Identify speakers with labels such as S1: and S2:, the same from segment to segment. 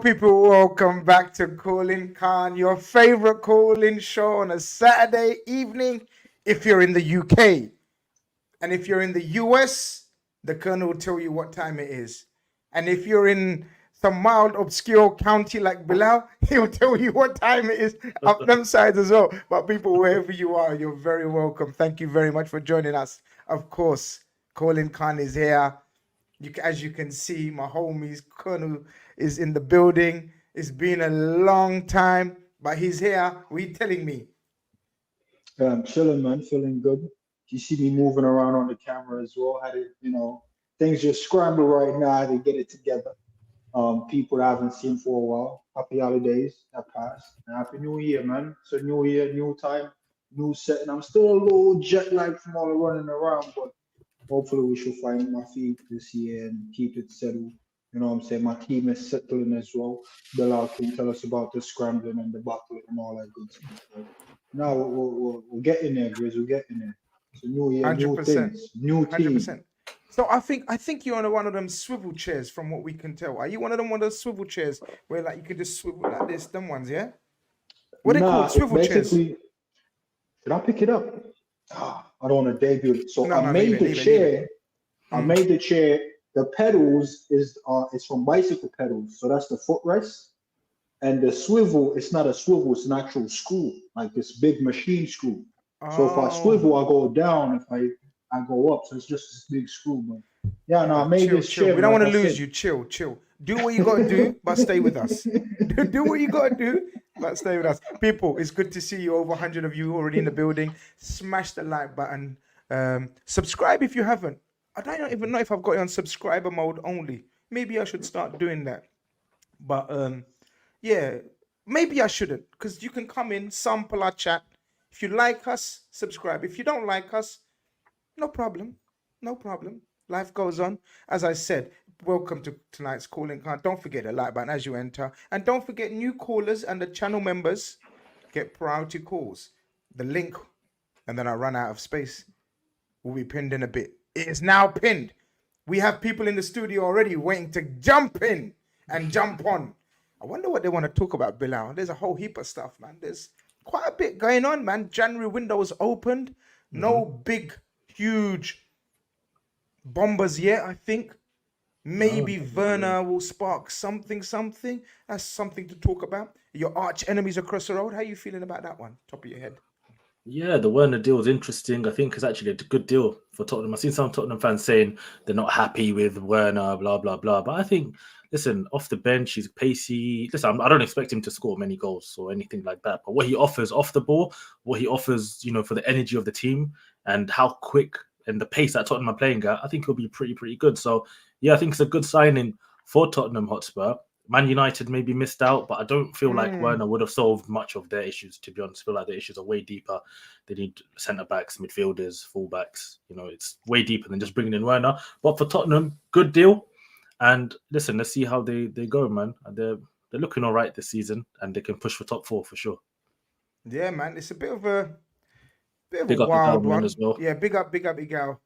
S1: people, welcome back to Calling Khan, your favorite call-in show on a Saturday evening if you're in the UK. And if you're in the US, the Colonel will tell you what time it is. And if you're in some mild, obscure county like Bilal, he'll tell you what time it is up them sides as well. But people, wherever you are, you're very welcome. Thank you very much for joining us. Of course, Calling Khan is here. As you can see, my homies, Colonel is in the building. It's been a long time, but he's here. What are you telling me?
S2: I'm chilling, man, feeling good. You see me moving around on the camera as well. Had it, things just scramble right now. I had to get it together. People I haven't seen for a while. Happy holidays that passed. And Happy New Year, man. So New Year, new time, new setting. I'm still a little jet lagged from all the running around, but hopefully we should find my feet this year and keep it settled. You know what I'm saying? My team is settling as well. Bilal can tell us about the scrambling and the battling and all that good stuff. So now we're getting there, Grizz. We're getting there. So new year, new
S1: 100%.
S2: things, new team.
S1: 100%. So I think you're on one of them swivel chairs from what we can tell. Are you one of those swivel chairs where like you could just swivel like this, them ones, yeah? What are they called? Swivel chairs?
S2: Basically, did I pick it up? I don't want to debut it. So
S1: No,
S2: I made the chair. I made the chair. The pedals is from bicycle pedals. So that's the footrest. And the swivel, it's not a swivel, it's an actual screw, like this big machine screw. So if I swivel, I go down. If I go up, so it's just this big screw. But yeah, no, I made this chair.
S1: We don't want to lose you. Chill. Do what you got to do, but stay with us. Do what you got to do, but stay with us. People, it's good to see you. Over 100 of you already in the building. Smash the like button. Subscribe if you haven't. I don't even know if I've got you on subscriber mode only. Maybe I should start doing that. But yeah, maybe I shouldn't, because you can come in, sample our chat. If you like us, subscribe. If you don't like us, no problem. No problem. Life goes on. As I said, welcome to tonight's calling card. Don't forget the like button as you enter. And don't forget, new callers and the channel members get priority calls. The link, and then I run out of space, will be pinned in a bit. It is now pinned. We have people in the studio already waiting to jump in and jump on. I wonder what they want to talk about, Bilal. There's a whole heap of stuff, man. There's quite a bit going on, man. January window was opened. No big, huge bombers yet, I think. Maybe Werner will spark something. That's something to talk about. Your arch enemies across the road. How are you feeling about that one? Top of your head.
S3: Yeah, the Werner deal is interesting. I think it's actually a good deal for Tottenham. I've seen some Tottenham fans saying they're not happy with Werner, blah, blah, blah. But I think, listen, off the bench, he's pacey. Listen, I don't expect him to score many goals or anything like that. But what he offers off the ball, what he offers, for the energy of the team and how quick and the pace that Tottenham are playing at, I think he'll be pretty good. So, yeah, I think it's a good signing for Tottenham Hotspur. Man United maybe missed out, but I don't feel like Werner would have solved much of their issues, to be honest. I feel like the issues are way deeper. They need centre-backs, midfielders, full-backs. It's way deeper than just bringing in Werner. But for Tottenham, good deal. And listen, let's see how they go, man. They're looking all right this season, and they can push for top 4 for sure.
S1: Yeah, man. It's a bit of a
S3: Big up
S1: wild one.
S3: as well.
S1: Yeah, big up, Igal.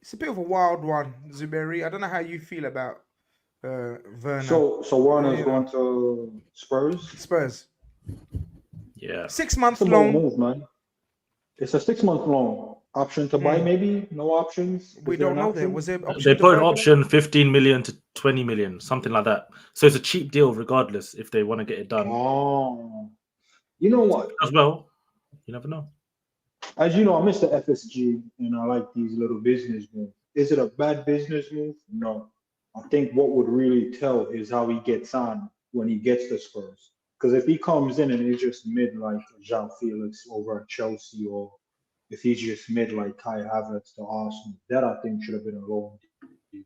S1: It's a bit of a wild one, Zuberi. I don't know how you feel about Werner.
S2: So Werner's going to
S1: Spurs.
S3: Yeah.
S1: 6 months
S2: It's a
S1: long.
S2: bold move, man. It's a 6 month long option to buy, maybe no options.
S1: We don't know that. Was there option?
S3: They put an option 15 million to 20 million, something like that. So it's a cheap deal regardless if they want to get it done.
S2: Oh, you know what?
S3: As well, you never know.
S2: As you know, I'm Mr. FSG, and I like these little business moves. Is it a bad business move? No. I think what would really tell is how he gets on when he gets the Spurs. Because if he comes in and he's just mid like Jean Felix over at Chelsea, or if he's just mid like Kai Havertz to Arsenal, that I think should have been a loan deal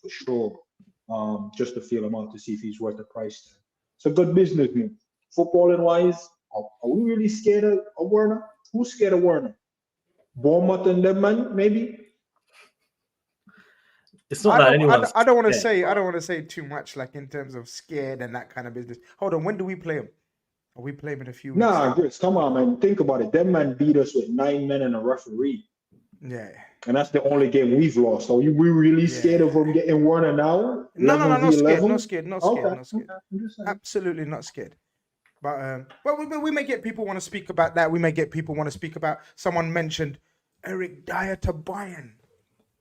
S2: for sure. Just to feel him out to see if he's worth the price tag. It's a good business move. Footballing wise, are we really scared of Werner? Who's scared of Werner? Bournemouth and them, man, maybe?
S3: It's not that anyone's
S1: I don't want to say too much, like in terms of scared and that kind of business. Hold on, when do we play him? Are we playing in a few weeks?
S2: Nah, Grizz, come on, man. Think about it. Them man beat us with 9 men and a referee.
S1: Yeah.
S2: And that's the only game we've lost. So we really scared of them getting one an hour?
S1: No,
S2: 11v11?
S1: not scared.
S2: Okay.
S1: Not scared.
S2: I'm just saying.
S1: Absolutely not scared. But we may get people want to speak about that. We may get people want to speak about. Someone mentioned Eric Dyer to Bayern.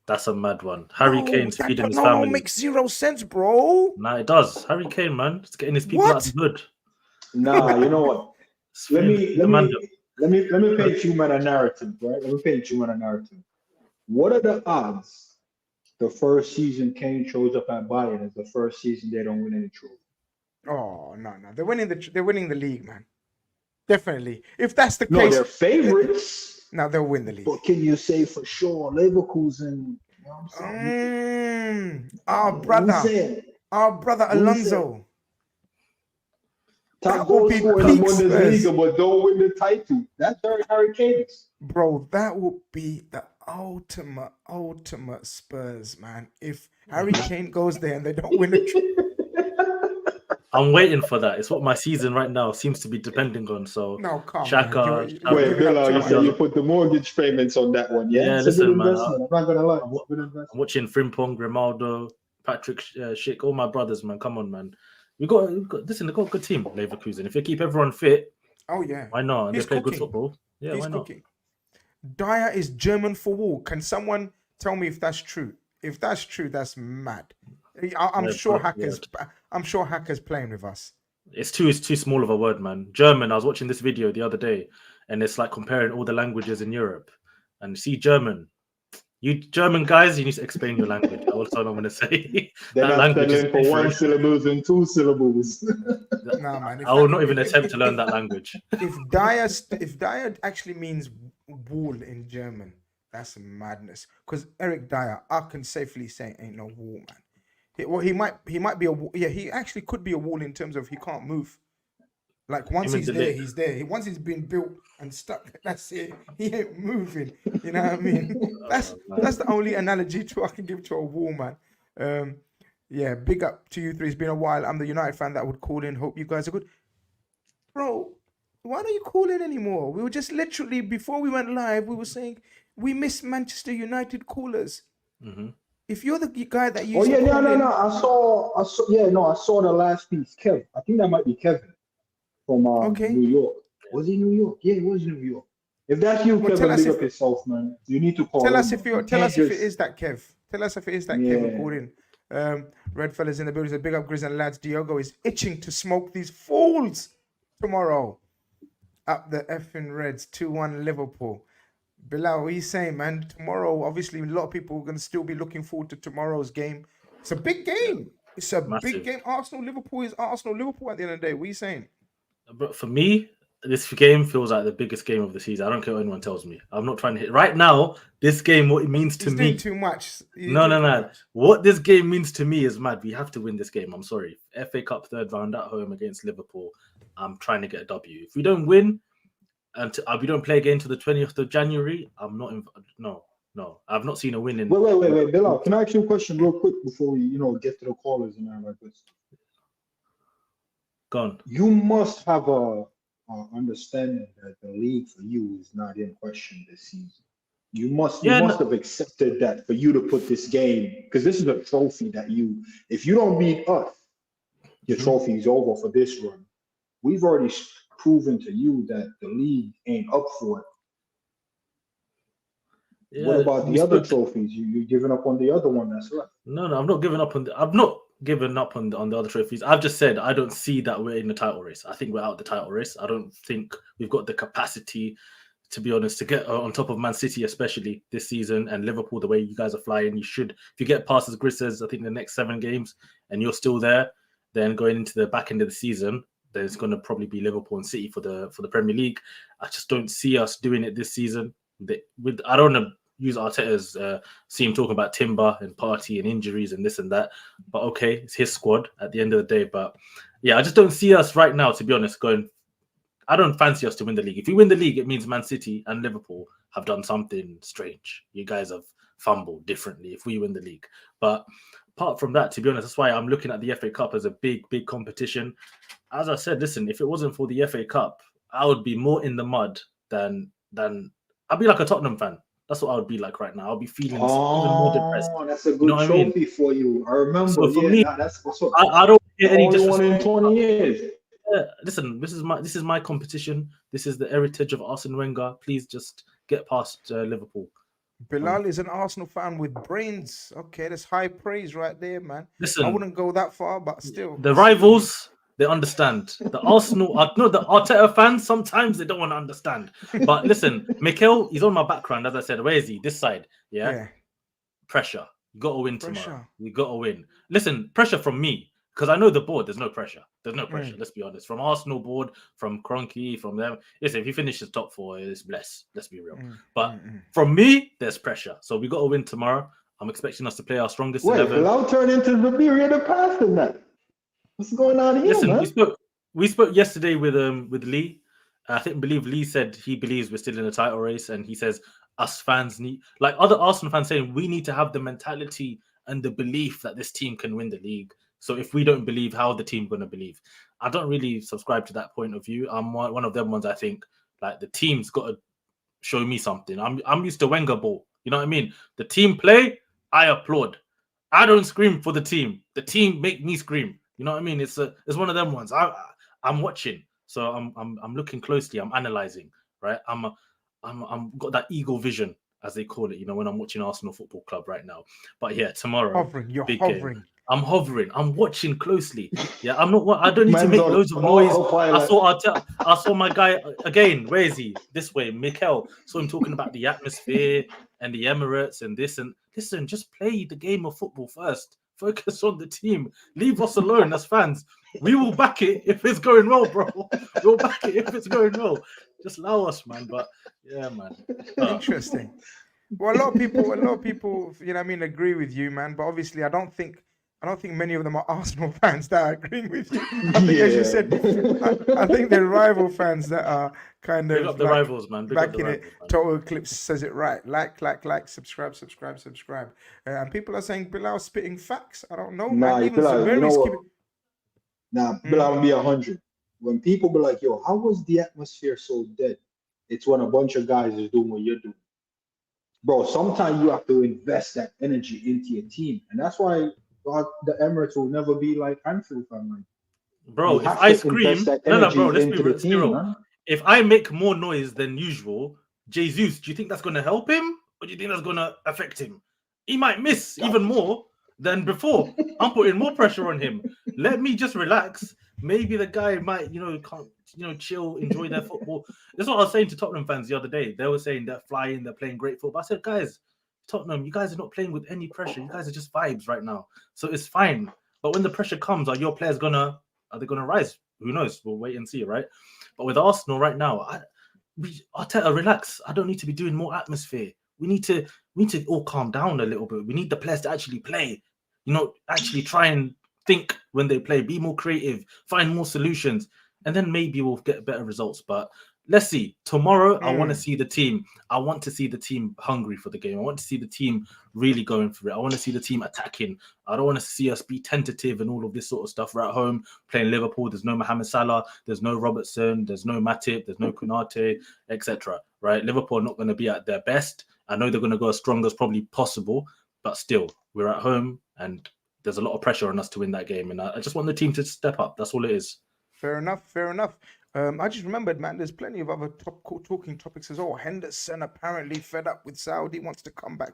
S3: That's a mad one. Harry Kane's feeding his family.
S1: No, makes zero sense, bro.
S3: Nah, it does. Harry Kane, man, it's getting his people out of the hood.
S2: Nah, you know what? Let me paint you man a narrative, right? Let me paint you man a narrative. What are the odds the first season Kane shows up at Bayern is the first season they don't win any trophy?
S1: Oh no, they're winning the league, man. Definitely. If that's the case,
S2: no, they're favorites.
S1: Now they'll win the league.
S2: But can you say for sure Leverkusen? You know what I'm saying?
S1: Our brother Alonso.
S2: Top goal scorer in the Bundesliga, but don't win the title. That's Harry Kane.
S1: Bro, that would be the ultimate Spurs, man. If Harry Kane goes there and they don't win the trophy.
S3: I'm waiting for that. It's what my season right now seems to be depending on. So
S1: no, come
S3: Shaka.
S2: Wait, Bill, you said you put the mortgage payments on that one, yeah?
S3: Yeah, listen, man.
S2: I'm not gonna lie.
S3: I'm watching Frimpong, Grimaldo, Patrick Schick, all my brothers, man. Come on, man. We've got listen. They've got a good team, Leverkusen. If they keep everyone fit,
S1: oh yeah,
S3: why not? And they play good football. Yeah, why not?
S1: Dyer is German for war. Can someone tell me if that's true? If that's true, that's mad. I'm sure Hacker's playing with us.
S3: It's too small of a word, man. German. I was watching this video the other day, and it's like comparing all the languages in Europe. And see, German. You German guys, you need to explain your language. That's all I'm going to say.
S2: They're not studying for one syllables and two syllables.
S1: No, man.
S3: I will not even attempt to learn that language.
S1: If Dyer actually means wall in German, that's madness. Because Eric Dyer, I can safely say, ain't no wall, man. He might be a wall. Yeah, he actually could be a wall in terms of he can't move. Like once he's there, he's there. Once he's been built and stuck, that's it. He ain't moving. You know what I mean? That's the only analogy I can give to a wall, man. Yeah, big up to you three. It's been a while. I'm the United fan that would call in. Hope you guys are good. Bro, why don't you call in anymore? We were just literally, before we went live, we were saying we miss Manchester United callers.
S3: Mm-hmm.
S1: If you're the guy that you
S2: I saw the last piece. Kev, I think that might be Kevin from New York. Was he New York? Yeah, it was New York. If that's you, Kevin, big up yourself, man. You need to call.
S1: Tell us if it is that Kev. Tell us if it is that Kev called in. Red fellas in the building. Big up Grizz and lads. Diogo is itching to smoke these fools tomorrow. Up the effing Reds 2-1 Liverpool. Bilal, what are you saying, man? Tomorrow, obviously, a lot of people are going to still be looking forward to tomorrow's game. It's a big game. It's a big game. Arsenal-Liverpool is Arsenal-Liverpool at the end of the day. What are you saying?
S3: But for me, this game feels like the biggest game of the season. I don't care what anyone tells me. I'm not trying to hit. Right now, this game, what it means to me...
S1: too much.
S3: No. What this game means to me is mad. We have to win this game. I'm sorry. FA Cup third round at home against Liverpool. I'm trying to get a W. If we don't win, and we don't play again to the 20th of January, I'm not... No. I've not seen a win in...
S2: Wait, Bilal. Can I ask you a question real quick before we, get to the callers and all like this?
S3: Go on.
S2: You must have a understanding that the league for you is not in question this season. You must have accepted that for you to put this game, because this is a trophy that if you don't beat us, your trophy is over for this run. We've already proven to you that the league ain't up for it. Yeah, what about the other trophies? You're giving up on the other one that's left.
S3: No, I'm not giving up on the other trophies. I've just said I don't see that we're in the title race. I think we're out of the title race. I don't think we've got the capacity, to be honest, to get on top of Man City, especially this season, and Liverpool, the way you guys are flying. You should, if you get past, as Grizz says, I think the next 7 games, and you're still there, then going into the back end of the season, there's going to probably be Liverpool and City for the Premier League. I just don't see us doing it this season. I don't want to use Arteta's see him talking about Timber and Party and injuries and this and that. But okay, it's his squad at the end of the day. But yeah, I just don't see us right now, to be honest, I don't fancy us to win the league. If we win the league, it means Man City and Liverpool have done something strange. You guys have fumbled differently if we win the league. But apart from that, to be honest, that's why I'm looking at the FA Cup as a big, big competition. As I said, listen, if it wasn't for the FA Cup, I would be more in the mud than I'd be like a Tottenham fan. That's what I would be like right now. I'll be feeling even more depressed.
S2: Oh, that's a
S3: You know
S2: good
S3: what I mean?
S2: trophy for you. I remember.
S3: So for
S2: Yeah,
S3: me,
S2: that's what's up.
S3: I don't
S2: The
S3: get any
S2: only one in
S3: disrespect.
S2: 20 years.
S3: Yeah, listen, this is my competition. This is the heritage of Arsene Wenger. Please just get past Liverpool.
S1: Bilal is an Arsenal fan with brains. Okay, that's high praise right there, man. I
S3: Listen,
S1: wouldn't go that far, but still,
S3: the
S1: I see what you mean.
S3: rivals, they understand. The Arsenal, no, the Arteta fans, sometimes they don't want to understand. But listen, Mikel, he's on my background, as I said. Where is he? This side. Yeah.
S1: Yeah,
S3: Pressure. You got to win tomorrow.
S1: pressure.
S3: You got to win. Listen, pressure from me. Because I know the board, there's no pressure. There's no pressure.
S1: Mm.
S3: Let's be honest. From Arsenal board, from Kroenke, from them. Listen, if he finishes top 4, it's blessed. Let's be real. But from me, there's pressure. So we got to win tomorrow. I'm expecting us to play our strongest
S2: Wait,
S3: 11.
S2: Bilal turned into the period of past in that. What's going on here,
S3: Listen,
S2: man?
S3: we spoke yesterday with Lee. Believe Lee said he believes we're still in a title race, and he says us fans need, like other Arsenal fans saying, we need to have the mentality and the belief that this team can win the league. So if we don't believe, how the team going to believe? I don't really subscribe to that point of view. I'm one of them ones. I think like the team's got to show me something. I'm used to Wenger ball. You know what I mean? The team play, I applaud. I don't scream for the team. The team make me scream. You know what I mean? It's one of them ones. I'm watching, so I'm looking closely. I'm analyzing. Right? I'm got that eagle vision, as they call it. You know, when I'm watching Arsenal Football Club right now. But yeah, tomorrow,
S1: Hovering, you're
S3: big
S1: hovering.
S3: game. I'm hovering. I'm watching closely. Yeah, I'm not. I don't need to
S2: Man's
S3: make
S2: on
S3: loads of noise.
S2: autopilot.
S3: I saw my guy again. Where is he? This way, Mikel. Saw him talking about the atmosphere and the Emirates and this and listen. Just play the game of football first. Focus on the team. Leave us alone as fans. We will back it if it's going well, bro. We'll back it if it's going well. Just allow us, man. But yeah, man.
S1: Interesting. Well, a lot of people, you know what I mean, agree with you, man. But obviously, I don't think many of them are Arsenal fans that are agreeing with you. I think, as you said, I think they're rival fans that are kind
S3: Big
S1: of
S3: up the rivals, man. Big up the
S1: backing it.
S3: rivals, man.
S1: Total Eclipse says it right. Like, subscribe. And people are saying Bilal spitting facts. I don't know,
S2: Nah,
S1: man. Even
S2: Bilal, you know
S1: Zuberi's
S2: what?
S1: keeping.
S2: Nah, Bilal will be 100. When people be like, yo, how was the atmosphere so dead? It's when a bunch of guys is doing what you're doing. Bro, sometimes you have to invest that energy into your team. And that's why the Emirates will never be like Anfield fan. Like,
S3: Bro,
S2: you
S3: if
S2: have
S3: I
S2: to invest
S3: scream,
S2: that
S3: no,
S2: energy
S3: bro, let's be
S2: into the team,
S3: real.
S2: man.
S3: If I make more noise than usual, Jesus, do you think that's going to help him? Or do you think that's going to affect him? He might miss even more than before. I'm putting more pressure on him. Let me just relax. Maybe the guy might, chill, enjoy their football. That's what I was saying to Tottenham fans the other day. They were saying they're flying, they're playing great football. I said, guys, Tottenham, you guys are not playing with any pressure. You guys are just vibes right now. So it's fine. But when the pressure comes, are your players are they gonna rise? Who knows? We'll wait and see, right? But with Arsenal right now, Arteta, relax. I don't need to be doing more atmosphere. We need to all calm down a little bit. We need the players to actually play. Actually try and think when they play. Be more creative. Find more solutions, and then maybe we'll get better results. But let's see. Tomorrow, I want to see the team. I want to see the team hungry for the game. I want to see the team really going for it. I want to see the team attacking. I don't want to see us be tentative and all of this sort of stuff. We're at home playing Liverpool. There's no Mohamed Salah. There's no Robertson. There's no Matip. There's no Konate, etc. Right? Liverpool are not going to be at their best. I know they're going to go as strong as probably possible, but still, we're at home and there's a lot of pressure on us to win that game. And I just want the team to step up. That's all it is.
S1: Fair enough. I just remembered, man, there's plenty of other talking topics as well. Henderson apparently fed up with Saudi, wants to come back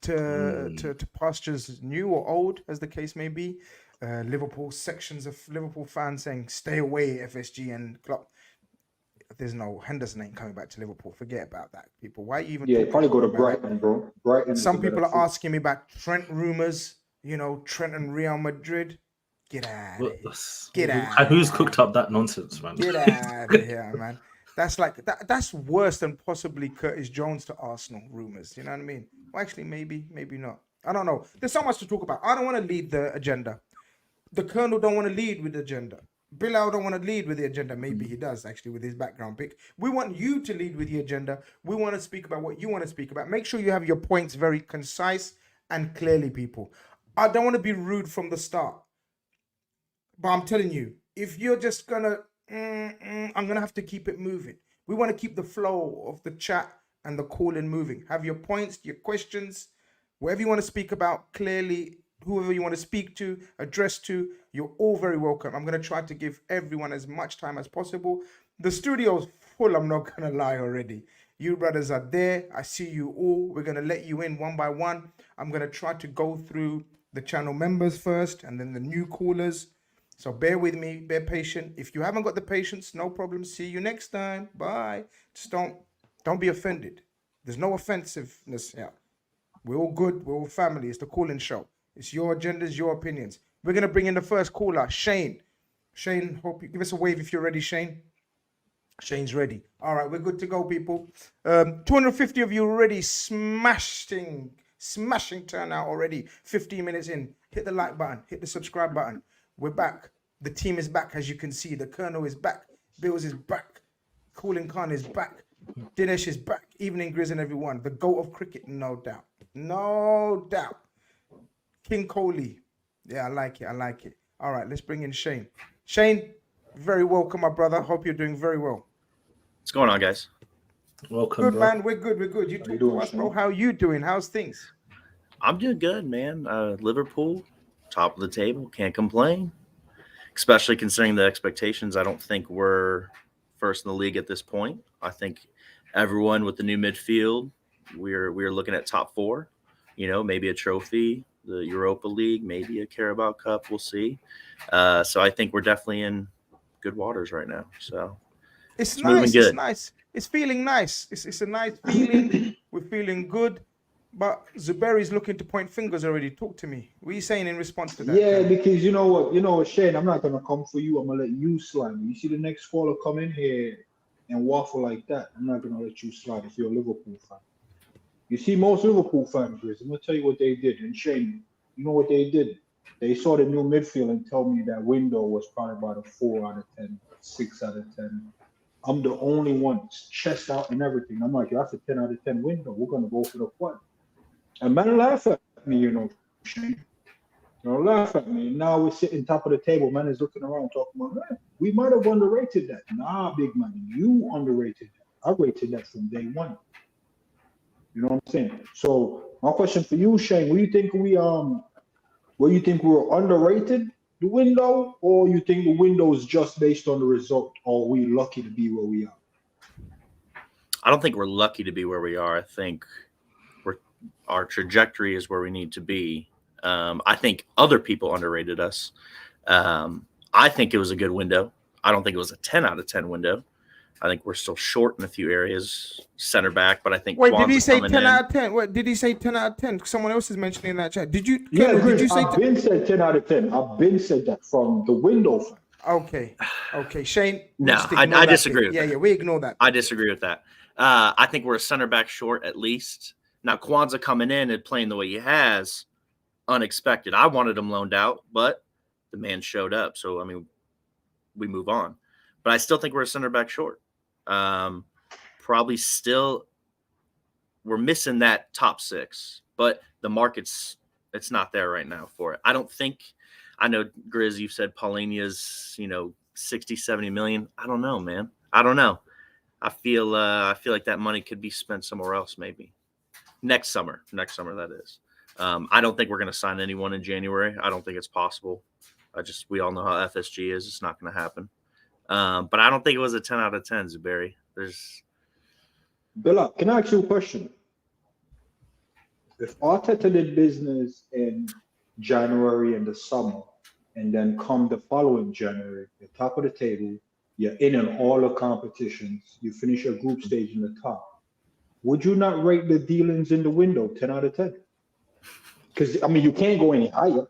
S1: to pastures new or old, as the case may be. Liverpool sections of Liverpool fans saying, stay away, FSG and Klopp. There's no Henderson ain't coming back to Liverpool. Forget about that, people. Why even?
S2: Yeah, probably go to Brighton, bro. Brighton.
S1: Some people are asking me about Trent rumors. Trent and Real Madrid. Get out of here. Get out.
S3: And who's cooked up that nonsense, man?
S1: Get out of here, man. That's like that's worse than possibly Curtis Jones to Arsenal rumors. You know what I mean? Well, actually, maybe not. I don't know. There's so much to talk about. I don't want to lead the agenda. The Colonel don't want to lead with the agenda. Bilal don't want to lead with the agenda. Maybe he does, actually, with his background pick. We want you to lead with the agenda. We want to speak about what you want to speak about. Make sure you have your points very concise and clearly, people. I don't want to be rude from the start. But I'm telling you, if you're just going to, I'm going to have to keep it moving. We want to keep the flow of the chat and the call-in moving. Have your points, your questions, whatever you want to speak about clearly, whoever you want to speak to, address to, you're all very welcome. I'm going to try to give everyone as much time as possible. The studio's full, I'm not going to lie already. You brothers are there. I see you all. We're going to let you in one by one. I'm going to try to go through the channel members first and then the new callers. So bear with me, bear patient. If you haven't got the patience, no problem. See you next time. Bye. Just don't be offended. There's no offensiveness here. We're all good. We're all family. It's the call-in show. It's your agendas, your opinions. We're going to bring in the first caller, Shane. Shane, hope you give us a wave if you're ready, Shane. Shane's ready. All right, we're good to go, people. 250 of you already smashing turnout already. 15 minutes in. Hit the like button. Hit the subscribe button. We're back. The team is back, as you can see. The Colonel is back. Bills is back. Coolin Khan is back. Dinesh is back. Evening Grizz and everyone. The GOAT of cricket, no doubt. No doubt. King Kohli. Yeah, I like it. All right, let's bring in Shane. Shane, very welcome, my brother. Hope you're doing very well.
S4: What's going on, guys?
S3: Welcome,
S1: Good,
S3: bro.
S1: man. We're good. You talk to us, bro. How you doing? How's things?
S4: I'm doing good, man. Liverpool, top of the table. Can't complain. Especially considering the expectations. I don't think we're first in the league at this point. I think everyone with the new midfield, we're looking at top four. You know, maybe a trophy, the Europa League, maybe a Carabao Cup. We'll see. So I think we're definitely in good waters right now. So
S1: it's nice. It's nice. It's feeling nice. It's a nice feeling. We're feeling good. But Zuberi's looking to point fingers already. Talk to me. What are you saying in response to that?
S2: Yeah, because you know what, Shane, I'm not gonna come for you. I'm gonna let you slide. You see the next caller come in here and waffle like that. I'm not gonna let you slide if you're a Liverpool fan. You see, most Liverpool fans, Grizz, I'm gonna tell you what they did. And Shane, you know what they did? They saw the new midfield and told me that window was probably about a 4 out of 10, 6 out of 10. I'm the only one, chest out and everything. I'm like, that's a 10 out of 10 window. We're gonna go for the quad. And man laugh at me, Shane. Laugh at me. Now we're sitting top of the table. Man is looking around talking about, man, we might have underrated that. Nah, big man, you underrated that. I rated that from day one. You know what I'm saying? So my question for you, Shane, what do you think we were underrated, the window, or you think the window is just based on the result, or are we lucky to be where we are?
S4: I don't think we're lucky to be where we are. I think our trajectory is where we need to be. I think other people underrated us. I think it was a good window. I don't think it was a 10 out of 10 window. I think we're still short in a few areas, center back, but I think.
S1: Wait, did he say 10 out of 10? What did he say 10 out of 10? Someone else is mentioning in that chat. Did you?
S2: Yeah,
S1: Colonel, did you say?
S2: I've been said 10 out of 10. I've been said that from the window.
S1: Okay, Shane.
S4: No, I disagree with that.
S1: Yeah, we ignore that.
S4: I disagree with that. I think we're a center back short at least. Now, Kwanzaa coming in and playing the way he has, unexpected. I wanted him loaned out, but the man showed up. So, I mean, we move on. But I still think we're a center back short. Probably still we're missing that top six, but the market's it's not there right now for it. I don't think I know Grizz, you've said Paulinia's, 60, 70 million. I don't know, man. I don't know. I feel like that money could be spent somewhere else, maybe. Next summer, that is. I don't think we're going to sign anyone in January. I don't think it's possible. We all know how FSG is. It's not going to happen. But I don't think it was a 10 out of 10, Zuberi.
S2: Billa, can I ask you a question? If Arteta did business in January in the summer, and then come the following January, the top of the table, you're in all the competitions, you finish your group stage in the top, would you not rate the dealings in the window 10 out of 10? Because, you can't go any higher.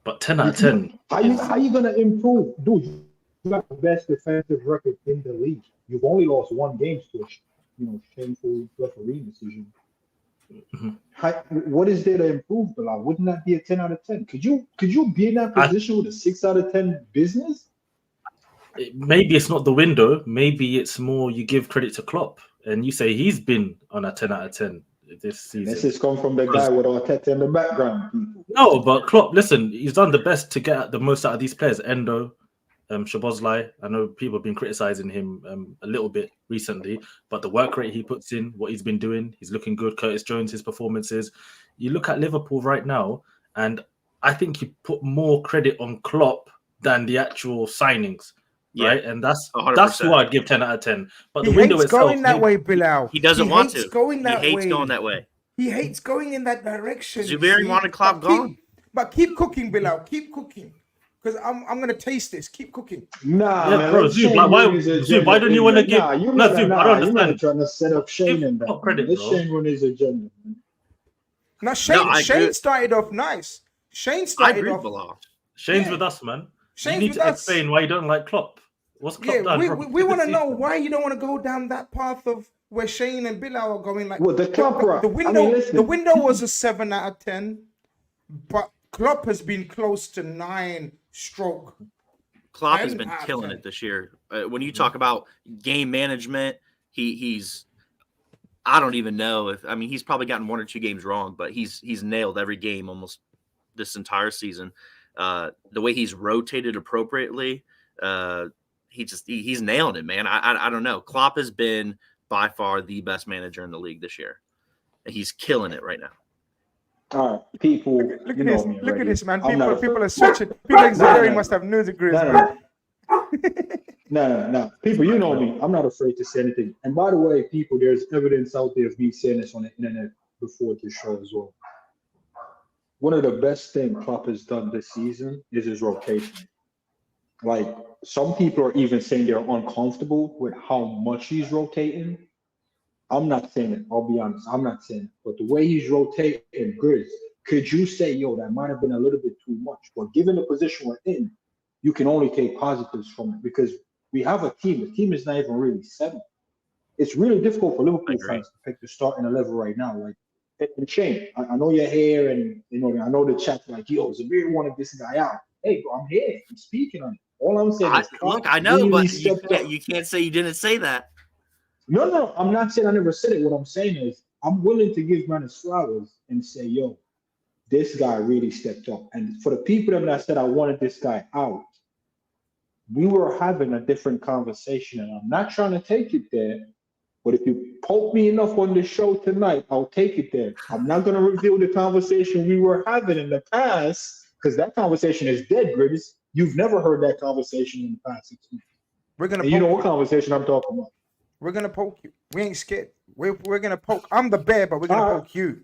S3: But 10 out of 10.
S2: How you going to improve? Dude, you got the best defensive record in the league. You've only lost one game to a shameful referee decision. Mm-hmm. What is there to improve, Bilal? Wouldn't that be a 10 out of 10? Could you be in that position with a 6 out of 10 business?
S3: Maybe it's not the window. Maybe it's more you give credit to Klopp. And you say he's been on a 10 out of 10 this season.
S2: This has come from the guy with Arteta in the background.
S3: No, but Klopp, listen, he's done the best to get the most out of these players. Endo, Szoboszlai. I know people have been criticizing him a little bit recently, but the work rate he puts in, what he's been doing, he's looking good. Curtis Jones, his performances. You look at Liverpool right now, and I think you put more credit on Klopp than the actual signings, right? And that's
S4: 100%.
S3: who I'd give 10 out of 10. But
S1: He
S3: the window
S1: hates
S3: itself,
S1: going that way, Bilal.
S4: He doesn't want
S1: hates
S4: to.
S1: Going that
S4: he hates
S1: way.
S4: going that way.
S1: He hates going in that direction.
S4: Zuberi wanted Klopp gone.
S1: But keep cooking, Bilal. Keep cooking. Because I'm gonna taste this. Keep cooking.
S2: Nah,
S3: yeah,
S2: man,
S3: bro, Zub, why don't you want to give?
S2: Nah,
S3: Zub, I don't
S2: you're
S3: understand.
S2: not trying to set up Shane in that.
S3: Credit,
S2: This
S3: bro.
S2: Shane one is agenda.
S1: Now Shane started off nice. Shane started off.
S4: Bilal.
S3: Shane's with us, man.
S1: Shane's
S3: you need
S1: with
S3: to
S1: us.
S3: explain why you don't like Klopp. What's Klopp done?
S1: We want to know why you don't want to go down that path of where Shane and Bilal are going. Like,
S2: well, the Klopp,
S1: the window was a 7 out of 10, but Klopp has been close to 9 stroke.
S4: Klopp has been killing it this year. When you talk about game management, he's I don't even know if he's probably gotten 1 or 2 games wrong, but he's nailed every game almost this entire season. The way he's rotated appropriately, he's nailing it, man. I don't know. Klopp has been by far the best manager in the league this year. He's killing it right now.
S2: All right, people.
S1: Look at this. Look at this, man. People are switching. People like Zuberi must have news of Grizz.
S2: No. People, you know me. I'm not afraid to say anything. And by the way, people, there's evidence out there of me saying this on the internet before the show as well. One of the best things Klopp has done this season is his rotation. Like, some people are even saying they're uncomfortable with how much he's rotating. I'm not saying it. I'll be honest. I'm not saying it. But the way he's rotating, Grizz, could you say, yo, that might have been a little bit too much? But given the position we're in, you can only take positives from it because we have a team. The team is not even really settled. It's really difficult for Liverpool fans to pick the starting 11 right now. Like, and Shane, I know you're here, and I know the chat's like, yo, Zuberi wanted this guy out. Hey, bro, I'm here. I'm speaking on it. All I'm saying is,
S4: look, I know, really, but you can't say you didn't say that.
S2: No, I'm not saying I never said it. What I'm saying is, I'm willing to give man his flowers and say, yo, this guy really stepped up. And for the people that said I wanted this guy out, we were having a different conversation, and I'm not trying to take it there. But if you poke me enough on the show tonight, I'll take it there. I'm not going to reveal the conversation we were having in the past because that conversation is dead, Grizz. You've never heard that conversation in the past 6 months. You know what conversation I'm talking about.
S1: We're going to poke you. We ain't scared. We're going to poke. I'm the bear, but we're going to poke you.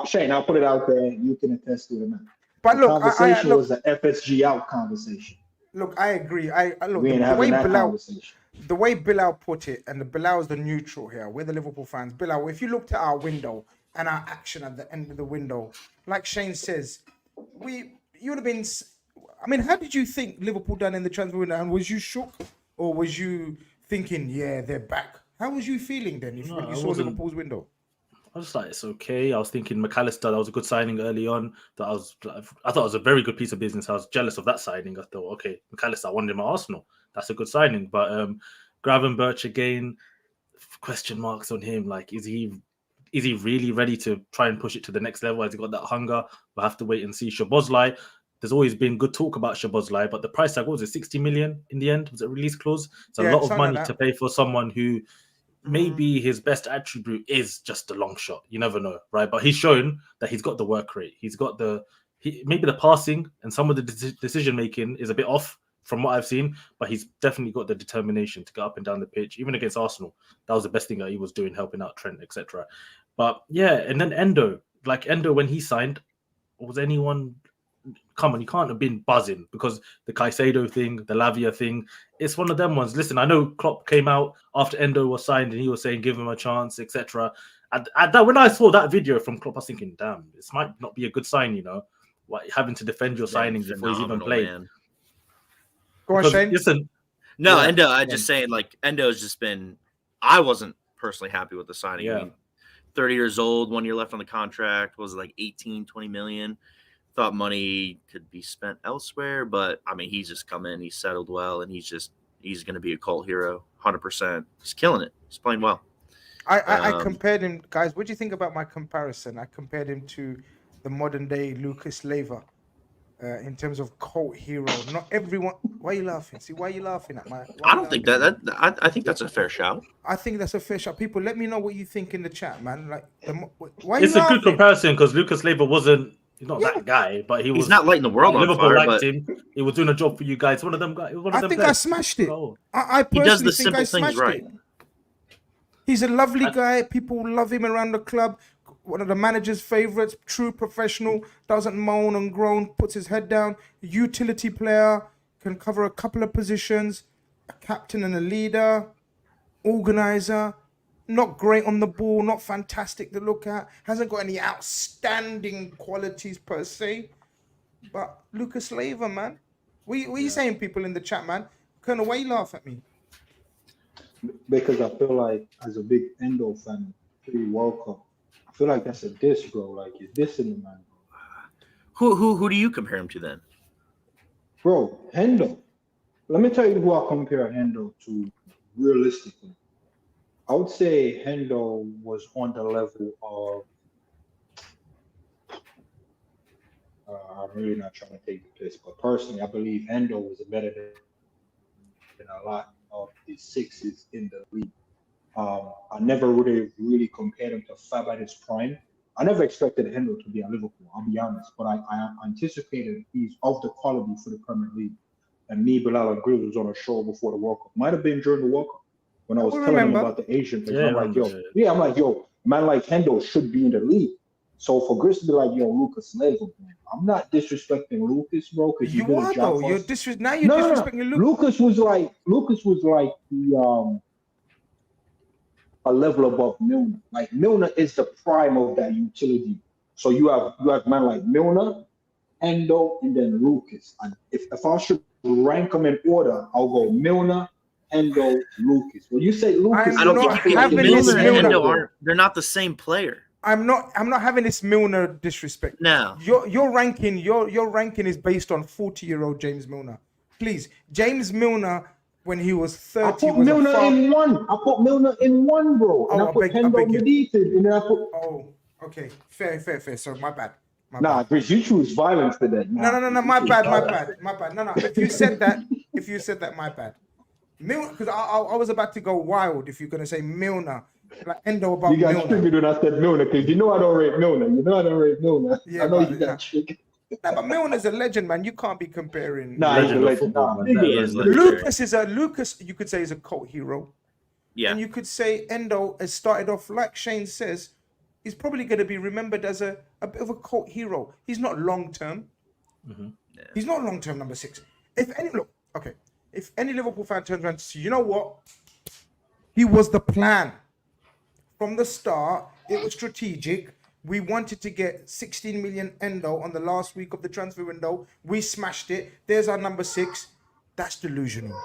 S2: Shane, I'll put it out there. You can attest to it, man.
S1: But
S2: the
S1: look,
S2: conversation was an FSG out conversation.
S1: Look, I agree. Look,
S2: we ain't having that conversation.
S1: The way Bilal put it, and Bilal is the neutral here. We're the Liverpool fans. Bilal, if you looked at our window and our action at the end of the window, like Shane says, you would have been. I mean, how did you think Liverpool done in the transfer window? And was you shook, or was you thinking, yeah, they're back? How was you feeling then when you saw Liverpool's window?
S3: I was like, it's okay. I was thinking McAllister, that was a good signing early on. I thought it was a very good piece of business. I was jealous of that signing. I thought, okay, McAllister, I wanted him at Arsenal. That's a good signing. But Gravenberch again, question marks on him. Like, is he really ready to try and push it to the next level? Has he got that hunger? We'll have to wait and see. Szoboszlai, there's always been good talk about Szoboszlai, but the price tag, what was it, 60 million in the end? Was it a release clause? It's a lot of money to pay for someone who maybe his best attribute is just a long shot. You never know, right? But he's shown that he's got the work rate. He's got maybe the passing and some of the decision making is a bit off from what I've seen, but he's definitely got the determination to get up and down the pitch. Even against Arsenal, that was the best thing that he was doing, helping out Trent, etc. But yeah, and then Endo when he signed, was anyone? Come on, you can't have been buzzing because the Caicedo thing, the Lavia thing, it's one of them ones. Listen, I know Klopp came out after Endo was signed and he was saying, give him a chance, etc. When I saw that video from Klopp, I was thinking, damn, this might not be a good sign, like having to defend your signings before he's even played. Man.
S1: Go on, Shane.
S3: Listen,
S4: Endo, I'm just saying, like, Endo's just been, I wasn't personally happy with the signing.
S3: Yeah.
S4: I mean, 30 years old, 1 year left on the contract, was like 18, 20 million. Thought money could be spent elsewhere, but I mean, he's just come in, he's settled well, and he's going to be a cult hero, 100%. He's killing it. He's playing well.
S1: I compared him, guys. What do you think about my comparison? I compared him to the modern day Lucas Leiva. in terms of cult hero. Not everyone. Why are you laughing? See, why are you laughing at my?
S4: I don't think I think that's a fair shout.
S1: I think that's a fair shot. People, let me know what you think in the chat, man. Like, why are
S3: It's
S1: you
S3: a good
S1: laughing?
S3: comparison because Lucas Leiva wasn't. He's not that guy, but he was.
S4: He's not lighting the world on
S3: Liverpool
S4: fire,
S3: liked
S4: but
S3: him. He was doing a job for you guys. One of them guys. One of
S1: I
S3: them
S1: think
S3: guys.
S1: I smashed it.
S3: Oh.
S1: I
S4: he does
S1: personally
S4: the
S1: think
S4: simple
S1: I
S4: things
S1: smashed
S4: right.
S1: it. He's a lovely guy. People love him around the club. One of the manager's favorites. True professional. Doesn't moan and groan. Puts his head down. Utility player. Can cover a couple of positions. A captain and a leader. Organizer. Not great on the ball. Not fantastic to look at. Hasn't got any outstanding qualities per se. But Lucas Leiva, man. What are you saying, people in the chat, man? Colonel, why you laugh at me?
S2: Because I feel like as a big Endo fan pre-World Cup, I feel like that's a diss, bro. Like you're dissing the man, bro.
S4: Who do you compare him to then?
S2: Bro, Hendo. Let me tell you who I compare Hendo to realistically. I would say Hendo was on the level of I'm really not trying to take the piss, but personally I believe Hendo was better than a lot of the sixes in the league. I never really compared him to Fab at his prime. I never expected Hendo to be at Liverpool, I'll be honest, but I anticipated he's of the quality for the Premier League. And me, Bilal, and Grizz was on a show before the World Cup. Might have been during the World Cup when I was telling him about the Asian thing. I'm like, yo, man like Hendo should be in the league. So for Grizz to be like, yo, Lucas Leiva, I'm not disrespecting Lucas, bro, because
S1: you are though. You're disrespecting Lucas.
S2: Lucas was like the a level above Milner. Like Milner is the prime of that utility. So you have man like Milner, Endo, and then Lucas. And if I should rank them in order, I'll go Milner, Endo, Lucas. When you say Lucas,
S4: I don't think Milner and Endo they're not the same player.
S1: I'm not having this Milner disrespect.
S4: No.
S1: Your ranking is based on 40-year-old James Milner. Please, James Milner when he was 30.
S2: I put Milner in one. I put Milner in one, bro. And I put Hendo deleted. And then I put.
S1: Oh, okay. Fair. So my bad.
S2: Grizz, you choose violence today.
S1: No. My bad. No. If you said that, my bad. Milner, because I was about to go wild if you're gonna say Milner. Like Endo about
S2: Milner. You got
S1: Milner.
S2: triggered when I said Milner because you know I don't rate Milner.
S1: Yeah,
S2: I know you got triggered.
S1: Nah, but Milner's a legend, man. You can't be comparing.
S2: Nah, he's a legend.
S1: Lucas, you could say is a cult hero.
S4: Yeah.
S1: And you could say Endo has started off, like Shane says, he's probably going to be remembered as a bit of a cult hero. He's not long term.
S3: Mm-hmm.
S1: Yeah. He's not long term number 6. If any Liverpool fan turns around to say, you know what? He was the plan. From the start, it was strategic. We wanted to get 16 million Endo on the last week of the transfer window. We smashed it. There's our number 6. That's delusional.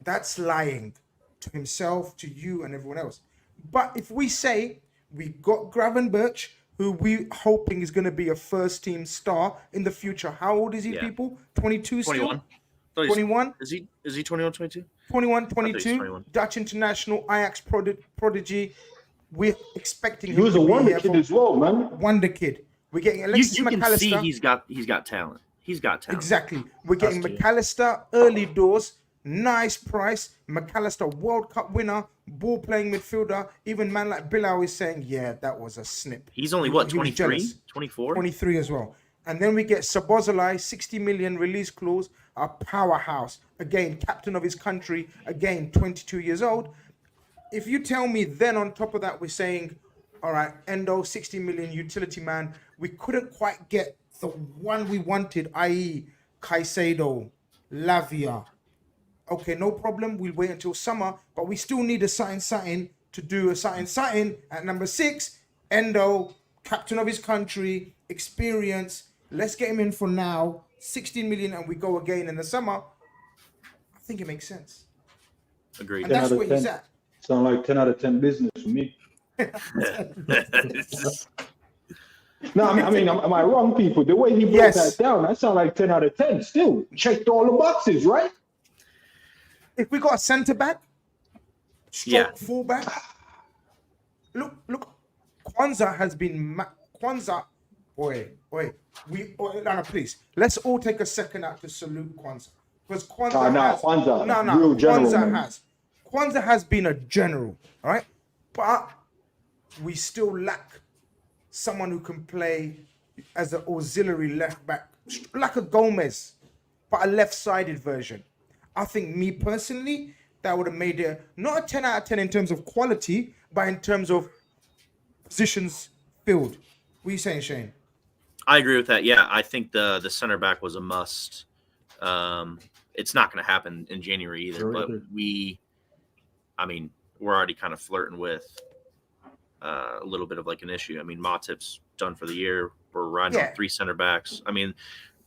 S1: That's lying to himself, to you, and everyone else. But if we say we got Gravenberch, who we hoping is going to be a first-team star in the future. How old is he, people? 22 still?
S4: 21.
S1: 21?
S4: Is he 21, 22?
S1: 21, 22. Dutch international, Ajax prodigy. We're expecting him.
S2: He was a wonder kid as well, man.
S1: Wonder kid. We're getting Alexis
S4: you
S1: McAllister.
S4: You can see he's got talent. He's got talent.
S1: Exactly. We're getting McAllister early doors. Nice price. McAllister World Cup winner. Ball playing midfielder. Even man like Bilal is saying, yeah, that was a snip.
S4: He's only what, 23, 24?
S1: 23 as well. And then we get Sabozalai, 60 million release clause, a powerhouse. Again, captain of his country. Again, 22 years old. If you tell me then on top of that, we're saying, all right, Endo, 60 million utility man. We couldn't quite get the one we wanted, i.e. Caicedo, Lavia. Okay, no problem. We'll wait until summer, but we still need a something to do a something at number 6. Endo, captain of his country, experience. Let's get him in for now. 16 million, and we go again in the summer. I think it makes sense.
S4: Agreed.
S1: And that's where he's at.
S2: Sound like 10 out of 10 business for me. No, I mean, am I wrong, people? The way he broke that down, that sound like 10 out of 10. Still, checked all the boxes, right?
S1: If we got a centre back, fullback. Look, Kwanzaa has been No, please. Let's all take a second out to salute Kwanzaa. Because Kwanzaa has been a general, all right? But we still lack someone who can play as an auxiliary left back, like a Gomez, but a left-sided version. I think me personally, that would have made it not a 10 out of 10 in terms of quality, but in terms of positions filled. What are you saying, Shane?
S4: I agree with that. Yeah, I think the center back was a must. It's not going to happen in January either, but we're already kind of flirting with a little bit of like an issue. I mean, Matip's done for the year. We're riding on 3 center backs. I mean,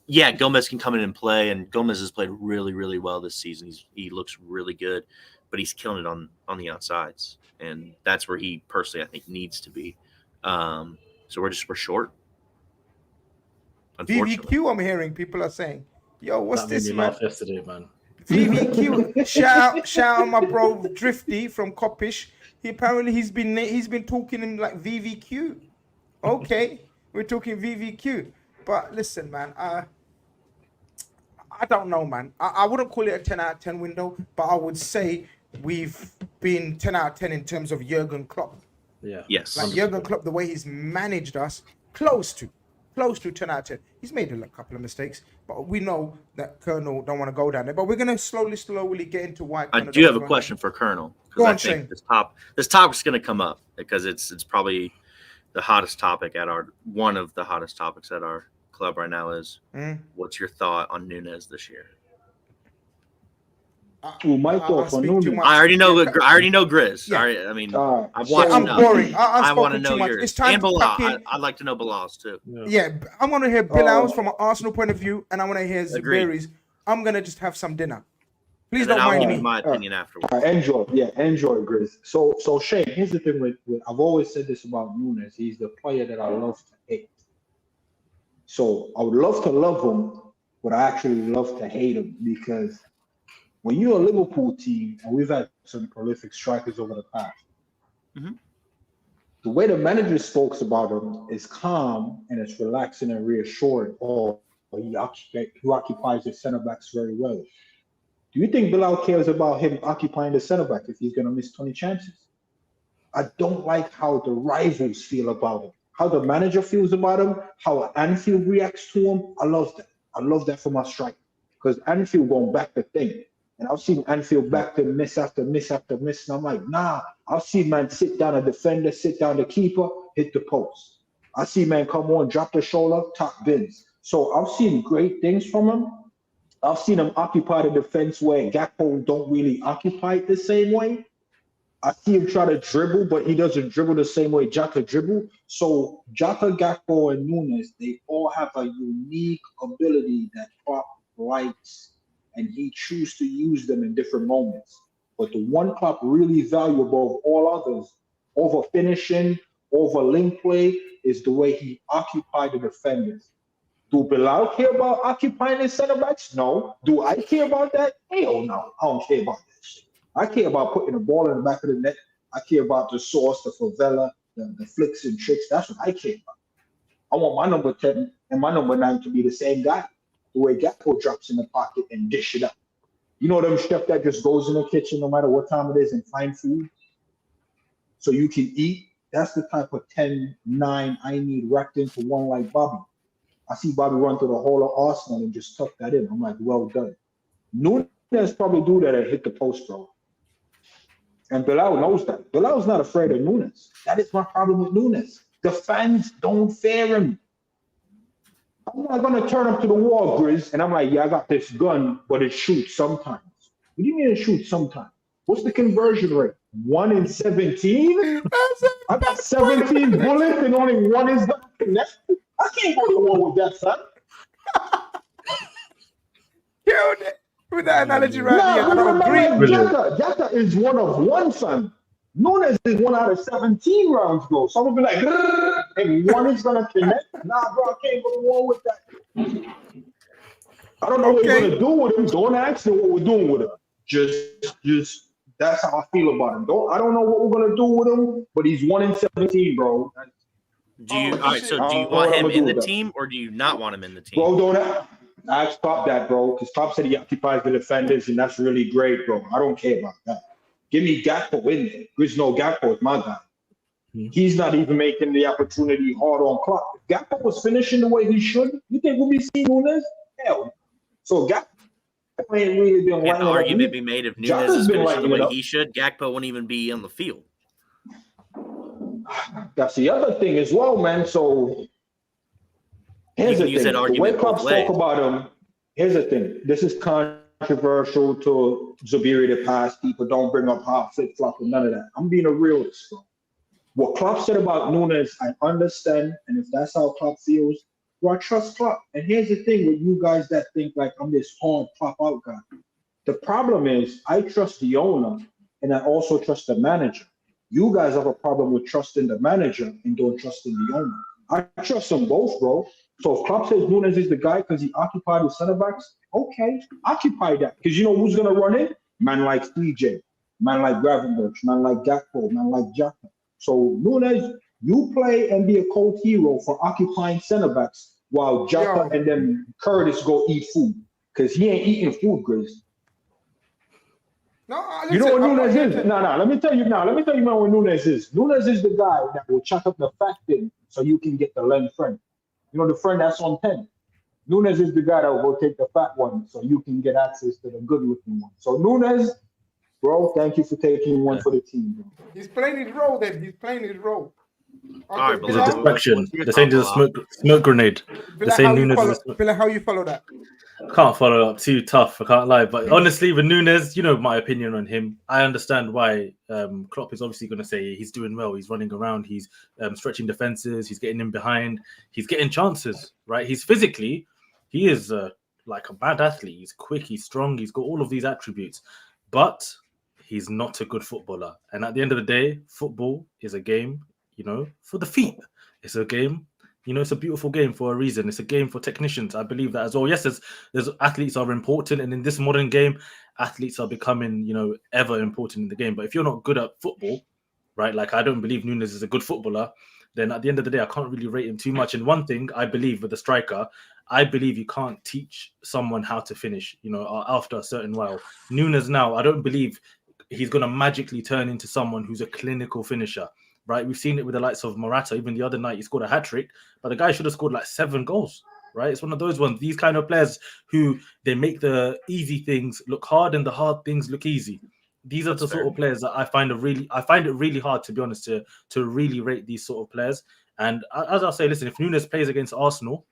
S4: yeah, Gomez can come in and play, and Gomez has played really, really well this season. He looks really good, but he's killing it on the outsides, and that's where he personally, I think, needs to be. So we're short.
S1: VVQ, I'm hearing people are saying, "Yo, what's
S3: that
S1: this,
S3: made me
S1: man?"
S3: laugh yesterday, man.
S1: VVQ, shout out my bro Drifty from Coppish. He's been talking in like VVQ. Okay, we're talking VVQ. But listen, man, I don't know, man. I wouldn't call it a 10 out of 10 window, but I would say we've been 10 out of 10 in terms of Jurgen Klopp.
S3: Yeah.
S4: Yes.
S1: Like Jurgen Klopp, the way he's managed us, close to 10 out of 10. He's made a couple of mistakes, but we know that Colonel don't want to go down there. But we're going to slowly get into why.
S4: I do have a question for Colonel.
S1: Go on,
S4: I think this topic's going to come up because it's probably the hottest topic one of the hottest topics at our club right now is what's your thought on Nunes this year?
S2: My thoughts on Nunes.
S4: I already know Grizz.
S1: Yeah.
S4: I mean, I've watched
S1: I'm
S4: enough.
S1: boring.
S4: I want to know
S1: yours.
S4: yours.
S1: It's time
S4: and
S1: to
S4: Bilal.
S1: pack in.
S4: I'd like to know Bilal's too.
S1: Yeah, I want to hear Bilal's from an Arsenal point of view, and I want to hear Zabiri's. I'm gonna just have some dinner. Please don't mind me.
S4: My opinion afterwards.
S2: Enjoy, Grizz. So Shane, here's the thing with I've always said this about Nunes. He's the player that I love to hate. So I would love to love him, but I actually love to hate him because when you're a Liverpool team, and we've had some prolific strikers over the past, the way the manager spoke about him is calm and it's relaxing and reassuring. He occupies the center backs very well. Do you think Bilal cares about him occupying the center back if he's going to miss 20 chances? I don't like how the rivals feel about him, how the manager feels about him, how Anfield reacts to him. I love that. I love that for my striker because Anfield going back the thing. And I've seen Anfield back to miss after miss after miss. And I'm like, nah. I've seen man sit down a defender, sit down the keeper, hit the post. I see man come on, drop the shoulder, top bins. So I've seen great things from him. I've seen him occupy the defense where Gakpo don't really occupy it the same way. I see him try to dribble, but he doesn't dribble the same way Jota dribble. So Jota, Gakpo, and Nunes, they all have a unique ability that Klopp likes, and he chooses to use them in different moments. But the one Klopp really value above all others, over finishing, over link play, is the way he occupied the defenders. Do Bilal care about occupying his center backs? No. Do I care about that? Hell no. I don't care about that shit. I care about putting the ball in the back of the net. I care about the sauce, the favela, the flicks and tricks. That's what I care about. I want my number 10 and my number 9 to be the same guy. The way Gakpo drops in the pocket and dish it up. You know them chef that just goes in the kitchen no matter what time it is and find food so you can eat? That's the type of 10-9 I need wrapped into one like Bobby. I see Bobby run through the whole of Arsenal and just tuck that in. I'm like, well done. Nunes probably do that and hit the post, bro. And Bilal knows that. Bilal's not afraid of Nunes. That is my problem with Nunes. The fans don't fear him. I'm not going to turn up to the wall, Grizz, and I'm like, yeah, I got this gun, but it shoots sometimes. What do you mean it shoots sometimes? What's the conversion rate? 1 in 17? I got 17 bullets and only 1 is going to connect. I can't go to war with that, son.
S1: Killed it with that analogy right here. I don't agree.
S2: Jota is 1 of 1, son. Nunes is 1 out of 17 rounds go. So I'm gonna be like, and 1 is gonna connect. Nah, bro, I can't go to war with that. I don't know what we're gonna do with him. Don't ask me what we're doing with him. Just that's how I feel about him. I don't know what we're gonna do with him, but he's 1 in 17, bro.
S4: Do you all right? So
S2: I
S4: do you
S2: don't know
S4: want
S2: what I'm
S4: him
S2: gonna
S4: in
S2: do
S4: the
S2: with that.
S4: team or do you not want him in the team?
S2: Bro, don't I stop that, bro. Because Klopp said he occupies the defenders, and that's really great, bro. I don't care about that. Give me Gakpo in there. Grizz, no, Gakpo is my guy. He's not even making the opportunity hard on Klopp. If Gakpo was finishing the way he should, you think we'll be seeing Nunes? Hell. So Gakpo ain't really been
S4: Can't the
S2: lighting it up.
S4: argument be made if Nunes
S2: Jota's
S4: is
S2: been
S4: finishing the
S2: lighting it
S4: way
S2: up.
S4: he should, Gakpo won't even be on the field.
S2: That's the other thing as well, man. So here's
S4: You can
S2: the
S4: use
S2: thing.
S4: that
S2: The way
S4: argument
S2: Klopp
S4: both ways.
S2: spoke about him, here's the thing. This is controversial to Zubiri the past. People don't bring up half flip flop and none of that. I'm being a realist, bro. What Klopp said about Nunes, I understand, and if that's how Klopp feels, well, I trust Klopp. And here's the thing with you guys that think like I'm this hard Klopp out guy. The problem is I trust the owner, and I also trust the manager. You guys have a problem with trusting the manager and don't trust in the owner. I trust them both, bro. So if Klopp says Nunes is the guy because he occupied the center backs, okay, occupy that. Because you know who's gonna run it? Man like CJ, man like Gravenberch, man like Gakpo, man like Jaka. So Nunes, you play and be a cold hero for occupying center backs while Jota and then Curtis go eat food. Because he ain't eating food, Grizz.
S1: No, listen,
S2: You know what Nunes is? No, let me tell you now. Let me tell you now what Nunes is. Nunes is the guy that will chuck up the fat thing so you can get the lens friend. You know, the friend that's on 10. Nunes is the guy that will take the fat one so you can get access to the good looking one. So Nunes, bro, thank you for taking one for the team, bro.
S1: He's playing his role then. He's playing his role.
S4: All right,
S3: It's a distraction.
S4: What's your
S3: They're saying there's a
S4: thought,
S3: smoke grenade. They're saying Nunes is
S1: how you follow that?
S3: Can't follow up. Too tough. I can't lie. But honestly, with Nunes, you know my opinion on him. I understand why Klopp is obviously going to say he's doing well. He's running around. He's stretching defenses. He's getting in behind. He's getting chances. Right. He's physically, he is like a bad athlete. He's quick. He's strong. He's got all of these attributes, but he's not a good footballer. And at the end of the day, football is a game, you know, for the feet. It's a game. You know, it's a beautiful game for a reason. It's a game for technicians. I believe that as well. Yes, there's athletes are important, and in this modern game, athletes are becoming, you know, ever important in the game. But if you're not good at football, right? Like I don't believe Nunes is a good footballer. Then at the end of the day, I can't really rate him too much. And one thing I believe with the striker, I believe you can't teach someone how to finish. You know, after a certain while. Nunes now, I don't believe he's going to magically turn into someone who's a clinical finisher. Right, we've seen it with the likes of Morata. Even the other night, he scored a hat-trick, but the guy should have scored like 7 goals. Right, it's one of those ones. These kind of players who they make the easy things look hard and the hard things look easy. These are the sort of players that I find it really hard, to be honest, to really rate these sort of players. And as I'll say, listen, if Nunes plays against Arsenal,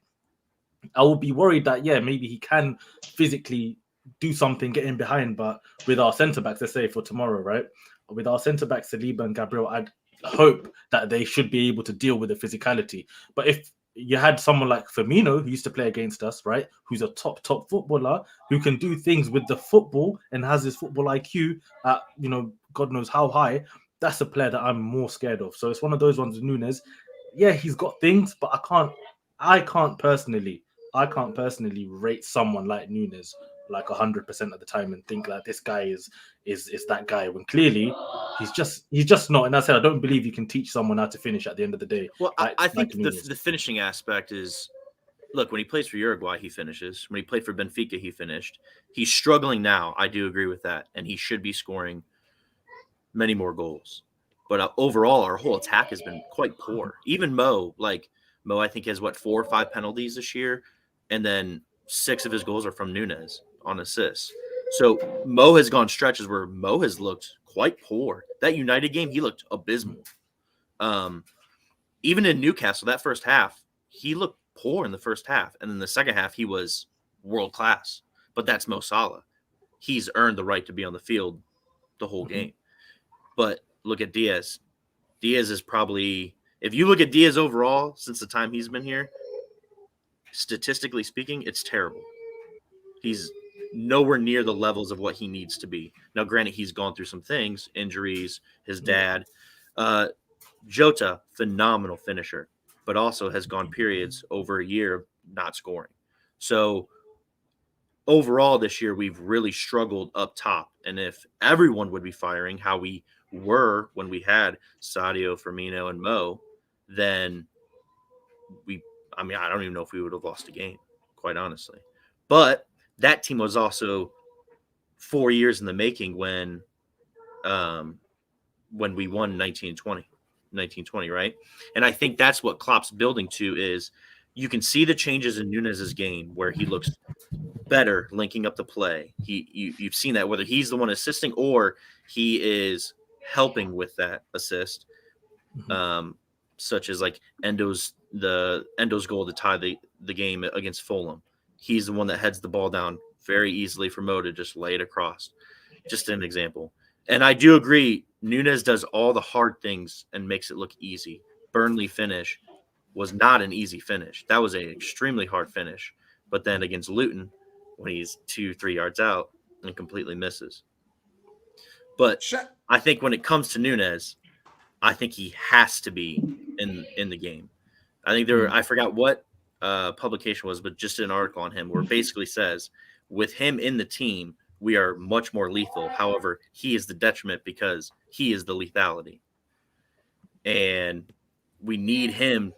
S3: I will be worried that maybe he can physically do something, get in behind. But with our centre backs, let's say for tomorrow, right, with our centre backs Saliba and Gabriel, I'd hope that they should be able to deal with the physicality. But if you had someone like Firmino who used to play against us, right, who's a top footballer who can do things with the football and has his football IQ at, you know, God knows how high, that's a player that I'm more scared of. So it's one of those ones with Nunes. Yeah, he's got things, but I can't personally rate someone like Nunes like 100% of the time and think like this guy is that guy, when clearly he's just not. And I said I don't believe you can teach someone how to finish at the end of the day.
S4: Well, I think
S3: like
S4: the finishing aspect is, look, when he plays for Uruguay, he finishes. When he played for Benfica, he finished. He's struggling now. I do agree with that, and he should be scoring many more goals. But overall, our whole attack has been quite poor. Even Mo, I think has 4 or 5 penalties this year, and then 6 of his goals are from Nunes on assists. So Mo has gone stretches where Mo has looked quite poor. That United game, he looked abysmal. Even in Newcastle, that first half, he looked poor in the first half. And then the second half, he was world class. But that's Mo Salah. He's earned the right to be on the field the whole game. But look at Diaz. Diaz is probably, if you look at Diaz overall since the time he's been here, statistically speaking, it's terrible. He's nowhere near the levels of what he needs to be. Now, granted, he's gone through some things, injuries, his dad. Jota, phenomenal finisher, but also has gone periods over a year not scoring. So overall this year, we've really struggled up top. And if everyone would be firing how we were when we had Sadio, Firmino, and Mo, then I mean, I don't even know if we would have lost a game, quite honestly. But that team was also 4 years in the making when we won 1920, right? And I think that's what Klopp's building to is you can see the changes in Nunez's game where he looks better linking up the play. You've seen that whether he's the one assisting or he is helping with that assist. Such as like Endo's goal to tie the game against Fulham. He's the one that heads the ball down very easily for Mo to just lay it across. Just an example. And I do agree, Nunez does all the hard things and makes it look easy. Burnley finish was not an easy finish. That was an extremely hard finish. But then against Luton, when he's 2-3 yards out and completely misses. But I think when it comes to Nunez, I think he has to be in the game. I think I forgot what publication was, but just an article on him where it basically says with him in the team, we are much more lethal. However, he is the detriment because he is the lethality. And we need him.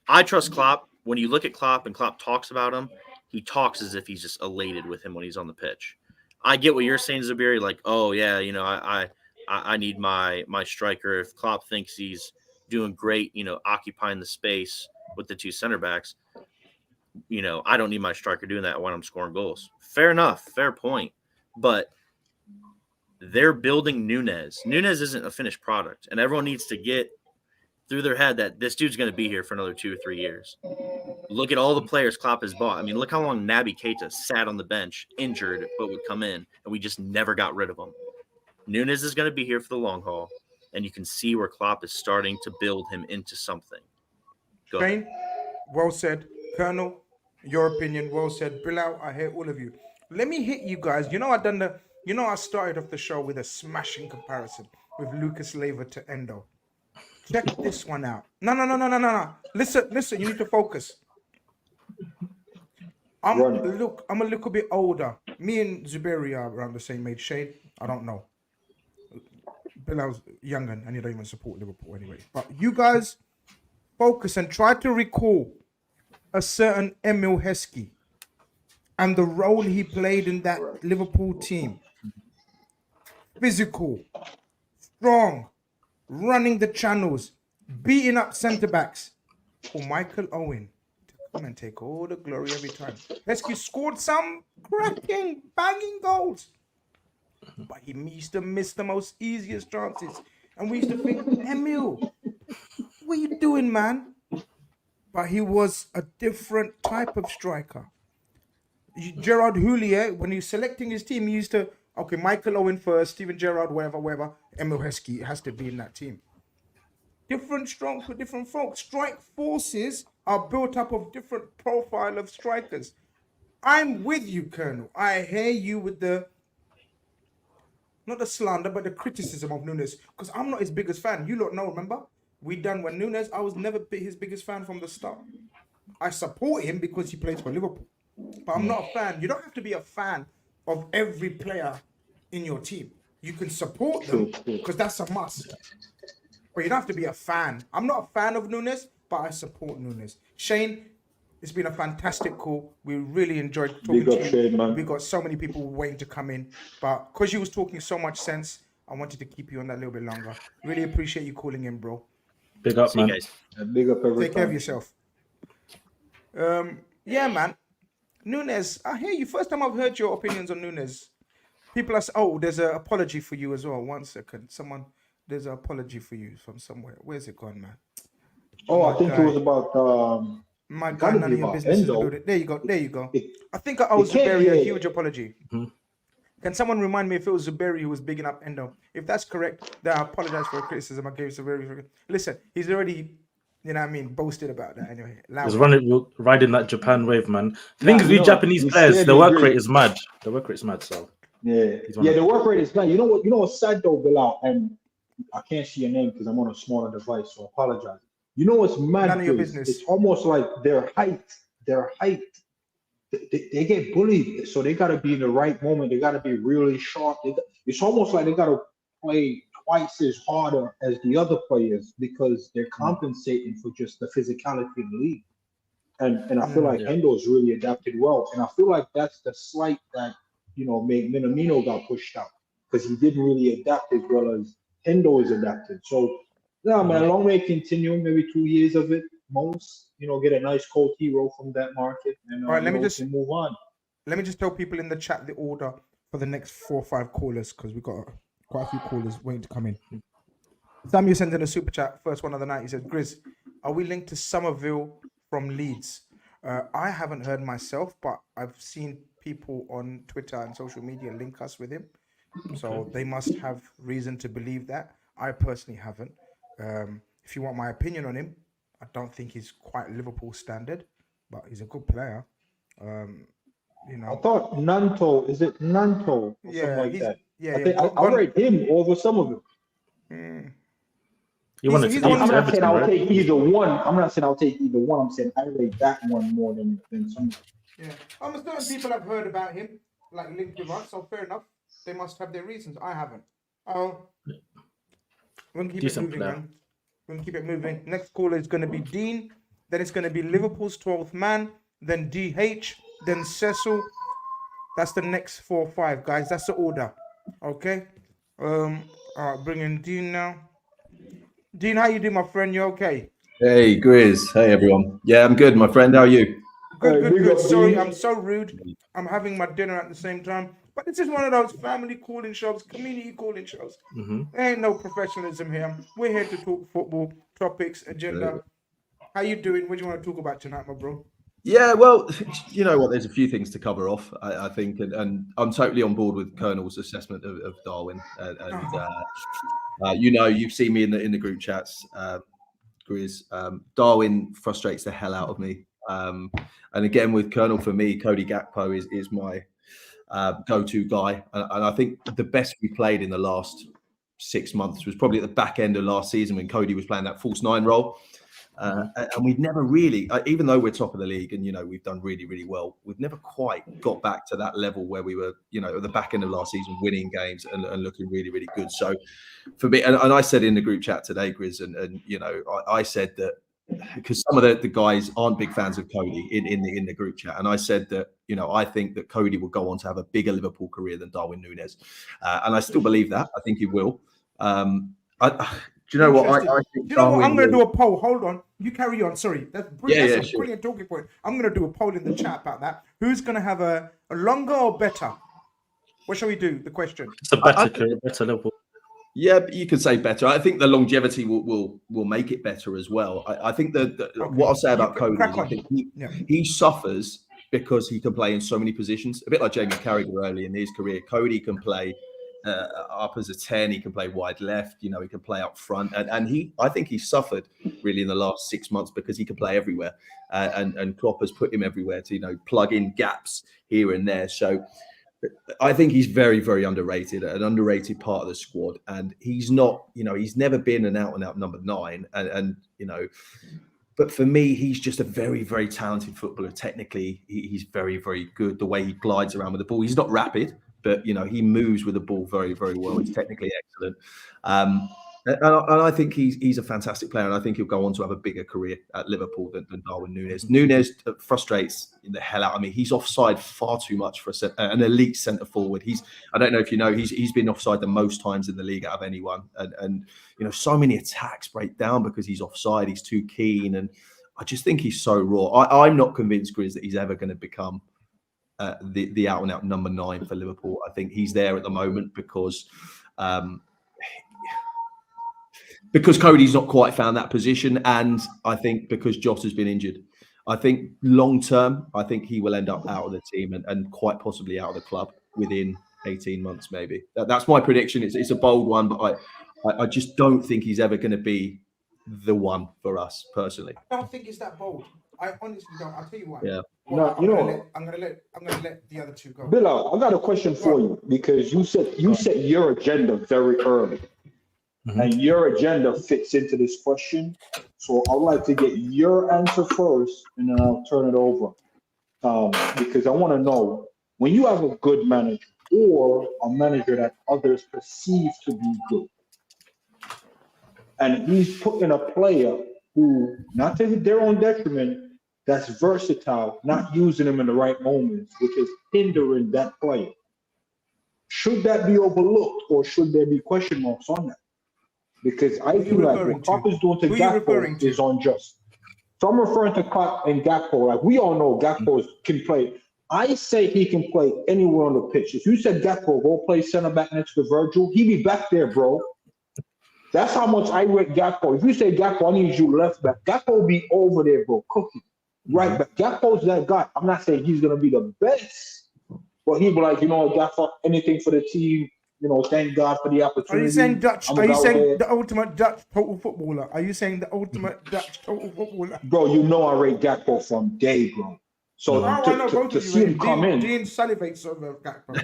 S4: I trust Klopp. When you look at Klopp and Klopp talks about him, he talks as if he's just elated with him when he's on the pitch. I get what you're saying, Zabiri. Like, oh, yeah, I need my striker. If Klopp thinks he's doing great, occupying the space with the two center backs, I don't need my striker doing that when I'm scoring goals. Fair enough. Fair point. But they're building Nunez. Nunez isn't a finished product, and everyone needs to get through their head that this dude's going to be here for another 2 or 3 years. Look at all the players Klopp has bought. I mean, look how long Naby Keita sat on the bench, injured, but would come in, and we just never got rid of him. Nunez is going to be here for the long haul, and you can see where Klopp is starting to build him into something. Go
S1: Shane, well said. Colonel, your opinion, well said. Bilal, I hear all of you. Let me hit you guys. I started off the show with a smashing comparison with Lucas Leiva to Endo. Check this one out. No. Listen, you need to focus. I'm a little bit older. Me and Zuberi are around the same age. Shane, I don't know. Bilal's younger and he don't even support Liverpool anyway. But you guys focus and try to recall a certain Emil Heskey and the role he played in that Liverpool team. Physical, strong, running the channels, beating up centre-backs. For Michael Owen to come and take all the glory every time. Heskey scored some cracking, banging goals. But he used to miss the most easiest chances. And we used to think, Emil, what are you doing, man? But he was a different type of striker. Gerard Houllier, when he was selecting his team, he used to, okay, Michael Owen first, Steven Gerrard, wherever, Emil Heskey has to be in that team. Different strong for different folks. Strike forces are built up of different profile of strikers. I'm with you, Colonel. I hear you with not the slander, but the criticism of Nunez. Because I'm not his biggest fan. You don't know, remember? When Nunez, I was never his biggest fan from the start. I support him because he plays for Liverpool. But I'm not a fan. You don't have to be a fan of every player in your team. You can support them because that's a must. But you don't have to be a fan. I'm not a fan of Nunez, but I support Nunez. Shane, it's been a fantastic call. We really enjoyed talking to you.
S2: Shane, man.
S1: We got so many people waiting to come in. But because you was talking so much sense, I wanted to keep you on that a little bit longer. Really appreciate you calling in, bro.
S3: Big up, man.
S4: guys.
S2: Big up every
S1: Take care of yourself. Yeah, man. Nunez, I hear you. First time I've heard your opinions on Nunez. People are saying, there's an apology for you as well. 1 second. There's an apology for you from somewhere. Where's it gone, man?
S2: I think it was about
S1: my guy, none of your business is about it. There you go. I think I owe Zuberi a huge apology. Mm-hmm. Can someone remind me if it was Zuberi who was bigging up Endo? If that's correct, then I apologize for the criticism I gave Zuberi. Listen, he's already, boasted about that anyway.
S3: He's riding that Japan wave, man. The thing is, we Japanese players, the work rate is mad. So
S2: yeah, the work rate is mad. You know what's sad though, Bilal, and I can't see your name because I'm on a smaller device, so I apologize. You know what's mad?
S1: None of your business.
S2: It's almost like their height. They get bullied, so they got to be in the right moment. They got to be really sharp. It's almost like they got to play twice as harder as the other players because they're compensating for just the physicality of the league. And I feel like Hendo's really adapted well. And I feel like that's the slight that, made Minamino got pushed out because he didn't really adapt as well as Hendo is adapted. So, man, long may it continue, maybe 2 years of it most, get a nice cold hero from that market and
S1: all right, let me just
S2: move on.
S1: Let me just tell people in the chat the order for the next 4 or 5 callers because we've got quite a few callers waiting to come in. Samuel sends in a super chat, first one of the night. He said, Grizz, are we linked to Somerville from Leeds? I haven't heard myself, but I've seen people on Twitter and social media link us with him. So they must have reason to believe that. I personally haven't. If you want my opinion on him, I don't think he's quite Liverpool standard, but he's a good player.
S2: I thought Nanto, is it Nanto or something like that?
S1: Yeah,
S2: I think I rate him over some of them.
S3: I'm
S2: not saying I'll take either one. I'm not saying I'll take either one. I'm saying I rate that one more than some.
S1: Yeah, certain people have heard about him, like linked with us, so fair enough. They must have their reasons. I haven't. We're gonna keep it moving, man. We're gonna keep it moving. Next caller is gonna be Dean. Then it's gonna be Liverpool's 12th man. Then DH. Then Cecil. That's the next 4 or 5 guys. That's the order. Okay. All right, bring in Dean now. Dean, how you doing, my friend? You okay?
S5: Hey, Grizz. Hey, everyone. Yeah, I'm good, my friend. How are you?
S1: Good. Sorry, I'm so rude. I'm having my dinner at the same time. But this is one of those family calling shows, community calling shows. There ain't no professionalism here. We're here to talk football, topics, agenda. How you doing? What do you want to talk about tonight, my bro?
S5: Yeah, well, you know what? There's a few things to cover off, I think. And I'm totally on board with Colonel's assessment of Darwin. You've seen me in the group chats, Grizz. Darwin frustrates the hell out of me. And again, with Colonel, for me, Cody Gakpo is my go-to guy. And I think the best we played in the last 6 months was probably at the back end of last season when Cody was playing that false 9 role. And we've never really, even though we're top of the league and, we've done really, really well, we've never quite got back to that level where we were, at the back end of last season, winning games and looking really, really good. So for me, and I said in the group chat today, Grizz, and I said that because some of the guys aren't big fans of Cody in the group chat. And I said that, I think that Cody will go on to have a bigger Liverpool career than Darwin Núñez. And I still believe that. I think he will. Do you know what? I think
S1: I'm going to do a poll. Hold on. You carry on. Sorry. That's a
S5: sure.
S1: Brilliant talking point. I'm going to do a poll in the chat about that. Who's going to have a longer or better? What shall we do? The question.
S3: It's a better Liverpool.
S5: Yeah, you could say better. I think the longevity will make it better as well. I think what I'll say about Cody is I think he suffers because he can play in so many positions. A bit like Jamie Carragher early in his career. Cody can play up as a 10, he can play wide left, he can play up front, and I think he suffered really in the last 6 months because he can play everywhere, and Klopp has put him everywhere to plug in gaps here and there. So I think he's very, very underrated, an underrated part of the squad, and he's not, he's never been an out and out number 9, and but for me, he's just a very, very talented footballer. Technically, he's very, very good. The way he glides around with the ball, he's not rapid, but he moves with the ball very, very well. He's technically excellent, and I think he's a fantastic player. And I think he'll go on to have a bigger career at Liverpool than Darwin Núñez. Núñez frustrates the hell out of me. He's offside far too much for an elite centre forward. I don't know if you know, he's been offside the most times in the league out of anyone. And so many attacks break down because he's offside. He's too keen, and I just think he's so raw. I'm not convinced, Grizz, that he's ever going to become the out and out number 9 for Liverpool. I think he's there at the moment because Cody's not quite found that position, and I think because Joss has been injured. I think long term, I think he will end up out of the team and quite possibly out of the club within 18 months, maybe. That's my prediction. It's a bold one, but I just don't think he's ever going to be the one for us personally.
S1: I don't think it's that bold. I honestly don't. I'll tell you why.
S5: Yeah.
S2: Well,
S1: I'm gonna let the other two go.
S2: Bill, I got a question for you because you set your agenda very early. And your agenda fits into this question. So I'd like to get your answer first, and then I'll turn it over. Because I want to know, when you have a good manager or a manager that others perceive to be good, And he's put in a player who, not to their own detriment, that's versatile, not using them in the right moments, which is hindering that player. Should that be overlooked, or should there be question marks on that? Because I feel like what Klopp is doing to Gakpo is unjust. So I'm referring to Klopp and Gakpo. Like, we all know Gakpo can play. I say he can play anywhere on the pitch. If you said Gakpo go play center back next to Virgil, he'd be back there, bro. That's how much I rate Gakpo. If you say Gakpo, I need you left back. Gakpo will be over there, bro, cooking. Right, but Gakpo's that guy. I'm not saying he's going to be the best, but he'll be like, you know, Gakpo, anything for the team. You know, thank God for the opportunity.
S1: Are you saying Dutch? Are you saying the ultimate Dutch total footballer? Are you saying the ultimate Dutch total footballer?
S2: Bro, you know I rate Gakpo from day, bro. So to see him come in.
S1: Dean salivates over Gakpo.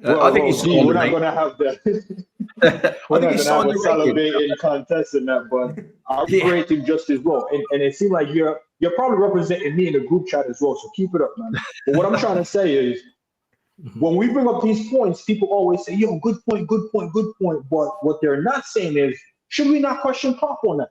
S2: I think we're not going to have that. We're not going to have a salivating contest in that, but I rate him just as well. And it seems like you're probably representing me in the group chat as well, so keep it up, man. But what I'm trying to say is, when we bring up these points, people always say, yo, good point, good point, good point. But what they're not saying is, should we not question Klopp on that?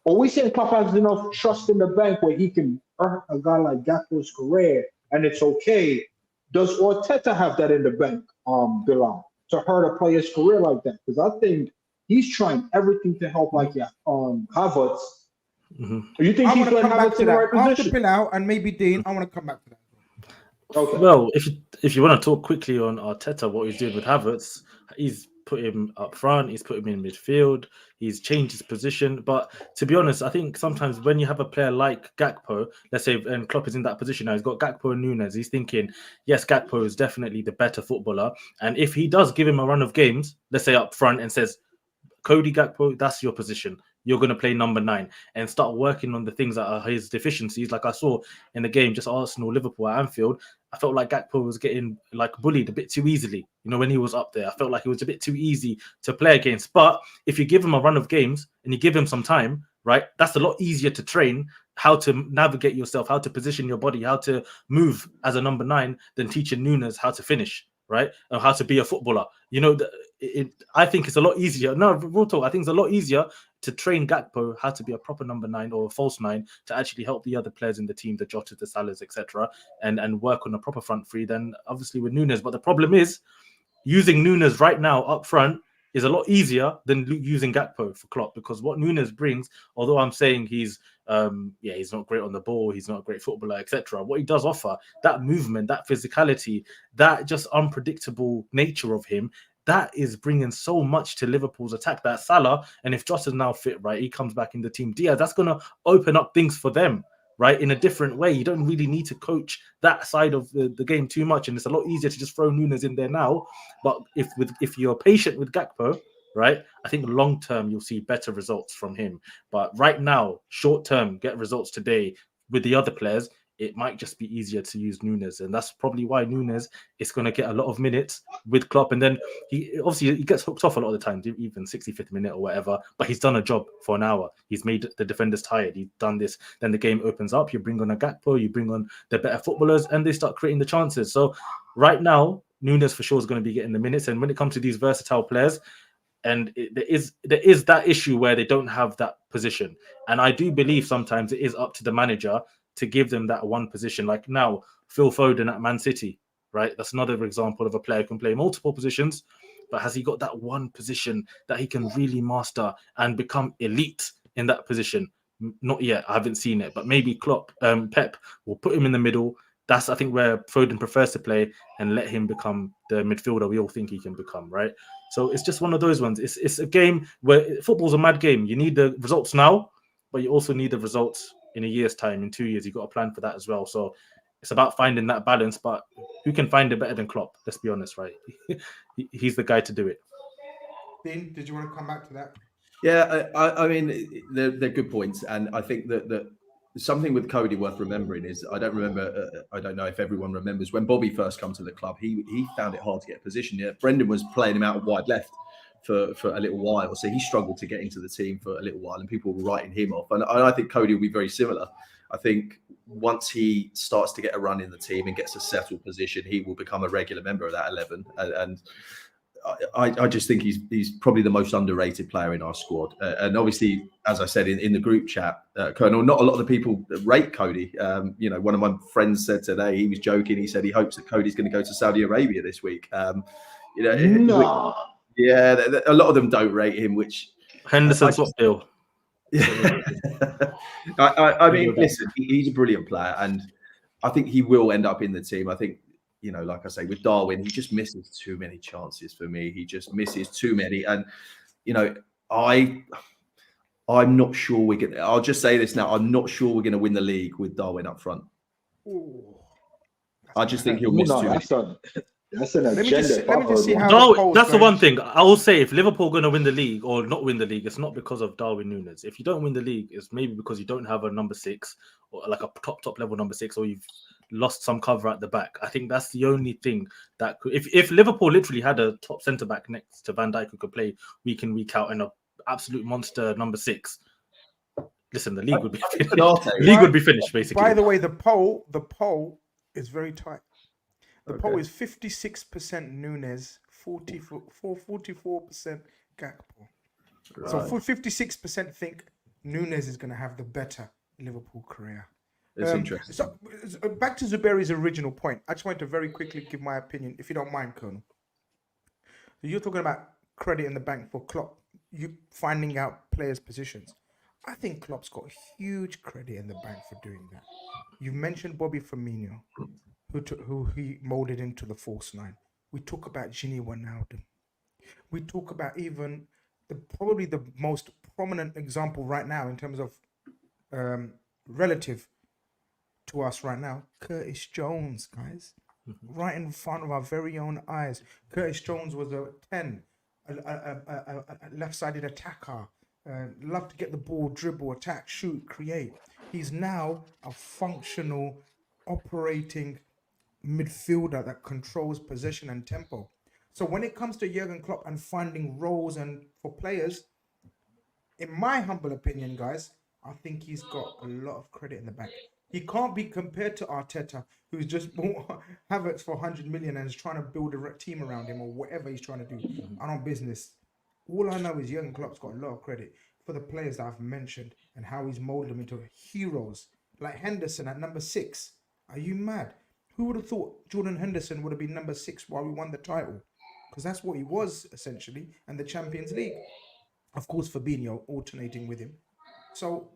S2: Or we saying Klopp has enough trust in the bank where he can earn a guy like Gakpo's career and it's okay? Does Arteta have that in the bank, Bilal, to hurt a player's career like that? Because I think he's trying everything to help, like Havertz. You think he's letting Havertz in the right position?
S1: After Bilal and maybe Dean, I want to come back to that.
S2: Okay.
S3: Well, if you want to talk quickly on Arteta, what he's doing with Havertz, he's put him up front, he's put him in midfield, he's changed his position. But to be honest, I think sometimes when you have a player like Gakpo, let's say, and Klopp is in that position now, he's got Gakpo and Nunes, he's thinking, yes, Gakpo is definitely the better footballer. And if he does give him a run of games, let's say up front, and says, Cody Gakpo, that's your position. You're going to play number 9 and start working on the things that are his deficiencies. Like I saw in the game, just Arsenal, Liverpool at Anfield, I felt like Gakpo was getting like bullied a bit too easily. You know, when he was up there, I felt like it was a bit too easy to play against. But if you give him a run of games and you give him some time, right, that's a lot easier to train how to navigate yourself, how to position your body, how to move as a number 9 than teaching Nunes how to finish, right? Or how to be a footballer. You know, I think it's a lot easier. No, real talk, I think it's a lot easier to train Gakpo how to be a proper number 9 or a false 9 to actually help the other players in the team, the Jotas, the Salahs, etc., and work on a proper front three than obviously with Nunes. But the problem is using Nunes right now up front is a lot easier than using Gakpo for Klopp, because what Nunes brings, although I'm saying he's not great on the ball, he's not a great footballer, etc., what he does offer, that movement, that physicality, that just unpredictable nature of him, that is bringing so much to Liverpool's attack. That Salah, and if Jota's now fit, right, he comes back in the team. Diaz, that's going to open up things for them, right, in a different way. You don't really need to coach that side of the game too much, and it's a lot easier to just throw Nunes in there now. But if you're patient with Gakpo, right, I think long term you'll see better results from him. But right now, short term, get results today with the other players, it might just be easier to use Nunes. And that's probably why Nunes is going to get a lot of minutes with Klopp. And then he gets hooked off a lot of the time, even 65th minute or whatever. But he's done a job for an hour. He's made the defenders tired. He's done this. Then the game opens up. You bring on a Gakpo, you bring on the better footballers, and they start creating the chances. So right now, Nunes for sure is going to be getting the minutes. And when it comes to these versatile players, and there is that issue where they don't have that position. And I do believe sometimes it is up to the manager to give them that one position. Like now, Phil Foden at Man City, right? That's another example of a player who can play multiple positions, but has he got that one position that he can really master and become elite in that position? Not yet. I haven't seen it, but maybe Pep will put him in the middle. That's, I think, where Foden prefers to play, and let him become the midfielder we all think he can become, right? So it's just one of those ones. It's a game where football's a mad game. You need the results now, but you also need the results in a year's time, in 2 years. You've got a plan for that as well. So it's about finding that balance, but who can find it better than Klopp? Let's be honest, right? He's the guy to do it.
S1: Dean, did you want to come back to that?
S5: Yeah, I mean, they're good points. And I think that something with Cody worth remembering is, I don't know if everyone remembers, when Bobby first come to the club, he found it hard to get position. Yeah, Brendan was playing him out of wide left for a little while. So he struggled to get into the team for a little while, and people were writing him off. And I think Cody will be very similar. I think once he starts to get a run in the team and gets a settled position, he will become a regular member of that 11. And I just think he's probably the most underrated player in our squad. And obviously, as I said in the group chat, Colonel, not a lot of the people rate Cody. One of my friends said today, he was joking. He said he hopes that Cody's going to go to Saudi Arabia this week.
S2: No.
S5: Yeah, a lot of them don't rate him, which
S3: Henderson's what Bill.
S5: Yeah. I mean, listen, he's a brilliant player, and I think he will end up in the team. I think, like I say, with Darwin, he just misses too many chances for me. He just misses too many. And, I'm not sure we're going to, I'll just say this now, I'm not sure we're going to win the league with Darwin up front.
S1: Ooh.
S5: I just think he'll miss too many.
S2: That's an agenda.
S1: Let me just see how
S3: that's the one thing I will say. If Liverpool are going to win the league or not win the league, it's not because of Darwin Núñez. If you don't win the league, it's maybe because you don't have a number 6 or like a top level number 6, or you've lost some cover at the back. I think that's the only thing that could, if Liverpool literally had a top centre back next to Van Dijk who could play week in, week out, and an absolute monster number 6. Listen, the league would be finished. The league would be finished, basically.
S1: By the way, the poll is very tight. The poll is 56% Núñez, 44% Gakpo. Right. So 56% think Núñez is going to have the better Liverpool career.
S5: It's interesting.
S1: So back to Zuberi's original point. I just want to very quickly give my opinion, if you don't mind, Colonel. You're talking about credit in the bank for Klopp. You finding out players' positions. I think Klopp's got huge credit in the bank for doing that. You've mentioned Bobby Firmino, who he molded into the false 9. We talk about Gini Wijnaldum. We talk about even probably the most prominent example right now in terms of relative to us right now, Curtis Jones, guys. Right in front of our very own eyes. Curtis Jones was a 10, a left-sided attacker. Loved to get the ball, dribble, attack, shoot, create. He's now a functional, operating midfielder that controls possession and tempo. So when it comes to Jurgen Klopp and finding roles and for players, in my humble opinion, guys, I think he's got a lot of credit in the bank. He can't be compared to Arteta, who's just bought Havertz for 100 million and is trying to build a team around him or whatever he's trying to do. I don't business. All I know is Jurgen Klopp's got a lot of credit for the players that I've mentioned and how he's molded them into heroes. Like Henderson at number 6. Are you mad? Who would have thought Jordan Henderson would have been number 6 while we won the title? Because that's what he was, essentially, and the Champions League. Of course, Fabinho alternating with him. So,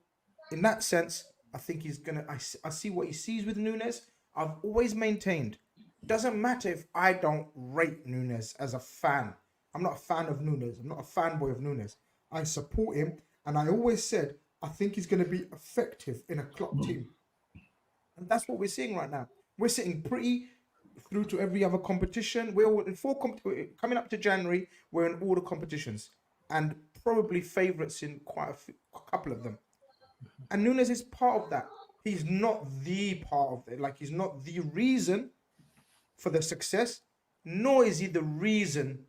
S1: in that sense, I think he's going to... I see what he sees with Núñez. I've always maintained, doesn't matter if I don't rate Núñez as a fan. I'm not a fan of Núñez. I'm not a fanboy of Núñez. I support him, and I always said, I think he's going to be effective in a Klopp team. And that's what we're seeing right now. We're sitting pretty through to every other competition. We're all in coming up to January. We're in all the competitions and probably favourites in quite a couple of them. And Núñez is part of that. He's not the part of it. Like, he's not the reason for the success, nor is he the reason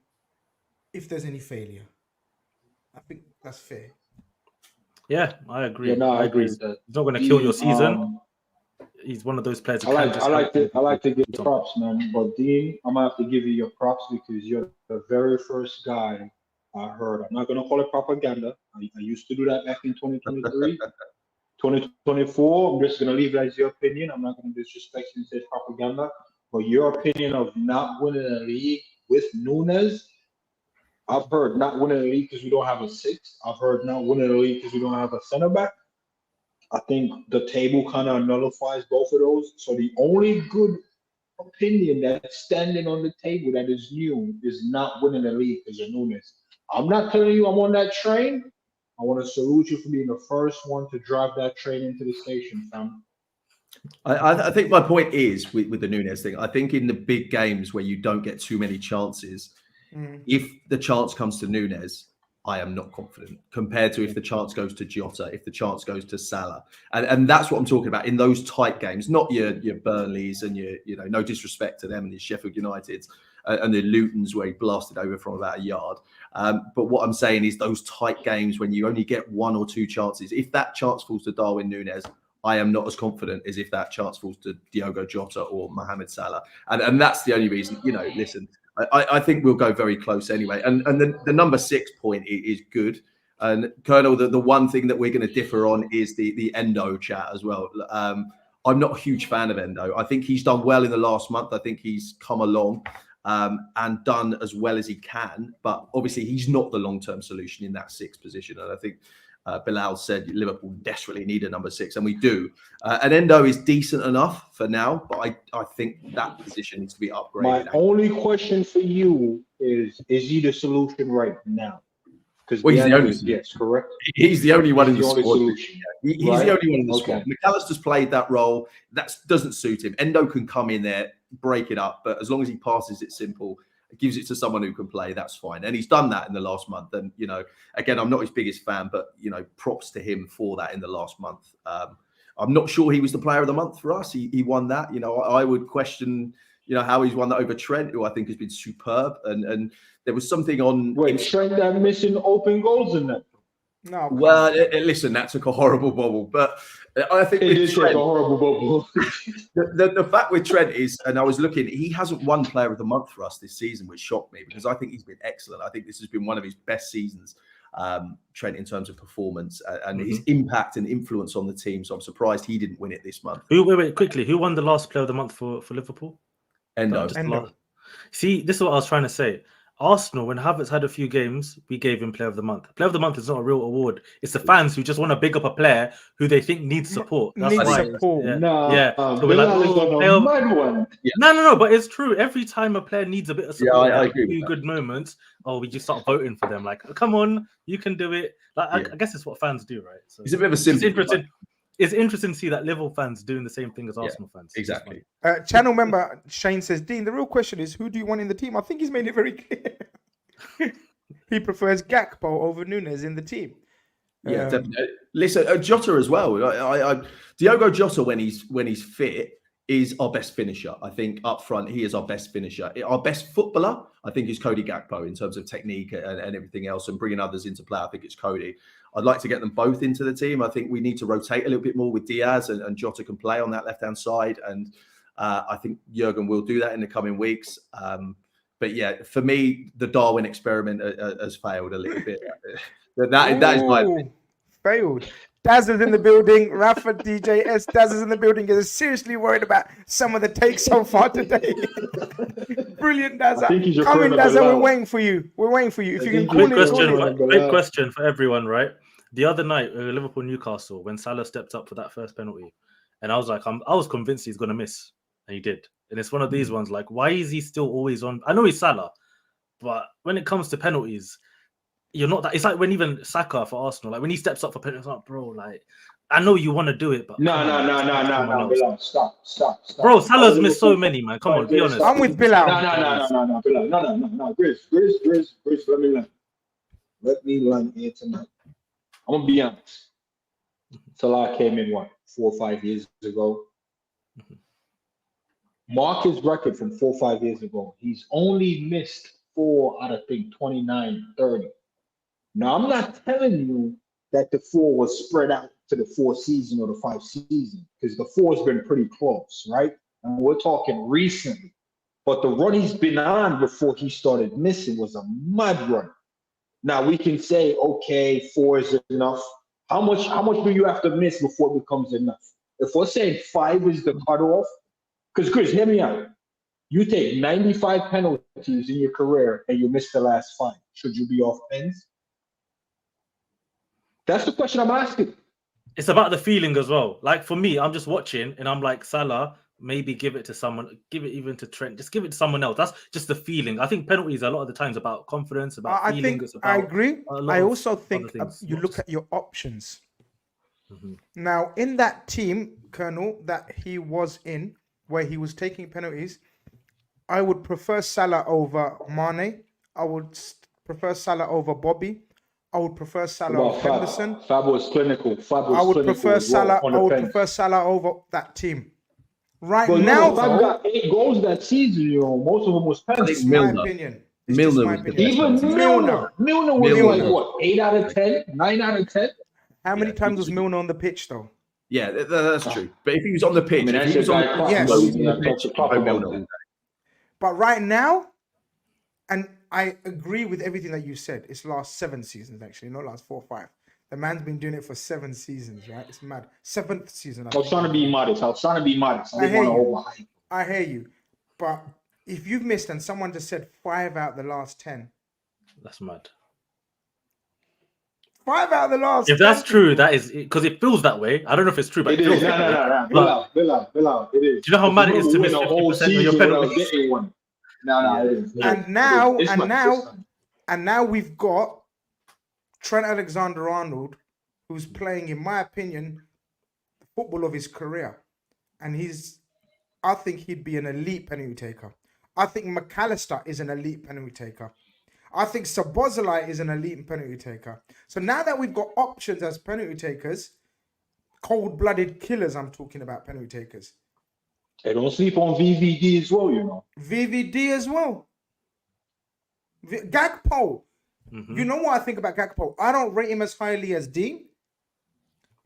S1: if there's any failure. I think that's fair.
S3: Yeah, I agree.
S2: Yeah, no,
S3: I agree. He's not going to kill your season. He's one of those players.
S2: I like to give props, man. But Dean, I'm gonna have to give you your props because you're the very first guy I heard. I'm not gonna call it propaganda. I used to do that back in 2023, 2024. I'm just gonna leave it as your opinion. I'm not gonna disrespect you and say it's propaganda. But your opinion of not winning a league with Núñez, I've heard not winning a league because we don't have a 6. I've heard not winning a league because we don't have a center back. I think the table kind of nullifies both of those. So the only good opinion that's standing on the table that is new is not winning the league because of Núñez. I'm not telling you I'm on that train. I want to salute you for being the first one to drive that train into the station, fam.
S5: I think my point is with the Núñez thing, I think in the big games where you don't get too many chances, if the chance comes to Núñez, I am not confident compared to if the chance goes to Jota, if the chance goes to Salah. And that's what I'm talking about in those tight games, not your Burnleys and your, no disrespect to them and your Sheffield Uniteds and the Lutons where he blasted over from about a yard. But what I'm saying is those tight games when you only get 1 or 2 chances, if that chance falls to Darwin Núñez, I am not as confident as if that chance falls to Diogo Jota or Mohamed Salah. And that's the only reason, listen, I think we'll go very close anyway. And the number 6 point is good. And Colonel, the one thing that we're going to differ on is the Endo chat as well. I'm not a huge fan of Endo. I think he's done well in the last month. I think he's come along and done as well as he can. But obviously, he's not the long-term solution in that 6th position. And I think Bilal said Liverpool desperately need a number 6, and we do. And Endo is decent enough for now, but I think that position needs to be upgraded.
S2: My only question for you is he the solution right now? Because
S5: he's the only.
S2: Yes, correct.
S5: He's the only one in the squad. He's
S2: right?
S5: the only one in the squad. McAllister's played that role. That doesn't suit him. Endo can come in there, break it up, but as long as he passes it simple, gives it to someone who can play, that's fine. And he's done that in the last month. And, again, I'm not his biggest fan, but, props to him for that in the last month. I'm not sure he was the player of the month for us. He won that. I would question, how he's won that over Trent, who I think has been superb. And there was something on...
S2: Wait, Trent that missing open goals in that?
S1: No.
S5: Well, listen, that took a horrible bobble, but I think
S2: it did take a horrible bobble.
S5: the fact with Trent is, and I was looking, he hasn't won Player of the Month for us this season, which shocked me because I think he's been excellent. I think this has been one of his best seasons, Trent, in terms of performance and his impact and influence on the team. So I'm surprised he didn't win it this month.
S3: Wait, quickly. Who won the last Player of the Month for Liverpool?
S5: Endo.
S3: See, this is what I was trying to say. Arsenal, when Havertz had a few games, we gave him Player of the Month. Player of the Month is not a real award. It's the fans who just want to big up a player who they think needs support. That's why.
S1: Support.
S3: Yeah.
S2: No,
S3: So we're like, No, but it's true. Every time a player needs a bit of support,
S5: I agree
S3: a few good moments, we just start voting for them. Like, come on, you can do it. Like, I guess it's what fans do, right? So
S5: it's a bit of a simple.
S3: It's interesting to see that Liverpool fans doing the same thing as Arsenal fans.
S5: Exactly.
S1: Channel member Shane says, Dean, the real question is, who do you want in the team? I think he's made it very clear. He prefers Gakpo over Nunes in the team.
S5: Yeah, definitely. Listen, Jota as well. Diogo Jota, when he's fit, is our best finisher. I think up front, he is our best finisher. Our best footballer, I think, is Cody Gakpo in terms of technique and everything else, and bringing others into play. I think it's Cody. I'd like to get them both into the team. I think we need to rotate a little bit more with Diaz, and Jota can play on that left-hand side. And I think Jurgen will do that in the coming weeks. But yeah, for me, the Darwin experiment has failed a little bit. That is my opinion.
S1: Failed. Daz is in the building. Rafa DJS. Daz is in the building. Is seriously worried about some of the takes so far today. Brilliant, Daz. Come in, Daz. We're waiting for you. If you can call it.
S3: Quick question for everyone, right? The other night, Liverpool Newcastle, when Salah stepped up for that first penalty, and I was like, I was convinced he's gonna miss, and he did. And it's one of these ones, like, why is he still always on? I know he's Salah, but when it comes to penalties, you're not that. It's like when even Saka for Arsenal, like when he steps up for penalties, like, bro, like, I know you want to do it, but
S2: no, stop.
S3: Bro, Salah's missed so many, man. Come on, be honest.
S1: I'm with Bilal.
S2: No, Grizz, let me learn here tonight. I'm gonna be honest. Salah came in 4 or 5 years ago. Mark his record from 4 or 5 years ago. He's only missed 4 out of 29, 30. Now, I'm not telling you that the 4 was spread out to the 4 season or the 5 season, because the 4 has been pretty close, right? And we're talking recently. But the run he's been on before he started missing was a mud run. Now, we can say, okay, 4 is enough. How much do you have to miss before it becomes enough? If we're saying 5 is the cutoff, because Chris, hear me out. You take 95 penalties in your career and you miss the last 5. Should you be off pens? That's the question I'm asking.
S3: It's about the feeling as well. Like for me, I'm just watching and I'm like, Salah, maybe give it to someone, give it even to Trent, just give it to someone else. That's just the feeling. I think penalties a lot of the times about confidence, about feeling.
S1: I agree. I also think you look at your options. Now, in that team, Colonel, that he was in, where he was taking penalties, I would prefer Salah over Mane. I would prefer Salah over Bobby. I would prefer Salah over Henderson.
S2: Fab was clinical.
S1: I would prefer Salah. I would prefer Salah over that team. Right now,
S2: Fab got 8 goals that season. Most of them was penalties.
S1: My opinion.
S5: Milner.
S2: Even Milner was like what? 8 out of 10, 9 out of 10.
S1: How many times was Milner on the pitch though?
S5: Yeah, that's true. But if he was on the pitch,
S1: But right now, And I agree with everything that you said. It's last 7 seasons, actually, not last 4 or 5. The man's been doing it for 7 seasons, right? It's mad. 7th season.
S2: I was trying to be modest. I didn't
S1: hear
S2: want to
S1: you.
S2: overhype.
S1: I hear you. But if you've missed and someone just said 5 out the last 10.
S3: That's mad.
S1: 5 out of the last.
S3: If that's true, that is because it feels that way. I don't know if it's true, but
S2: it is. No. Bill out. It is.
S3: Do you know how mad it is to miss
S2: a whole
S3: 50% of your
S2: season without
S3: penalties?
S2: getting one? No, it is.
S1: And now we've got Trent Alexander-Arnold, who's playing, in my opinion, the football of his career, and I think he'd be an elite penalty taker. I think McAllister is an elite penalty taker. I think Szoboszlai is an elite penalty taker. So now that we've got options as penalty takers, cold-blooded killers, I'm talking about penalty takers.
S2: They don't sleep on VVD as well, you know.
S1: VVD as well. Gakpo. You know what I think about Gakpo? I don't rate him as highly as Dean,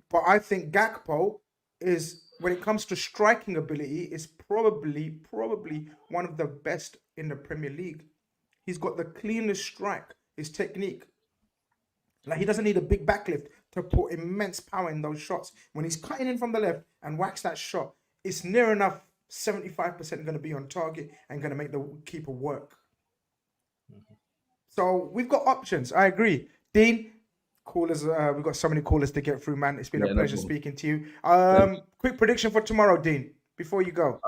S1: but I think Gakpo is, when it comes to striking ability, is probably one of the best in the Premier League. He's got the cleanest strike, his technique. Like, he doesn't need a big backlift to put immense power in those shots. When he's cutting in from the left and whacks that shot, it's near enough 75% going to be on target and going to make the keeper work. So we've got options. I agree. Dean, callers, we've got so many callers to get through, man. It's been a pleasure speaking to you. Quick prediction for tomorrow, Dean, before you go.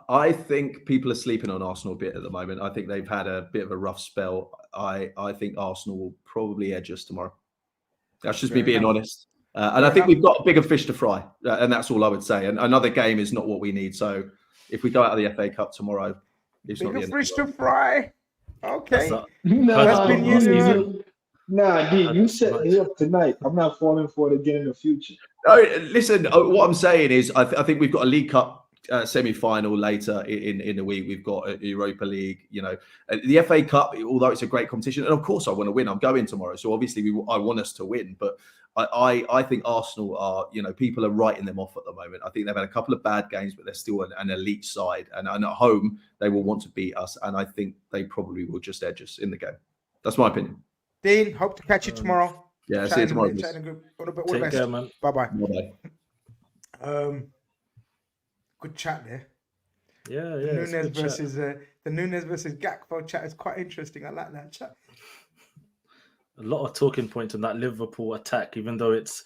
S5: I think people are sleeping on Arsenal a bit at the moment. I think they've had a bit of a rough spell. I think Arsenal will probably edge us tomorrow. That's just me being honest. And I think we've got bigger fish to fry. And that's all I would say. And another game is not what we need. So if we go out of the FA Cup tomorrow, it's not the end.
S1: Bigger fish to fry. Okay.
S2: That's been used. Nah, Dean, you set me up tonight. I'm not falling for it again in the future.
S5: Listen, what I'm saying is I think we've got a League Cup semi-final later in the week. We've got a Europa League, you know, the FA Cup, although it's a great competition, and of course I want to win. I'm going tomorrow, so obviously I want us to win, but I think Arsenal are, you know, people are writing them off at the moment. I think they've had a couple of bad games, but they're still an elite side, and at home they will want to beat us, and I think they probably will just edge us in the game. That's my opinion.
S1: Dean, hope to catch you tomorrow.
S5: Yeah, see you tomorrow.
S3: Take care, man.
S1: Bye-bye.
S5: Bye-bye.
S1: Good chat there.
S3: Yeah.
S1: The Nunes versus Gakpo chat is quite interesting. I like that chat.
S3: A lot of talking points on that Liverpool attack, even though it's,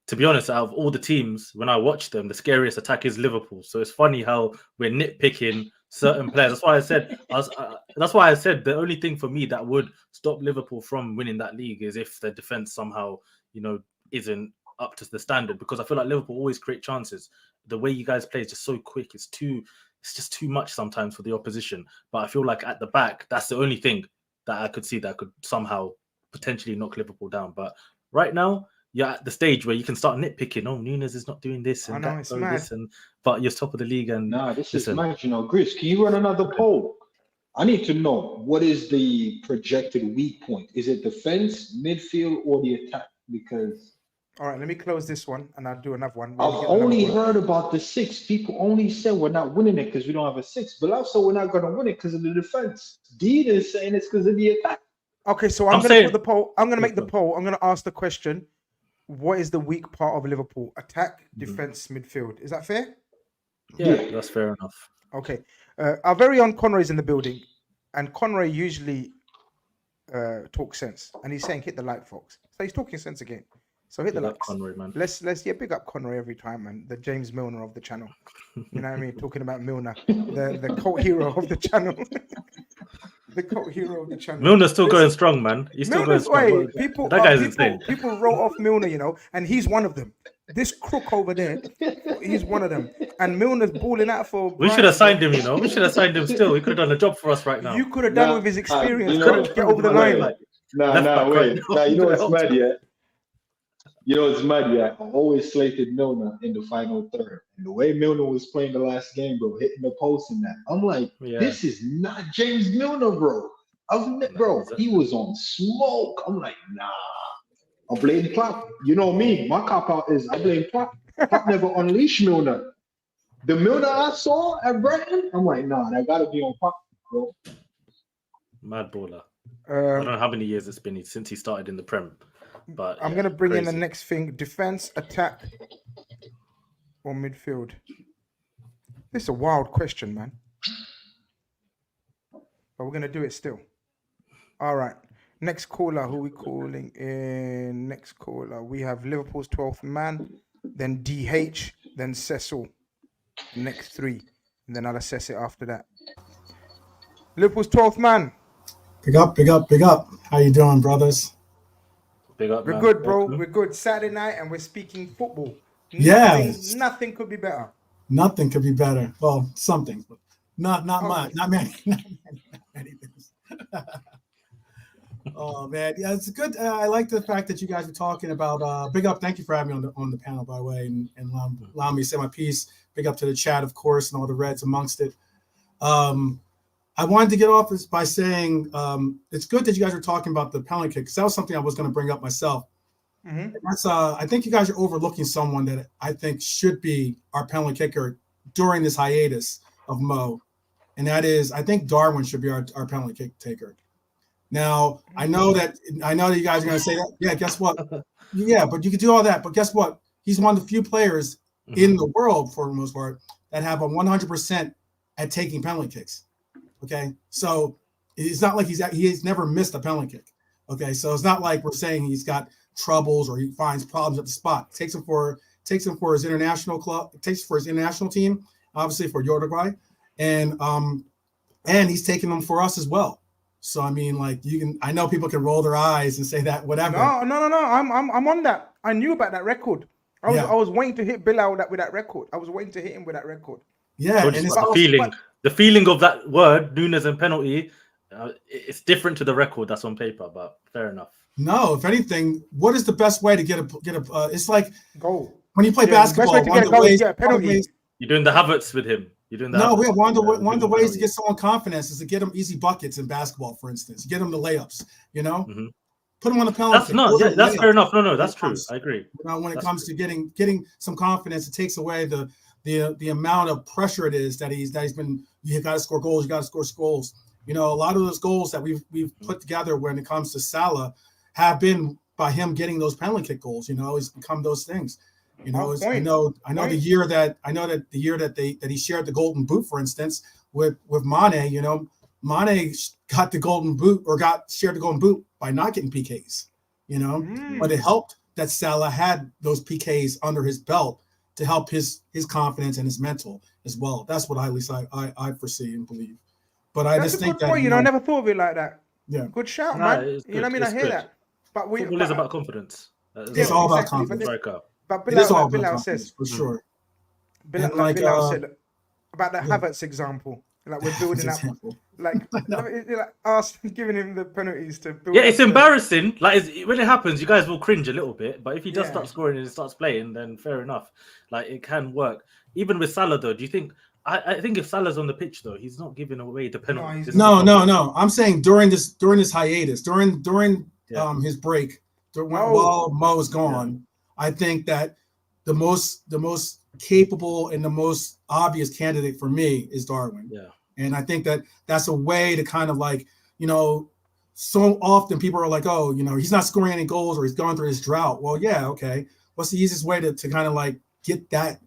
S3: to be honest, out of all the teams, when I watch them, the scariest attack is Liverpool. So it's funny how we're nitpicking certain players. That's why I said the only thing for me that would stop Liverpool from winning that league is if their defense somehow, you know, isn't up to the standard, because I feel like Liverpool always create chances. The way you guys play is just so quick. It's just too much sometimes for the opposition. But I feel like at the back, that's the only thing that I could see that could somehow potentially knock Liverpool down. But right now, you're at the stage where you can start nitpicking. Oh, Nunes is not doing this and that, but you're top of the league. And
S2: this is mad. You know, Grizz, can you run another poll? I need to know, what is the projected weak point? Is it defense, midfield, or the attack? Because
S1: all right, let me close this one and I'll do another one.
S2: I've only heard about the 6. People only said we're not winning it because we don't have a 6. But also we're not going to win it because of the defense. Dean is saying it's because of the attack.
S1: Okay, so I'm going to put the poll. I'm going to make the poll. I'm going to ask the question: what is the weak part of Liverpool? Attack, defense, midfield. Is that fair?
S3: Yeah, that's fair enough.
S1: Okay. Our very own Conroy's in the building, and Conroy usually talks sense, and he's saying hit the like, folks. So he's talking sense again. So hit the likes.
S3: Conroy, man.
S1: Let's big up Conroy every time, man. The James Milner of the channel. You know what I mean? Talking about Milner, the cult hero of the channel. The cult hero of the channel.
S3: Milner's still going strong, man. He's still going strong. That guy's insane.
S1: People wrote off Milner, you know, and he's one of them. This crook over there, he's one of them. And Milner's balling out for.
S3: We should have signed him, you know. We should have signed him still. He could have done a job for us right now.
S1: You could have done with his experience. Couldn't get over the line.
S2: Wait. You know what's mad, yeah? You know, it's mad, yeah. I always slated Milner in the final third. And the way Milner was playing the last game, bro, hitting the post and that, I'm like, this is not James Milner, bro. He was on smoke. I'm like, nah. I blame Klopp. You know me, my cop-out is I blame Klopp. Klopp never unleashed Milner. The Milner I saw at Brighton, I'm like, nah, that got to be on Klopp, bro.
S3: Mad baller. I don't know
S1: Um,
S3: how many years it's been since he started in the Prem, but
S1: I'm
S3: yeah,
S1: gonna bring in the
S3: crazy.
S1: next thing: defense, attack, or midfield. This is a wild question, man. But we're gonna do it still. All right. Next caller, who we calling in? Next caller, we have Liverpool's 12th man, then DH, then Cecil. Next three, and then I'll assess it after that. Liverpool's 12th man.
S6: Big up, big up, big up. How you doing, brothers?
S3: Big up,
S1: We're
S3: man.
S1: good, bro.
S3: Welcome.
S1: We're good. Saturday night, and we're speaking football.
S6: Yes.
S1: Nothing could be better.
S6: Nothing could be better. Well, something, but not
S1: Okay.
S6: much, not many, not many things. Oh man, yeah, it's good. I like the fact that you guys were talking about. Big up, thank you for having me on the panel, by the way, and allow me to say my piece. Big up to the chat, of course, and all the Reds amongst it. I wanted to get off this by saying it's good that you guys are talking about the penalty kick, because that was something I was going to bring up myself.
S1: Mm-hmm.
S6: That's I think you guys are overlooking someone that I think should be our penalty kicker during this hiatus of Mo, and that is, I think Darwin should be our penalty kick taker. Now, I know that you guys are going to say that. Yeah, guess what? Yeah, but you can do all that. But guess what? He's one of the few players in the world, for the most part, that have a 100% at taking penalty kicks. Okay, so it's not like he's never missed a penalty kick. Okay, so it's not like we're saying he's got troubles or he finds problems at the spot. Takes him for his international club. Takes for his international team, obviously for Uruguay, and he's taking them for us as well. So I mean, like, I know people can roll their eyes and say that whatever.
S1: No. I'm on that. I knew about that record. I was waiting to hit Bilal with that record. I was waiting to hit him with that record.
S6: Yeah,
S3: and it's the feeling of that word, Nunes and penalty. It's different to the record that's on paper, but fair enough.
S6: No, if anything, what is the best way to get a? It's like
S1: goal
S6: when you play basketball.
S1: Best way to get a goal is get a penalty.
S3: You're doing the Havertz with him.
S6: One of the ways to get someone confidence is to get them easy buckets in basketball, for instance. Get them the layups. Put them on the penalty.
S3: That's fair enough. No, that's true. I agree.
S6: When it comes to getting some confidence, it takes away the amount of pressure it is that he's been. You got to score goals. You got to score goals. A lot of those goals that we've put together when it comes to Salah have been by him getting those penalty kick goals. He's become those things. I know the year that he shared the golden boot, for instance, with Mane. Mane got the golden boot or shared the golden boot by not getting PKs. But it helped that Salah had those PKs under his belt to help his confidence and his mental as well. That's what at least I foresee and believe. But I just think that
S1: I never thought of it like that.
S6: Yeah,
S1: good shout, man. What I mean? I hear that. But
S3: football is about confidence.
S6: It's all about confidence.
S1: But
S6: Bilal
S1: says
S6: for sure.
S1: Bilal said about the Havertz example. Like we're building up, like us giving him the penalties to build.
S3: Yeah, it's embarrassing. Like when it happens, you guys will cringe a little bit. But if he does start scoring and starts playing, then fair enough. Like it can work. Even with Salah, though, do you think? I think if Salah's on the pitch, though, he's not giving away the penalty.
S6: No. I'm saying during this hiatus, during his break, while Mo's gone, I think that the most capable and the most obvious candidate for me is Darwin.
S3: Yeah.
S6: And I think that that's a way to kind of like, so often people are like, oh, he's not scoring any goals or he's going through his drought. Well, yeah, okay. What's the easiest way to kind of like get that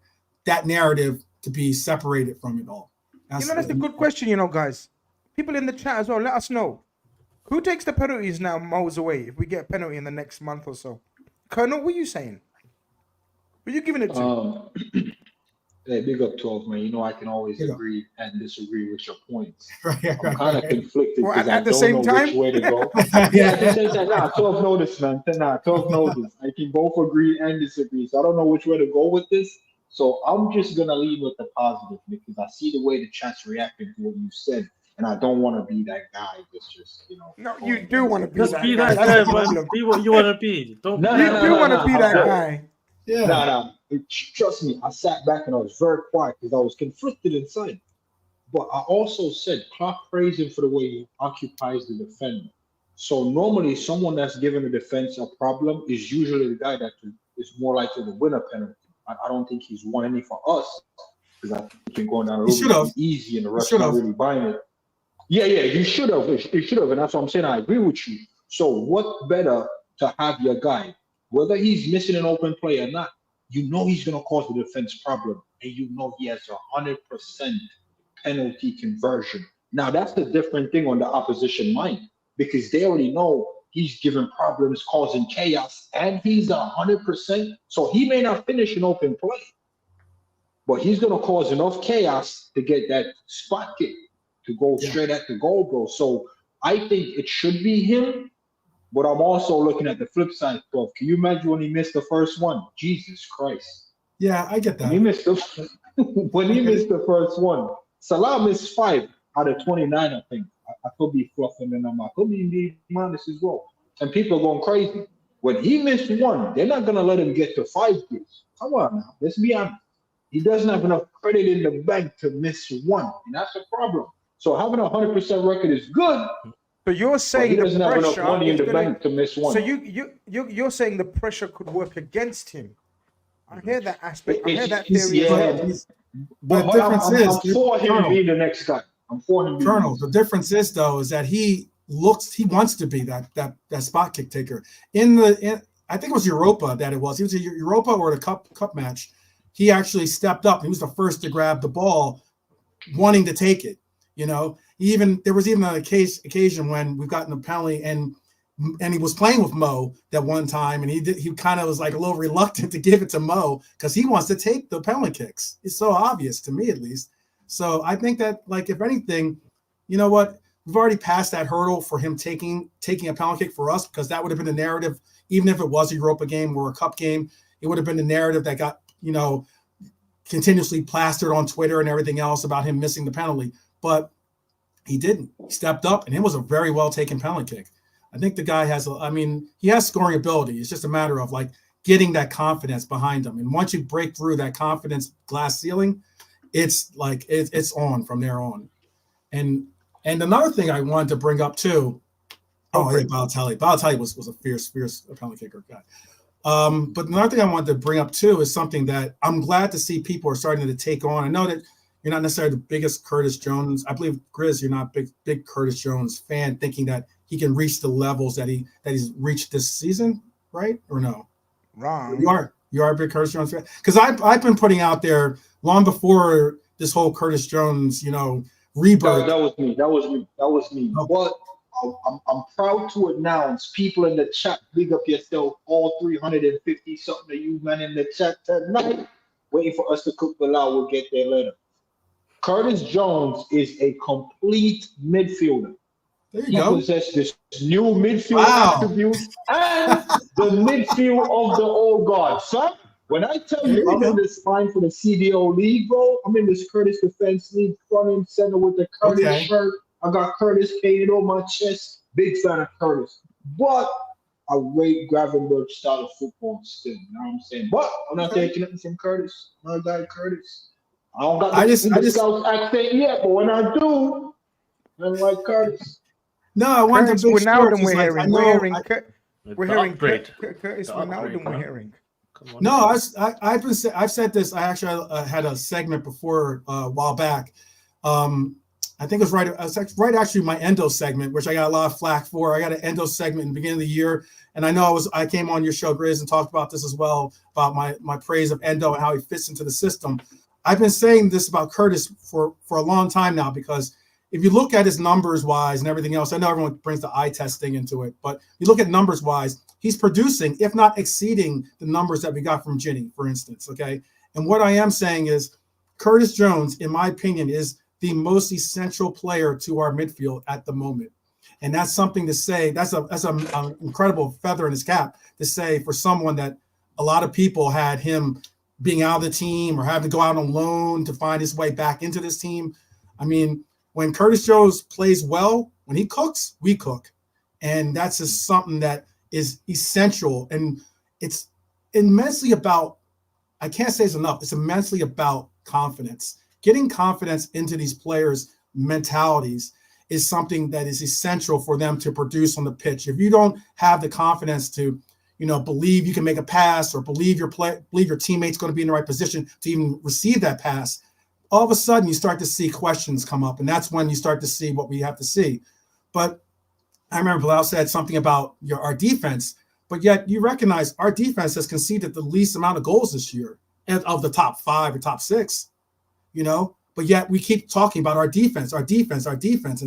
S6: narrative to be separated from it all?
S1: That's a good question, guys. People in the chat as well, let us know. Who takes the penalties now Mo's away if we get a penalty in the next month or so? Colonel, what are you saying? Who are you giving it to?
S2: Hey, big up 12, man. I can always agree and disagree with your points.
S6: Right.
S2: I'm kind of conflicted because I
S1: at the
S2: don't
S1: same
S2: know
S1: time?
S2: which way to go. Yeah, at the same time. 12 notice, man. 12 notice. I can both agree and disagree. So I don't know which way to go with this. So I'm just going to lead with the positive because I see the way the chat's reacting to what you said. And I don't want to be that guy that's just,
S1: No, you do want to be
S3: Just
S1: that
S3: be
S1: guy.
S3: that guy, man. Be what you want to be.
S1: You do want to be that guy.
S6: Yeah.
S2: No. Trust me, I sat back and I was very quiet because I was conflicted inside. But I also said, Klopp praised him for the way he occupies the defender. So normally someone that's given the defense a problem is usually the guy that is more likely to win a penalty. I don't think he's won any for us because I think he's going down a little bit easy and the rest are not really buying it. Yeah, you should have. You should have, and that's what I'm saying. I agree with you. So what better to have your guy, whether he's missing an open play or not, you know he's gonna cause the defense problem, and you know he has 100% penalty conversion. Now that's the different thing on the opposition mind because they already know he's giving problems, causing chaos, and he's 100%. So he may not finish an open play, but he's gonna cause enough chaos to get that spot kick to go straight at the goal, bro. So I think it should be him, but I'm also looking at the flip side, 12. Can you imagine when he missed the first one? Jesus Christ.
S6: Yeah, I get that.
S2: When he missed the first one, Salah missed 5 out of 29, I think. I could be fluffing the number. I could be minus as well. And people are going crazy. When he missed 1, they're not going to let him get to 5 gigs. Come on now. Let's be honest. He doesn't have enough credit in the bank to miss 1. And that's a problem. So having a 100% record is good.
S1: So you're saying
S2: he doesn't have enough
S1: pressure
S2: money in
S1: is
S2: the
S1: gonna-
S2: bank to miss 1.
S1: So you're saying the pressure could work against him. I hear that aspect. I hear that theory.
S6: But the difference
S2: I'm for him being the next guy. I'm for him.
S6: Colonel, the difference is though is that he wants to be that spot kick taker. I think it was Europa that it was. He was a Europa or the cup match. He actually stepped up. He was the first to grab the ball, wanting to take it. You know, there was even an occasion when we've gotten a penalty and he was playing with Mo that one time, and he kind of was like a little reluctant to give it to Mo because he wants to take the penalty kicks. It's so obvious to me, at least. So I think that, like, if anything, you know what, we've already passed that hurdle for him taking a penalty kick for us, because that would have been the narrative, even if it was a Europa game or a cup game, it would have been the narrative that got, you know, continuously plastered on Twitter and everything else about him missing the penalty. But he didn't. He stepped up, and it was a very well taken penalty kick. I think the guy he has scoring ability. It's just a matter of like getting that confidence behind him. And once you break through that confidence glass ceiling, it's like it's on from there on. And another thing I wanted to bring up too. Balotelli. Balotelli was a fierce penalty kicker guy. But another thing I wanted to bring up too is something that I'm glad to see people are starting to take on. I know that you're not necessarily the biggest Curtis Jones. I believe, Grizz, you're not a big Curtis Jones fan, thinking that he can reach the levels that he's reached this season, right? Or no?
S1: Wrong.
S6: You are a big Curtis Jones fan? Because I've been putting out there long before this whole Curtis Jones, you know, rebirth.
S2: That was me.
S6: Okay.
S2: But I'm proud to announce, people in the chat, big up yourself, all 350 something of you men in the chat tonight, waiting for us to cook the law. We'll get there later. Curtis Jones is a complete midfielder.
S6: There you go.
S2: He possesses this new midfield attribute and the midfield of the old guard. So when I tell you I'm in this line for the CDO league, bro, I'm in this Curtis Defense League front and center with the Curtis shirt. I got Curtis painted on my chest. Big fan of Curtis. But I rate Gravenberg style of football still. You know what I'm saying? But I'm not taking nothing from Curtis. My guy Curtis. I don't got the Scout accent yet, but when I do, I'm like Curtis.
S6: No, I want
S1: Curtis
S6: to big
S1: Wijnaldum.
S6: sports.
S1: We're hearing Curtis Wijnaldum. We're hearing.
S6: No, I've said this. I actually had a segment before a while back. I think it was right actually my Endo segment, which I got a lot of flack for. I got an Endo segment in the beginning of the year, and I know I came on your show, Grizz, and talked about this as well, about my praise of Endo and how he fits into the system. I've been saying this about Curtis for a long time now, because if you look at his numbers wise and everything else, I know everyone brings the eye test thing into it, but you look at numbers wise, he's producing, if not exceeding, the numbers that we got from Ginny, for instance. Okay. And what I am saying is Curtis Jones, in my opinion, is the most essential player to our midfield at the moment. And that's something to say. That's an incredible feather in his cap to say for someone that a lot of people had him being out of the team or having to go out on loan to find his way back into this team. I mean, when Curtis Jones plays well, when he cooks, we cook. And that's just something that is essential. And it's immensely about, I can't say it's enough, it's immensely about confidence. Getting confidence into these players' mentalities is something that is essential for them to produce on the pitch. If you don't have the confidence to, you know, believe you can make a pass or believe your teammate's going to be in the right position to even receive that pass, all of a sudden you start to see questions come up, and that's when you start to see what we have to see. But I remember Bilal said something about our defense, but yet you recognize our defense has conceded the least amount of goals this year of the top 5 or top 6, but yet we keep talking about our defense. And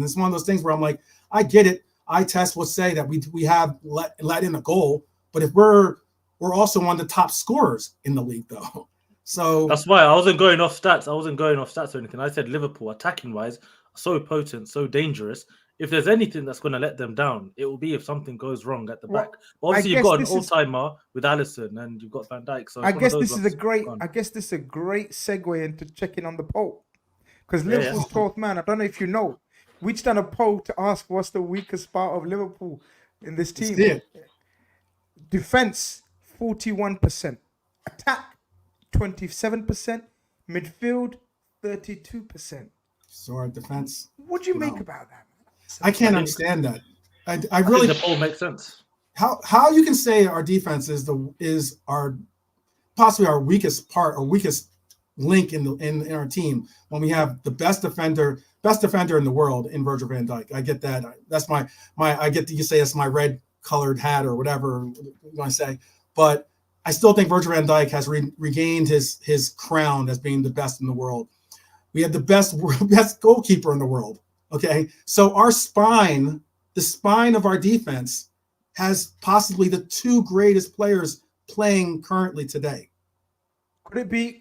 S6: it's one of those things where I'm like, I get it. Eye test will say that we have let in a goal, but if we're also one of the top scorers in the league, though. So
S3: that's why I wasn't going off stats. Or anything. I said Liverpool, attacking wise, so potent, so dangerous. If there's anything that's going to let them down, it will be if something goes wrong at the back. But obviously, you've got an old-timer with Alisson, and you've got Van Dijk. So
S1: I guess this is a great segue into checking on the poll, because Liverpool's 12th man. I don't know if you know, we just done a poll to ask what's the weakest part of Liverpool in this team. Defense 41%, attack 27%, midfield 32%.
S6: So our defense.
S1: What do you make about that?
S6: I can't understand that. I really.
S3: The poll makes sense.
S6: How you can say our defense is our possibly our weakest part or weakest link in our team when we have the best defender in the world in Virgil van Dijk. I get that. That's my I get you say it's my red colored hat or whatever you want to say, but I still think Virgil van Dijk has regained his crown as being the best in the world. We have the best goalkeeper in the world. Okay, so our spine, the spine of our defense, has possibly the 2 greatest players playing currently today.
S1: Could it be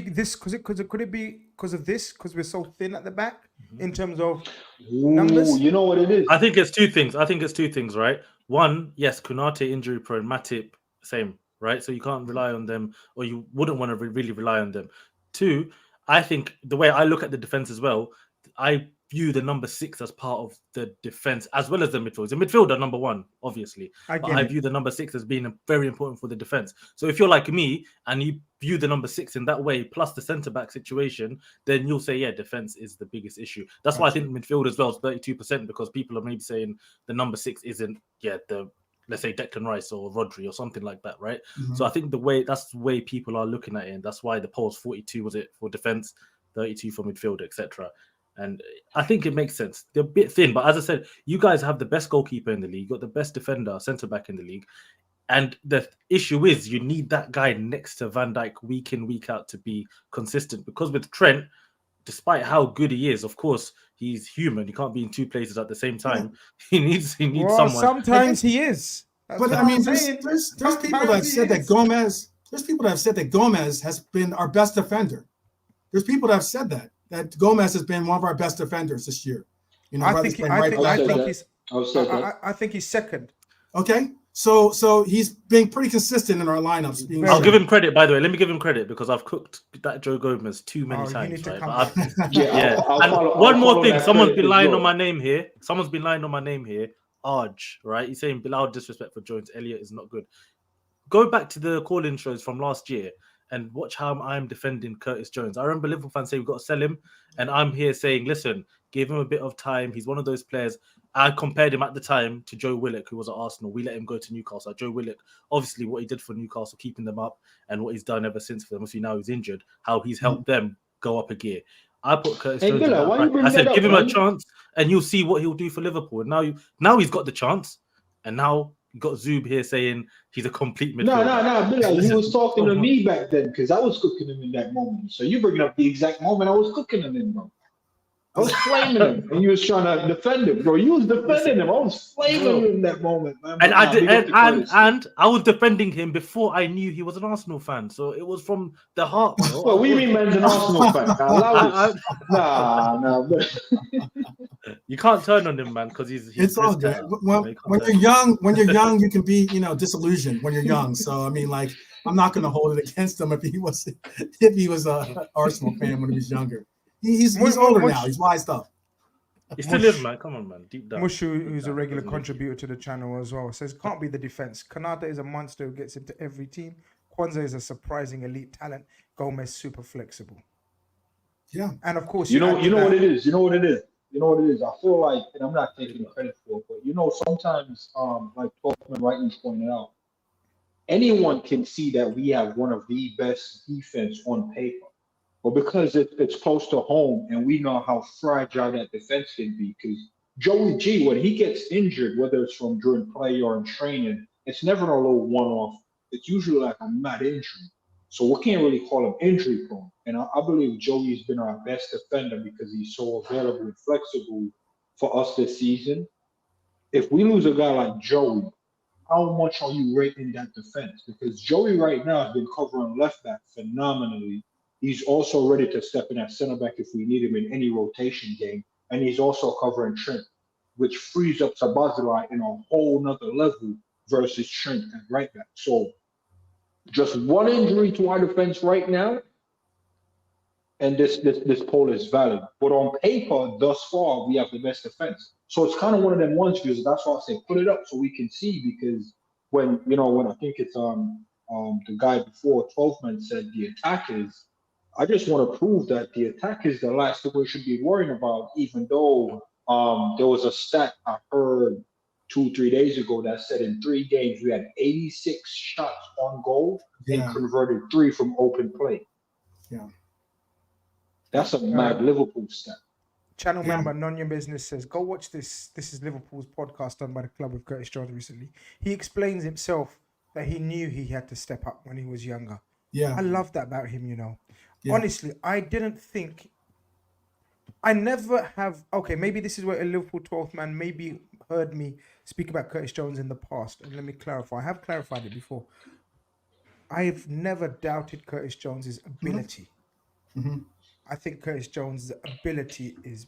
S1: this? Could it be because of this? Because we're so thin at the back in terms of numbers.
S2: You know what it is?
S3: I think it's 2 things. Right. One, yes, Konate injury prone, Matip same. Right. So you can't rely on them, or you wouldn't want to really rely on them. 2, I think the way I look at the defense as well, I view the number 6 as part of the defense as well as the midfield. The midfield are number 1, obviously. I view the number 6 as being very important for the defense. So if you're like me and you view the number 6 in that way, plus the centre-back situation, then you'll say, yeah, defense is the biggest issue. That's why I think midfield as well is 32%, because people are maybe saying the number 6 isn't, let's say Declan Rice or Rodri or something like that, right? Mm-hmm. So I think that's the way people are looking at it, and that's why the poll's 42 was it for defense, 32 for midfield, etc. And I think it makes sense. They're a bit thin, but as I said, you guys have the best goalkeeper in the league, got the best defender, centre-back in the league. And the issue is you need that guy next to Van Dijk week in, week out to be consistent. Because with Trent, despite how good he is, of course, he's human. He can't be in 2 places at the same time. He needs someone.
S1: Sometimes he is.
S6: But I mean, there's people that have said that Gomez. There's people that have said that Gomez has been our best defender. There's people that have said that Gomez has been one of our best defenders this year.
S1: I think he's second.
S6: Okay, so he's been pretty consistent in our lineups.
S3: I'll give him credit, by the way. Let me give him credit because I've cooked that Joe Gomez too many times. Right? One more thing. Someone's been lying on my name here. Arj, right? He's saying Bilal disrespect for Jones. Elliott is not good. Go back to the call-in shows from last year and watch how I'm defending Curtis Jones. I remember Liverpool fans saying we've got to sell him. And I'm here saying, listen, give him a bit of time. He's one of those players. I compared him at the time to Joe Willock, who was at Arsenal. We let him go to Newcastle. Joe Willock, obviously what he did for Newcastle, keeping them up, and what he's done ever since for them. Obviously now he's injured, how he's helped them go up a gear. I put Curtis Jones in that. I said, give him a chance and you'll see what he'll do for Liverpool. And now he's got the chance. And now you got Zub here saying he's a complete midfielder.
S2: No, he was talking to me back then because I was cooking him in that moment. So you're bringing up the exact moment I was cooking him in, bro. I was flaming him, and you was trying to defend him, bro. You was defending him. I was flaming him in that moment, man.
S3: And I was defending him before I knew he was an Arsenal fan. So it was from the heart. Bro.
S2: Well, we mean man's an Arsenal fan. Nah.
S6: You can't turn on him, man, because he's it's all good. When you're young, you can be, disillusioned when you're young. So I mean, like, I'm not going to hold it against him if he was a Arsenal fan when he was younger. He's older now. He's wised up.
S3: He still is, man. Come on, man. Deep down.
S1: Mushu, who's a regular contributor to the channel as well, says can't be the defense. Kanata is a monster who gets into every team. Kwanzaa is a surprising elite talent. Gomez super flexible.
S6: Yeah,
S2: and of course, you know what it is. I feel like, and I'm not taking credit for it, but sometimes, like Talkman rightly pointed out, anyone can see that we have one of the best defense on paper. But because it's close to home and we know how fragile that defense can be, because Joey G, when he gets injured, whether it's from during play or in training, it's never a little one-off. It's usually like a mad injury. So we can't really call him injury prone. And I believe Joey's been our best defender because he's so available and flexible for us this season. If we lose a guy like Joey, how much are you rating that defense? Because Joey right now has been covering left back phenomenally. He's also ready to step in at center back if we need him in any rotation game. And he's also covering Trent, which frees up Sabazilai in a whole nother level versus Trent at right back. So just one injury to our defense right now, and this poll is valid. But on paper, thus far, we have the best defense. So it's kind of one of them ones, because that's why I say put it up so we can see, because when I think it's the guy before 12-man said the attack is, I just want to prove that the attack is the last thing we should be worrying about, even though there was a stat I heard 2-3 days ago that said in 3 games we had 86 shots on goal and converted 3 from open play.
S6: Yeah.
S2: That's a mad Liverpool stat.
S1: Channel member None Your Business says, go watch this. This is Liverpool's podcast done by the club with Curtis Jones recently. He explains himself that he knew he had to step up when he was younger.
S6: Yeah.
S1: I love that about him,
S6: Yeah.
S1: Honestly, I didn't think, I never have, okay, maybe this is where a Liverpool 12th man maybe heard me speak about Curtis Jones in the past. And let me clarify. I have clarified it before. I've never doubted Curtis Jones's ability.
S6: Mm-hmm.
S1: I think Curtis Jones' ability is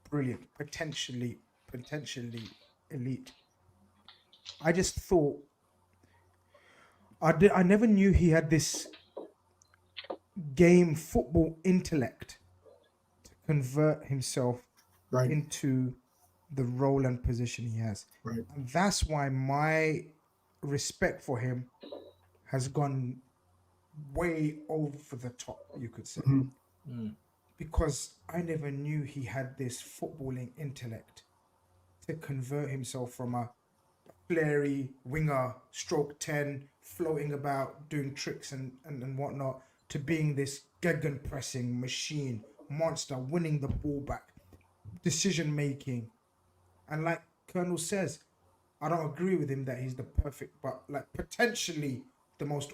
S1: brilliant, potentially elite. I just thought, I never knew he had this game football intellect to convert himself into the role and position he has.
S6: Right.
S1: And that's why my respect for him has gone way over the top, you could say.
S6: Mm-hmm.
S1: Because I never knew he had this footballing intellect to convert himself from a flary winger, stroke 10, floating about, doing tricks and whatnot, to being this gegenpressing machine, monster, winning the ball back, decision making. And like Colonel says, I don't agree with him that he's the perfect, but like potentially the most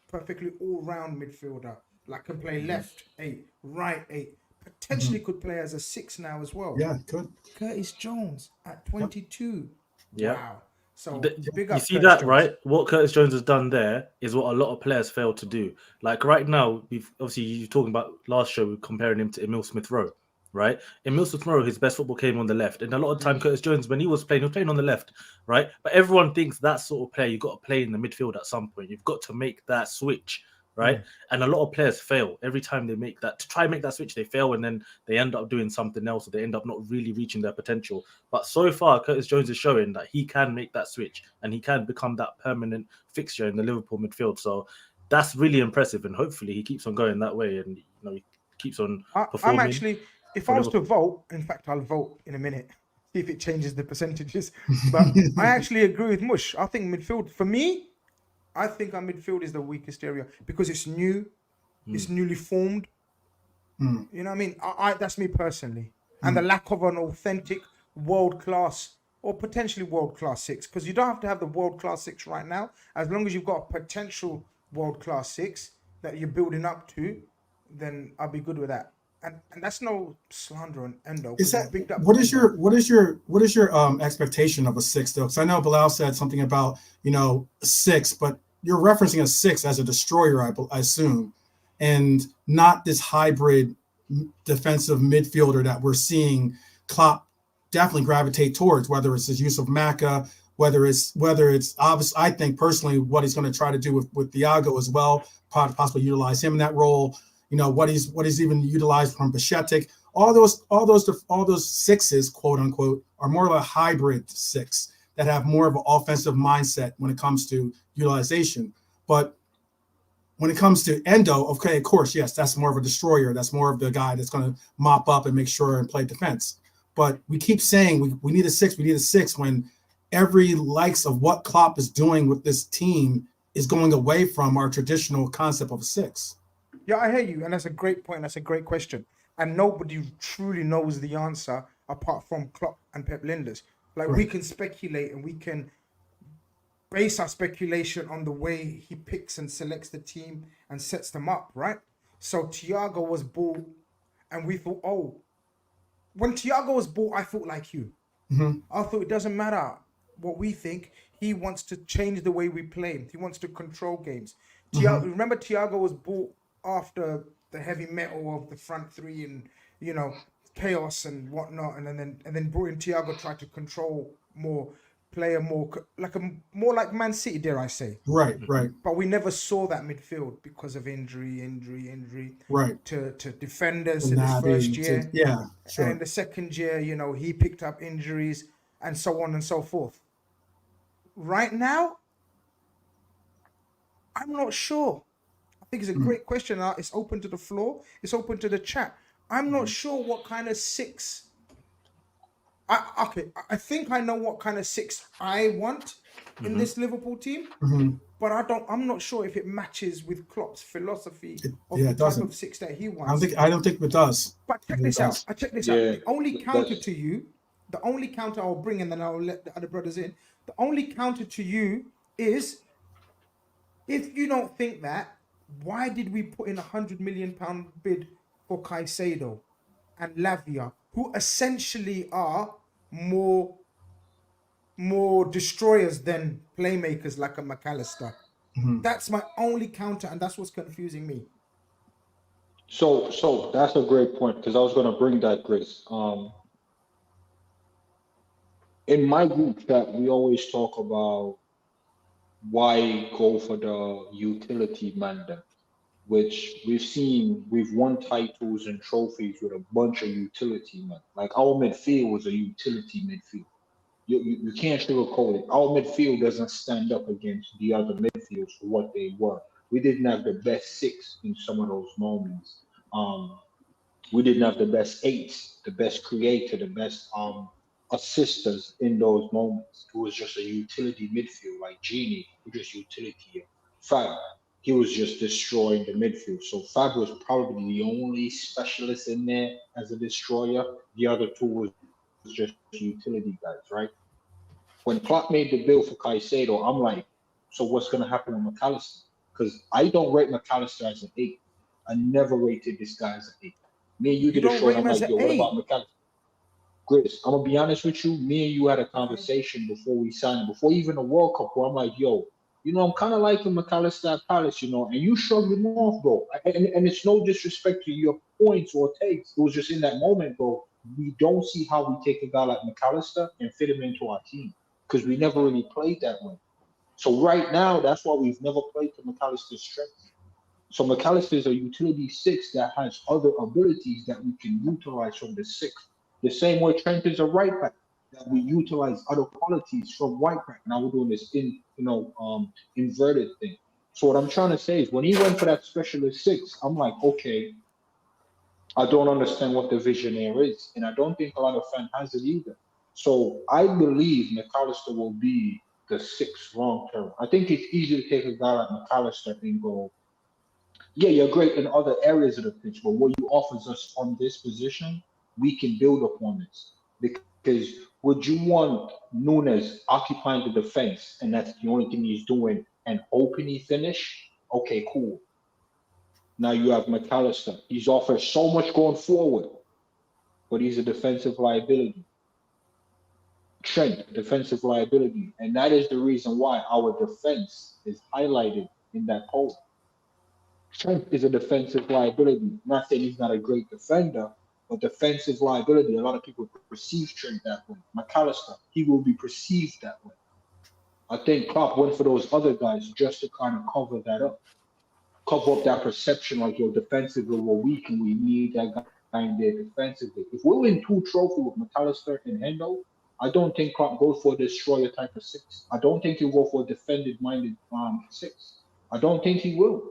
S1: perfectly all-round midfielder. Like can play left 8, right 8, potentially could play as a 6 now as well.
S6: Yeah, could.
S1: Curtis Jones at 22.
S3: Yeah.
S1: Wow. So big
S3: you
S1: up
S3: see
S1: Curtis
S3: that,
S1: Jones.
S3: right? What Curtis Jones has done there is what a lot of players fail to do. Like right now, we've obviously you're talking about last show, we're comparing him to Emile Smith-Rowe, right? Emile Smith-Rowe, his best football came on the left, and a lot of time Curtis Jones, when he was playing on the left, right? But everyone thinks that sort of player, you've got to play in the midfield at some point. You've got to make that switch. Right. And a lot of players fail every time they make that, to try and make that switch, they fail and then they end up doing something else, or they end up not really reaching their potential. But so far, Curtis Jones is showing that he can make that switch and he can become that permanent fixture in the Liverpool midfield. So that's really impressive. And hopefully he keeps on going that way and he keeps on performing.
S1: I'm actually, if I was to vote, in fact, I'll vote in a minute, see if it changes the percentages. But I actually agree with Mush. I think midfield, for me, I think our midfield is the weakest area because it's new, it's newly formed. You know what I mean? I that's me personally. And the lack of an authentic world-class or potentially world-class 6, because you don't have to have the world-class 6 right now. As long as you've got a potential world-class 6 that you're building up to, then I'll be good with that. And that's no slander on Endo.
S6: Is that what is your expectation of a 6 though? Because I know Bilal said something about a 6, but you're referencing a 6 as a destroyer, I assume, and not this hybrid defensive midfielder that we're seeing Klopp definitely gravitate towards. Whether it's his use of Maka, whether it's obvious. I think personally what he's going to try to do with Thiago as well, possibly utilize him in that role. What he's even utilized from Bashetic. All those 6s, quote unquote, are more of a hybrid 6 that have more of an offensive mindset when it comes to utilization. But when it comes to Endo, okay, of course, yes, that's more of a destroyer. That's more of the guy that's going to mop up and make sure and play defense. But we keep saying we need a 6, when every likes of what Klopp is doing with this team is going away from our traditional concept of a 6.
S1: Yeah, I hear you, and that's a great point. That's a great question, and nobody truly knows the answer apart from Klopp and Pep Linders. Like we
S6: Right.
S1: can speculate and we can base our speculation on the way he picks and selects the team and sets them up, right? So Thiago was bought, and we thought, oh, when Thiago was bought, I thought like you.
S6: Mhm.
S1: I thought it doesn't matter what we think. He wants to change the way we play. He wants to control games. Remember, Thiago was bought after the heavy metal of the front three and chaos and whatnot, and then brought in Thiago, tried to control more, play a more more like Man City, dare I say.
S6: Right. Right.
S1: But we never saw that midfield because of injury
S6: Right.
S1: to defenders
S6: And
S1: in his
S6: Naby
S1: first year.
S6: to- yeah.
S1: And
S6: Sure.
S1: in the second year, he picked up injuries and so on and so forth. Right now, I'm not sure. I think it's a great question. It's open to the floor. It's open to the chat. I'm not sure what kind of six. I think I know what kind of six I want in this Liverpool team, but I'm not sure if it matches with Klopp's philosophy of the
S6: it
S1: type
S6: doesn't.
S1: of six that he wants.
S6: I don't think it does.
S1: But check
S6: It
S1: this out.
S6: does.
S1: I check this
S2: Yeah,
S1: out. The only counter
S2: that's-
S1: to you, the only counter I'll bring, and then I'll let the other brothers in. The only counter to you is, if you don't think that, why did we put in £100 million bid for Caicedo and Lavia, who essentially are more destroyers than playmakers like a McAllister? That's my only counter, and that's what's confusing me.
S2: So that's a great point because I was going to bring that, Grizz. In my group chat, we always talk about why go for the utility man then, which we've won titles and trophies with a bunch of utility men. Like our midfield was a utility midfield. You can't sugarcoat it. Our midfield doesn't stand up against the other midfields for what they were. We didn't have the best six in some of those moments. We didn't have the best eights, the best creator, the best assisters in those moments. It was just a utility midfield, like Genie, who just utility. Fab, he was just destroying the midfield. So Fab was probably the only specialist in there as a destroyer. The other two was just utility guys, right? When Klopp made the bill for Caicedo, I'm like, so what's going to happen with McAllister? Because I don't rate McAllister as an 8. I never rated this guy as an 8. Me and you did a
S1: don't
S2: show,
S1: rate
S2: and I'm
S1: him as
S2: like,
S1: an
S2: yo, what
S1: 8?
S2: about McAllister? Grizz, I'm going to be honest with you. Me and you had a conversation before we signed, before even the World Cup, where I'm like, yo, I'm kind of liking McAllister at Palace, and you shrugged him off, bro. And it's no disrespect to your points or takes. It was just in that moment, bro. We don't see how we take a guy like McAllister and fit him into our team because we never really played that way. So right now, that's why we've never played to McAllister's strengths. So McAllister is a utility 6 that has other abilities that we can utilize from the 6. The same way Trent is a right back that we utilize other qualities from right back. Now we're doing this inverted thing. So what I'm trying to say is when he went for that specialist 6, I'm like, okay, I don't understand what the vision there is, and I don't think a lot of fans has it either. So I believe McAllister will be the 6 long term. I think it's easy to take a guy like McAllister and go, yeah, you're great in other areas of the pitch, but what you offers us on this position, we can build upon this. Because would you want Nunes occupying the defense, and that's the only thing he's doing, and hoping he finish? Okay, cool. Now you have McAllister. He's offered so much going forward, but he's a defensive liability. Trent, defensive liability. And that is the reason why our defense is highlighted in that poll. Trent is a defensive liability. Not saying he's not a great defender, but defensive liability. A lot of people perceive Trent that way. McAllister, he will be perceived that way. I think Klopp went for those other guys just to kind of cover that up. Cover up that perception like, yo, defensively we're weak and we need that guy in there defensively. If we win 2 trophies with McAllister and Hendo, I don't think Klopp goes for a destroyer type of 6. I don't think he'll go for a defended-minded 6. I don't think he will.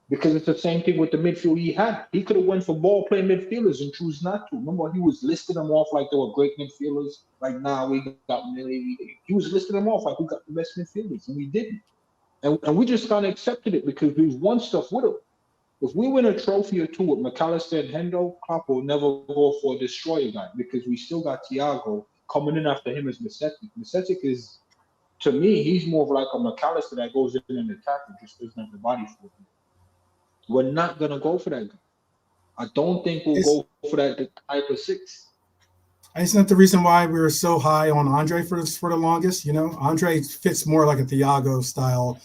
S2: Because it's the same thing with the midfield he had. He could have went for ball-playing midfielders and choose not to. Remember, he was listing them off like they were great midfielders. Like, nah, we got Millie. He was listing them off like we got the best midfielders, and we didn't. And we just kind of accepted it because we've won stuff with him. If we win a trophy or two with McAllister and Hendo, Klopp will never go for a destroyer guy because we still got Thiago coming in after him as Masetic. Masetic is, to me, he's more of like a McAllister that goes in and attacks and just doesn't have the body for him. We're not going to go for that guy. I don't think we'll go for that type of 6.
S6: Isn't that the reason why we were so high on Andre for the longest? Andre fits more like a Thiago style,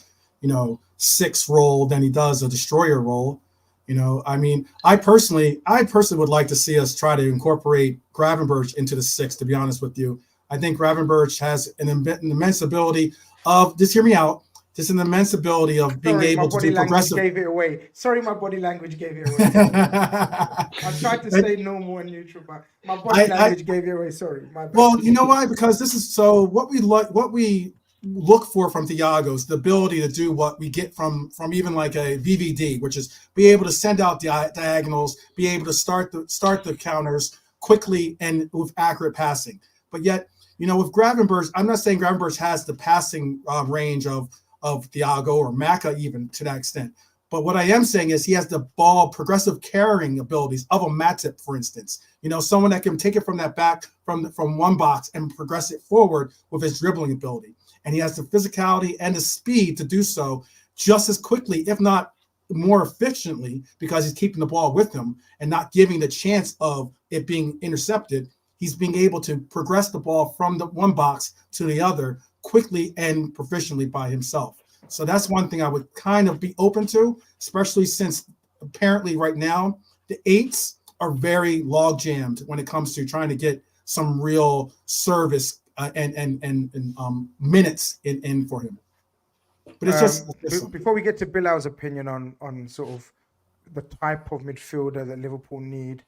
S6: 6 role than he does a destroyer role. I mean, I personally would like to see us try to incorporate Gravenberch into the 6. To be honest with you, I think Gravenberch has an immense ability of, just hear me out. Just an immense ability of being able to do progressive.
S1: Gave it away. Sorry, my body language gave it away. I tried to stay normal and neutral, but my body language gave it away. Sorry, my bad.
S6: Well, you know why? Because this is so what we look for from Thiago is the ability to do what we get from even like a VVD, which is be able to send out diagonals, be able to start the counters quickly and with accurate passing. But yet, with Gravenberch, I'm not saying Gravenberch has the passing range of Thiago or Maka even to that extent. But what I am saying is he has the ball progressive carrying abilities of a Matip, for instance. Someone that can take it from that back from one box and progress it forward with his dribbling ability. And he has the physicality and the speed to do so just as quickly, if not more efficiently, because he's keeping the ball with him and not giving the chance of it being intercepted. He's being able to progress the ball from the one box to the other quickly and proficiently by himself. So that's one thing I would kind of be open to, especially since apparently right now the 8s are very log jammed when it comes to trying to get some real service and minutes in for him. But it's just
S1: before we get to Bilal's opinion on sort of the type of midfielder that Liverpool need,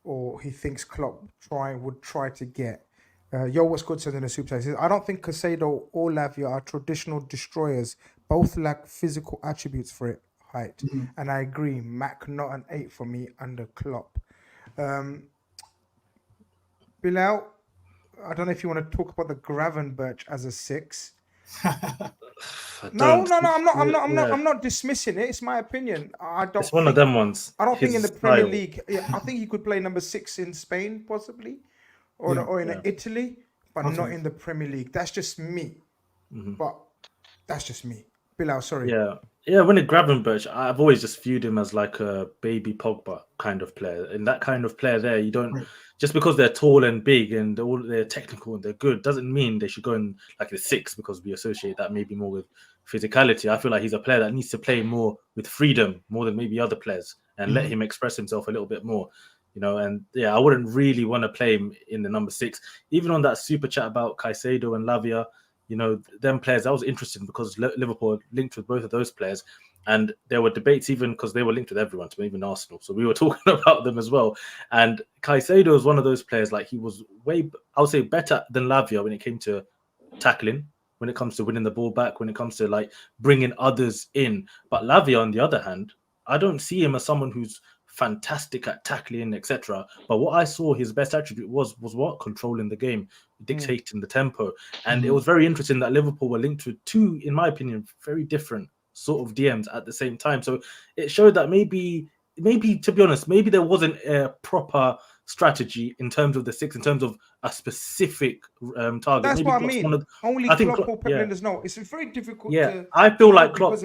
S1: or he thinks Klopp would try to get. Yo, what's good, says in the super chat. He says, I don't think Caicedo or Lavia are traditional destroyers. Both lack physical attributes for it, height. Mm-hmm. And I agree, Mac not an 8 for me under Klopp. Bilal, I don't know if you want to talk about the Gravenberch as a 6. No, I'm not dismissing it. It's my opinion.
S3: It's one of them ones.
S1: I don't think in the Premier League. Yeah, I think he could play number 6 in Spain, possibly, or in Italy, but not in the Premier League. That's just me. Mm-hmm. But that's just me. Bilal, sorry.
S3: Yeah. When it Gravenberch, I've always just viewed him as like a baby Pogba kind of player. And that kind of player there, you don't just because they're tall and big and they're technical and they're good doesn't mean they should go in like the 6 because we associate that maybe more with physicality. I feel like he's a player that needs to play more with freedom, more than maybe other players, and let him express himself a little bit more. And I wouldn't really want to play him in the number 6. Even on that super chat about Caicedo and Lavia, them players, that was interesting because Liverpool linked with both of those players. And there were debates even because they were linked with everyone, so even Arsenal. So we were talking about them as well. And Caicedo is one of those players, like he was I would say better than Lavia when it came to tackling, when it comes to winning the ball back, when it comes to like bringing others in. But Lavia, on the other hand, I don't see him as someone who's fantastic at tackling, etc. But what I saw his best attribute was what? Controlling the game, dictating the tempo. And it was very interesting that Liverpool were linked with 2, in my opinion, very different sort of DMs at the same time. So it showed that maybe to be honest, maybe there wasn't a proper strategy in terms of the 6, in terms of a specific target.
S1: That's
S3: maybe
S1: what I mean. Only Klopp or Pep Linders know. It's very difficult.
S3: Yeah, I feel like Klopp.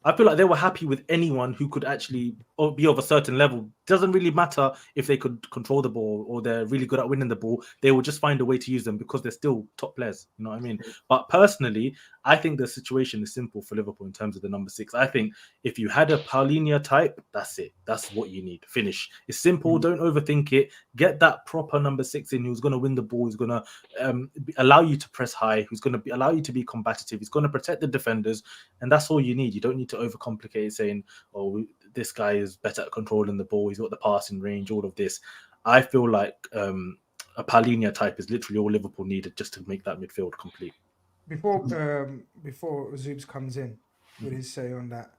S3: I feel like they were happy with anyone who could actually be of a certain level. Doesn't really matter if they could control the ball or they're really good at winning the ball. They will just find a way to use them because they're still top players. You know what I mean? But personally, I think the situation is simple for Liverpool in terms of the number 6. I think if you had a Paulinho type, that's it. That's what you need. Finish. It's simple. Don't overthink it. Get that proper number 6 in who's going to win the ball, who's going to allow you to press high, who's going to allow you to be combative, he's going to protect the defenders. And that's all you need. You don't need to overcomplicate saying, this guy is better at controlling the ball, he's got the passing range, all of this. I feel like a Paulinho type is literally all Liverpool needed just to make that midfield complete.
S1: Before Zoobs comes in with his say on that,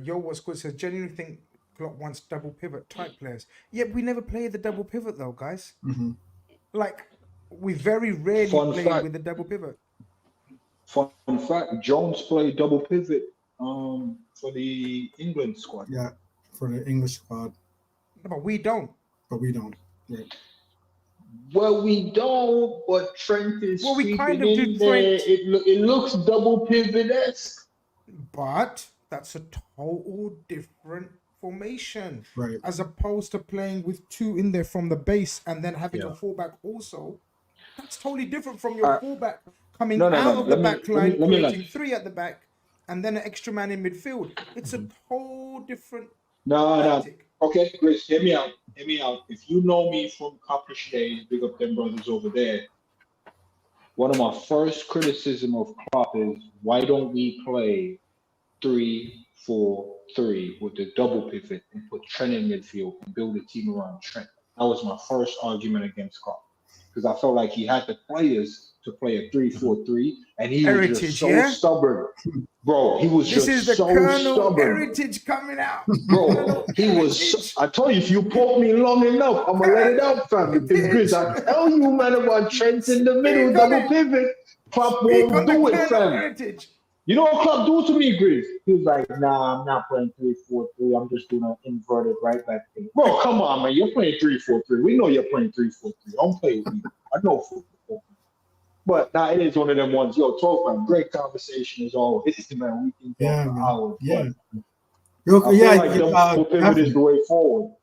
S1: Yo, what's good says, genuinely think Klopp wants double pivot type players. Yeah, we never play the double pivot though, guys. Mm-hmm. Like, we very rarely play with the double pivot.
S2: Fun fact, Jones played double pivot For the England squad.
S6: Yeah, for the English squad.
S1: No, but we don't.
S6: Right.
S2: Well, we don't, but Trent is
S1: Well, we
S2: sweeping
S1: kind of
S2: in
S1: do
S2: there.
S1: Trent.
S2: It looks double pivot-esque.
S1: But that's a total different formation.
S6: Right.
S1: As opposed to playing with two in there from the base and then having
S3: Yeah.
S1: a fullback also. That's totally different from your fullback coming
S2: No,
S1: out of the
S2: let me-
S1: back line,
S2: let me
S1: creating
S2: land.
S1: three at the back, and then an extra man in midfield. It's a whole different
S2: No.
S1: tactic.
S2: Okay, Grizz, hear me out. If you know me from Coppish days, big up them brothers over there. One of my first criticism of Klopp is why don't we play 3-4-3 with the double pivot and put Trent in midfield and build a team around Trent? That was my first argument against Klopp because I felt like he had the players to play a 3-4-3 and he was
S1: Heritage,
S2: just so
S1: yeah?
S2: stubborn. Bro, he was
S1: This
S2: just
S1: is the
S2: so
S1: Colonel
S2: stubborn.
S1: Heritage coming out.
S2: Bro, he was. I told you, if you poke me long enough, I'm gonna let it out, fam. Because Grizz, I tell you, man, about Trent in the middle,
S1: Speak on
S2: double
S1: it.
S2: pivot. Klopp
S1: Speak on
S2: won't
S1: the
S2: do it,
S1: Colonel
S2: fam.
S1: Heritage.
S2: You know what Klopp do to me, Grizz? He was like, "Nah, I'm not playing 3-4-3. I'm just doing an inverted right back thing." Bro, come on, man. You're playing 3-4-3. We know you're playing 3-4-3. Don't play with me. I know football. But nah, it is one of them ones. Yo, 12, man. Great conversation as always, man. We can
S6: Yeah,
S2: talk for
S6: man.
S2: hours.
S6: Yeah.
S2: I feel like
S6: Yeah.
S2: double pivot is the way forward.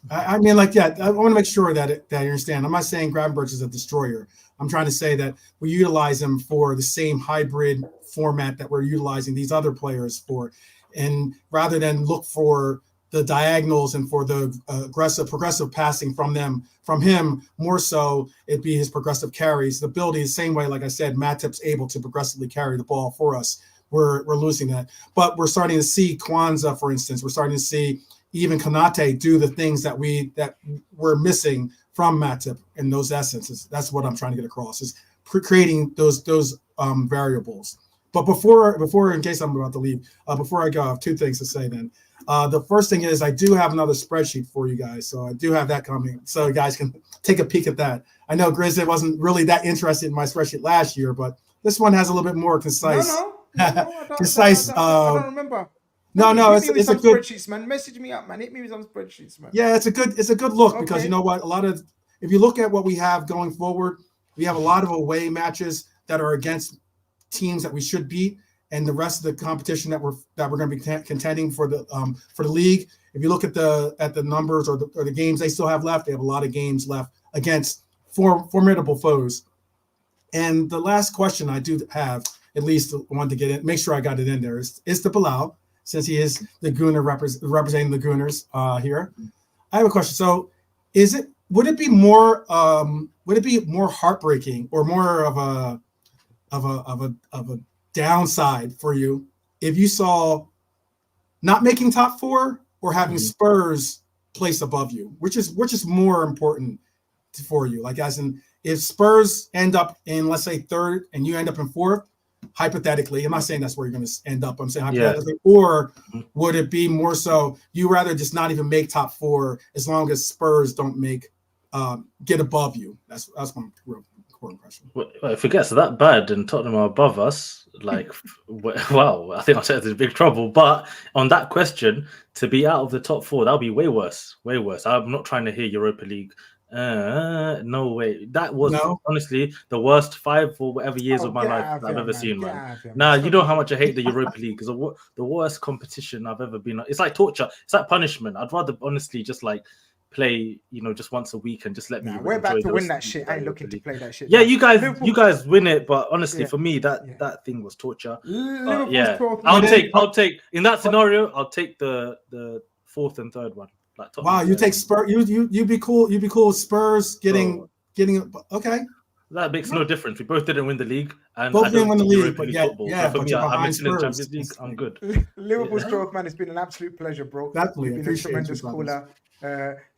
S6: I mean, like, yeah, I want to make sure that you understand. I'm not saying Gravenberch is a destroyer. I'm trying to say that we utilize him for the same hybrid format that we're utilizing these other players for. And rather than look for the diagonals and for the progressive passing from him, more so it'd be his progressive carries. The ability, the same way, like I said, Matip's able to progressively carry the ball for us. We're losing that. But we're starting to see Kwanzaa, for instance. We're starting to see even Konate do the things that we're missing from Matip in those essences. That's what I'm trying to get across, is creating those variables. But before, in case I'm about to leave, before I go, I have two things to say then. The first thing is I do have another spreadsheet for you guys. So I do have that coming. So you guys can take a peek at that. I know Grizz wasn't really that interested in my spreadsheet last year, but this one has a little bit more concise.
S1: I don't remember.
S6: No,
S1: Hit me with
S6: it's a
S1: some
S6: good
S1: spreadsheets, man. Message me up, man. Hit me with some spreadsheets, man.
S6: Yeah, it's a good look because
S1: Okay.
S6: you know what? If you look at what we have going forward, we have a lot of away matches that are against teams that we should beat, and the rest of the competition that we're going to be contending for the league. If you look at the numbers or the games they still have left, they have a lot of games left against formidable foes. And the last question I do have, at least wanted to get in, make sure I got it in there, is to Bilal, since he is the Gooner representing the Gooners here. I have a question. So, would it be more heartbreaking or more of a downside for you if you saw not making top four or having Spurs place above you, which is more important for you? Like, as in, if Spurs end up in, let's say, third and you end up in fourth, hypothetically, I'm not saying that's where you're going to end up. I'm saying hypothetically, or would it be more so you rather just not even make top four as long as Spurs don't get above you? That's my real important question.
S3: Well, if it gets that bad and Tottenham are above us, like, well, I think I'll say it's in big trouble. But on that question, to be out of the top four, that'll be way worse. Way worse. I'm not trying to hear Europa League. No way. That was honestly the worst 5 or whatever years of my life I've ever seen, man. Nah, you know how much I hate the Europa League. It's the worst competition I've ever been on. It's like torture. It's like punishment. I'd rather honestly just like play, just once a week and just let me.
S1: We're about to win that shit. I ain't looking to play that shit.
S3: Yeah, you guys win it, but honestly, for me, that thing was torture. I'll take in that scenario. I'll take the fourth and third one. Like
S6: wow, you take Spurs. You'd be cool. You'd be cool with Spurs getting okay.
S3: That makes no difference. We both didn't win the league, and
S6: both didn't win the league, but
S3: for me, I'm missing the Champions League. I'm good.
S1: Liverpool's 12th man. It's been an absolute pleasure, bro.
S6: Definitely,
S1: you've been a tremendous caller.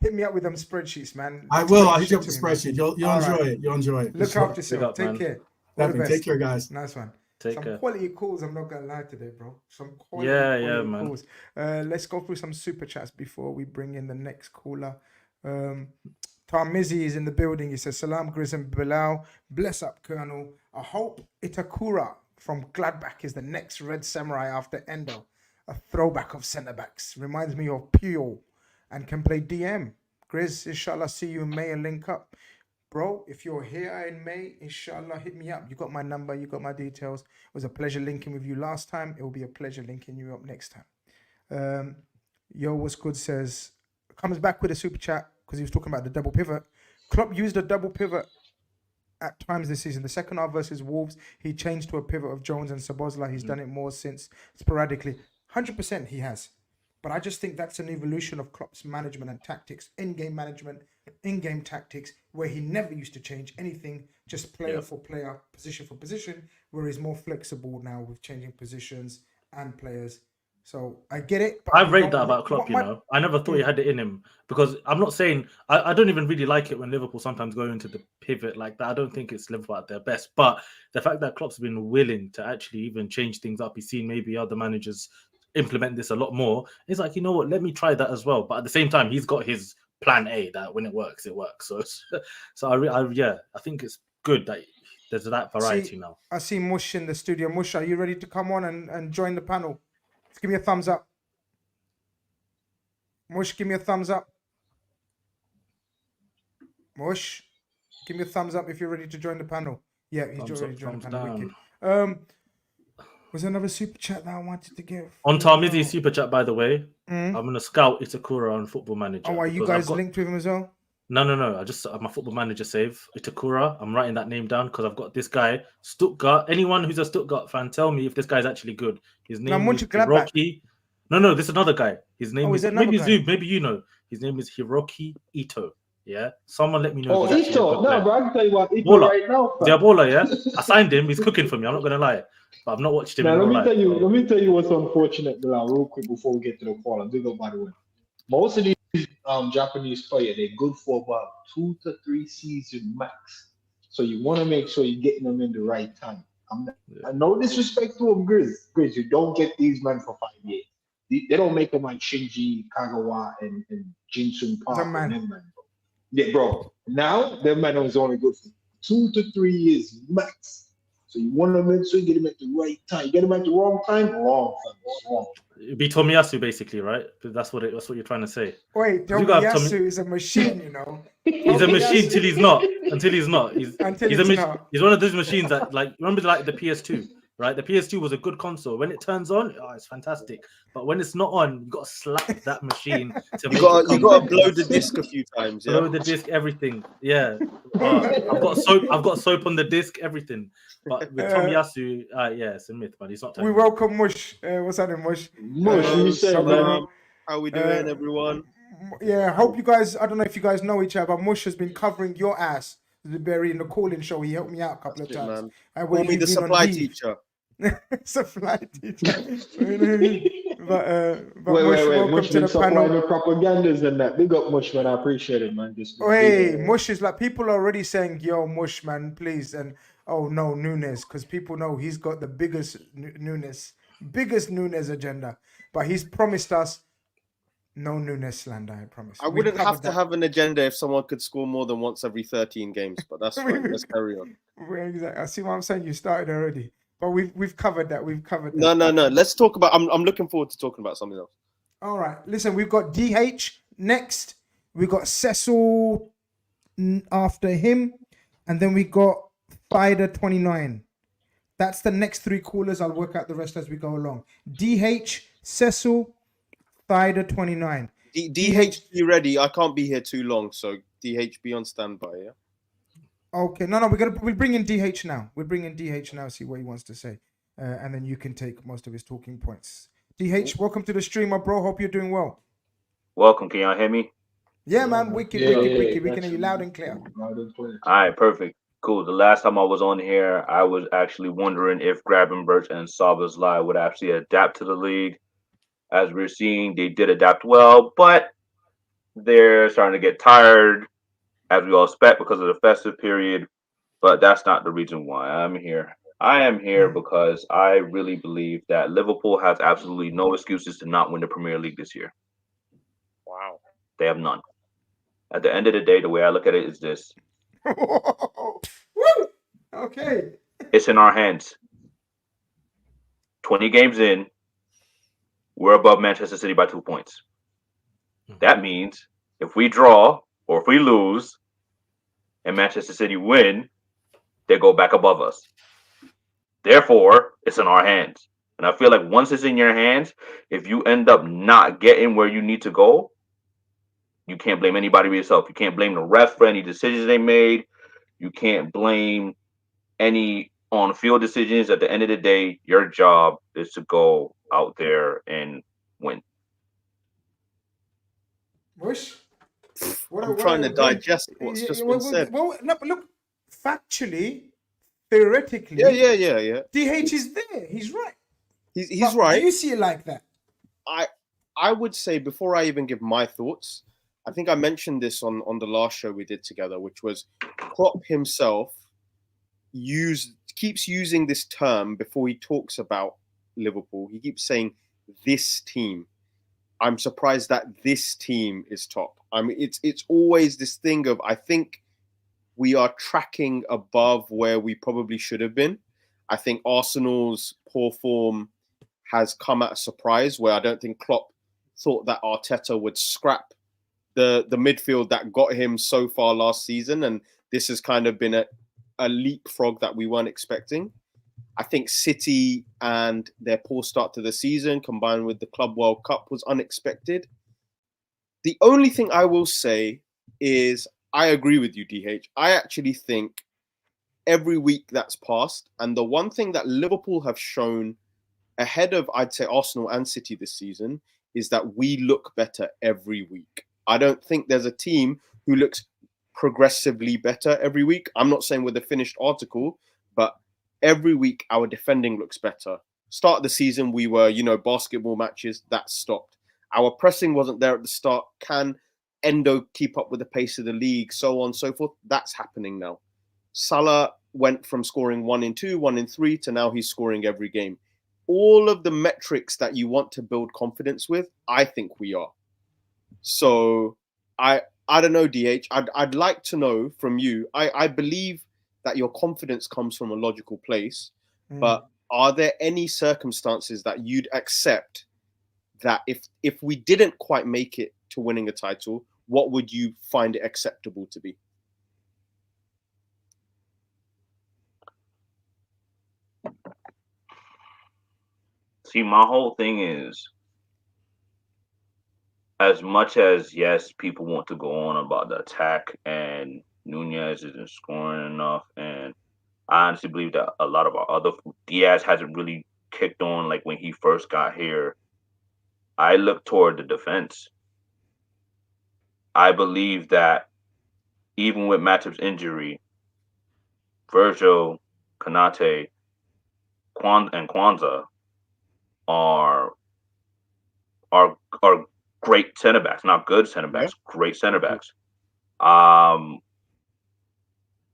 S1: Hit me up with them spreadsheets, man.
S6: I will. I'll hit you up with the spreadsheet. You'll enjoy it. You'll enjoy it.
S1: Look after yourself. Take care.
S6: Definitely. Take care, guys.
S1: Nice one.
S3: Take
S1: some
S3: care.
S1: Quality calls, I'm not gonna lie today, bro. Some quality
S3: man.
S1: calls. Let's go through some super chats before we bring in the next caller. Tarmizi is in the building. He says, Salam, Grizz and Bilal. Bless up, Colonel. I hope Itakura from Gladbach is the next Red Samurai after Endo. A throwback of centre backs. Reminds me of Puyol and can play DM. Grizz, inshallah, see you in May and link up. Bro, if you're here in May, inshallah, hit me up. You got my number, you got my details. It was a pleasure linking with you last time. It will be a pleasure linking you up next time. Yo, what's good says, comes back with a super chat because he was talking about the double pivot. Klopp used a double pivot at times this season. The second half versus Wolves, he changed to a pivot of Jones and Szoboszlai. He's done it more since sporadically. 100% he has. But I just think that's an evolution of Klopp's management and tactics, in-game management, in-game tactics, where he never used to change anything, just player for player, position for position, where he's more flexible now with changing positions and players. So I get it.
S3: I rate that about Klopp, I never thought he had it in him, because I'm not saying I don't even really like it when Liverpool sometimes go into the pivot like that. I don't think it's Liverpool at their best. But the fact that Klopp's been willing to actually even change things up, he's seen maybe other managers implement this a lot more. He's like, you know what, let me try that as well. But at the same time, he's got his plan A that when it works, it works. So I think it's good that there's that variety now.
S1: I see Mush in the studio. Mush, are you ready to come on and join the panel? Give me a thumbs up. Mush, give me a thumbs up. Mush, give me a thumbs up if you're ready to join the panel. Yeah, he's already joined the panel. Was there another super chat that I wanted to give?
S3: On Tarmizi's super chat, by the way, I'm going to scout Itakura on Football Manager.
S1: Oh, are you guys linked with him as well?
S3: No. I just my Football Manager save Itakura. I'm writing that name down because I've got this guy, Stuttgart. Anyone who's a Stuttgart fan, tell me if this guy's actually good. His name is Hiroki. No, this is another guy. His name is maybe Zoom. Maybe you know. His name is Hiroki Ito. Yeah, someone let me know.
S2: Oh, Ito. No, bro, I can tell you what, Ito right now.
S3: Diabola, yeah. I signed him. He's cooking for me. I'm not gonna lie, but I've not watched him.
S2: Now, let me tell you what's unfortunate, Bilal, real quick before we get to the call. Big up, by the way. Most of these Japanese players, they're good for about 2 to 3 seasons max. So you want to make sure you're getting them in the right time. No disrespect to them, Grizz. You don't get these men for 5 years. They don't make them like Shinji Kagawa and Jinsun Park. Yeah, bro. Now, their man is only good for 2 to 3 years max. So you want to make sure you get him at the right time. You get him at the wrong time, wrong.
S3: It'd be Tomiyasu, basically, right? That's what you're trying to say.
S1: Wait, Tomiyasu is a machine, you know.
S3: He's a machine till he's not. He's one of those machines that, like, remember, like the PS2, right? The PS2 was a good console. When it turns on, it's fantastic. But when it's not on, you got to slap that machine to make it.
S7: You got to blow the disc a few times. Yeah?
S3: Blow the disc, everything. Yeah. I've got soap on the disc, everything. But with Tomiyasu, it's a myth, but he's not.
S1: We welcome Mush. What's that name, Mush?
S7: How we doing, everyone?
S1: Yeah, hope you guys. I don't know if you guys know each other, but Mush has been covering your ass. Barry in the calling show. He helped me out a couple of times.
S7: Call me the supply teacher.
S1: Supply teacher. but
S2: wait. Mush been supplying the propagandas and that. Big up, Mush, man. I appreciate it, man.
S1: Mush is like, people are already saying, yo, Mush, man, please. And oh no, Nunes, because people know he's got the biggest Nunes agenda. But he's promised us no Nunes slander, I promise.
S7: I wouldn't have to have an agenda if someone could score more than once every 13 games, but that's fine. Let's carry on.
S1: Exactly. I see what I'm saying. You started already. But we've covered that.
S7: No. Let's talk about. I'm looking forward to talking about something else.
S1: All right. Listen, we've got DH next. We got Cecil after him, and then we got Spider 29. That's the next 3 callers. I'll work out the rest as we go along. DH, Cecil, Spider 29.
S7: DH, be ready. I can't be here too long, so DH, be on standby. Yeah.
S1: Okay, no, we'll bring in DH now. We'll bring in DH now, see what he wants to say, and then you can take most of his talking points. DH, welcome to the stream, my bro. Hope you're doing well.
S8: Welcome. Can y'all hear me?
S1: Yeah, man. Wicked. We can hear you loud and clear.
S8: All right, perfect. Cool. The last time I was on here, I was actually wondering if Gravenberch and Szoboszlai would actually adapt to the league. As we're seeing, they did adapt well, but they're starting to get tired, as we all expect, because of the festive period. But that's not the reason why I'm here. I am here because I really believe that Liverpool has absolutely no excuses to not win the Premier League this year.
S7: Wow.
S8: They have none. At the end of the day, the way I look at it is this.
S1: Okay.
S8: It's in our hands. 20 games in, we're above Manchester City by 2 points. That means if we draw or if we lose and Manchester City win, they go back above us. Therefore, it's in our hands. And I feel like once it's in your hands, if you end up not getting where you need to go, you can't blame anybody but yourself. You can't blame the refs for any decisions they made. You can't blame any on-field decisions. At the end of the day, your job is to go out there and win.
S1: Wish?
S7: I'm trying to digest what's just been said.
S1: Well, no, but look, factually, theoretically,
S7: yeah.
S1: DH is there. He's right.
S7: He's right.
S1: Do you see it like that?
S7: I would say, before I even give my thoughts, I think I mentioned this on the last show we did together, which was Klopp himself keeps using this term before he talks about Liverpool. He keeps saying this team. I'm surprised that this team is top. I mean, it's always this thing of, I think we are tracking above where we probably should have been. I think Arsenal's poor form has come at a surprise, where I don't think Klopp thought that Arteta would scrap the midfield that got him so far last season. And this has kind of been a leapfrog that we weren't expecting. I think City and their poor start to the season combined with the Club World Cup was unexpected. The only thing I will say is I agree with you, DH. I actually think every week that's passed, and the one thing that Liverpool have shown ahead of, I'd say, Arsenal and City this season is that we look better every week. I don't think there's a team who looks progressively better every week. I'm not saying with a finished article, but every week our defending looks better. Start of the season, we were, basketball matches, that stopped. Our pressing wasn't there at the start. Can Endo keep up with the pace of the league, so on and so forth? That's happening now. Salah went from scoring 1 in 2, 1 in 3 to now he's scoring every game. All of the metrics that you want to build confidence with, I think we are. So I don't know, DH. I'd like to know from you. I believe that your confidence comes from a logical place, but are there any circumstances that you'd accept that if we didn't quite make it to winning a title, what would you find it acceptable to be?
S8: See, my whole thing is, as much as, yes, people want to go on about the attack and Nunez isn't scoring enough, and I honestly believe that a lot of our other Diaz hasn't really kicked on like when he first got here. I look toward the defense. I believe that even with Matip's injury, Virgil, Konate, and Kwanzaa are great center backs, not good center backs, great center backs.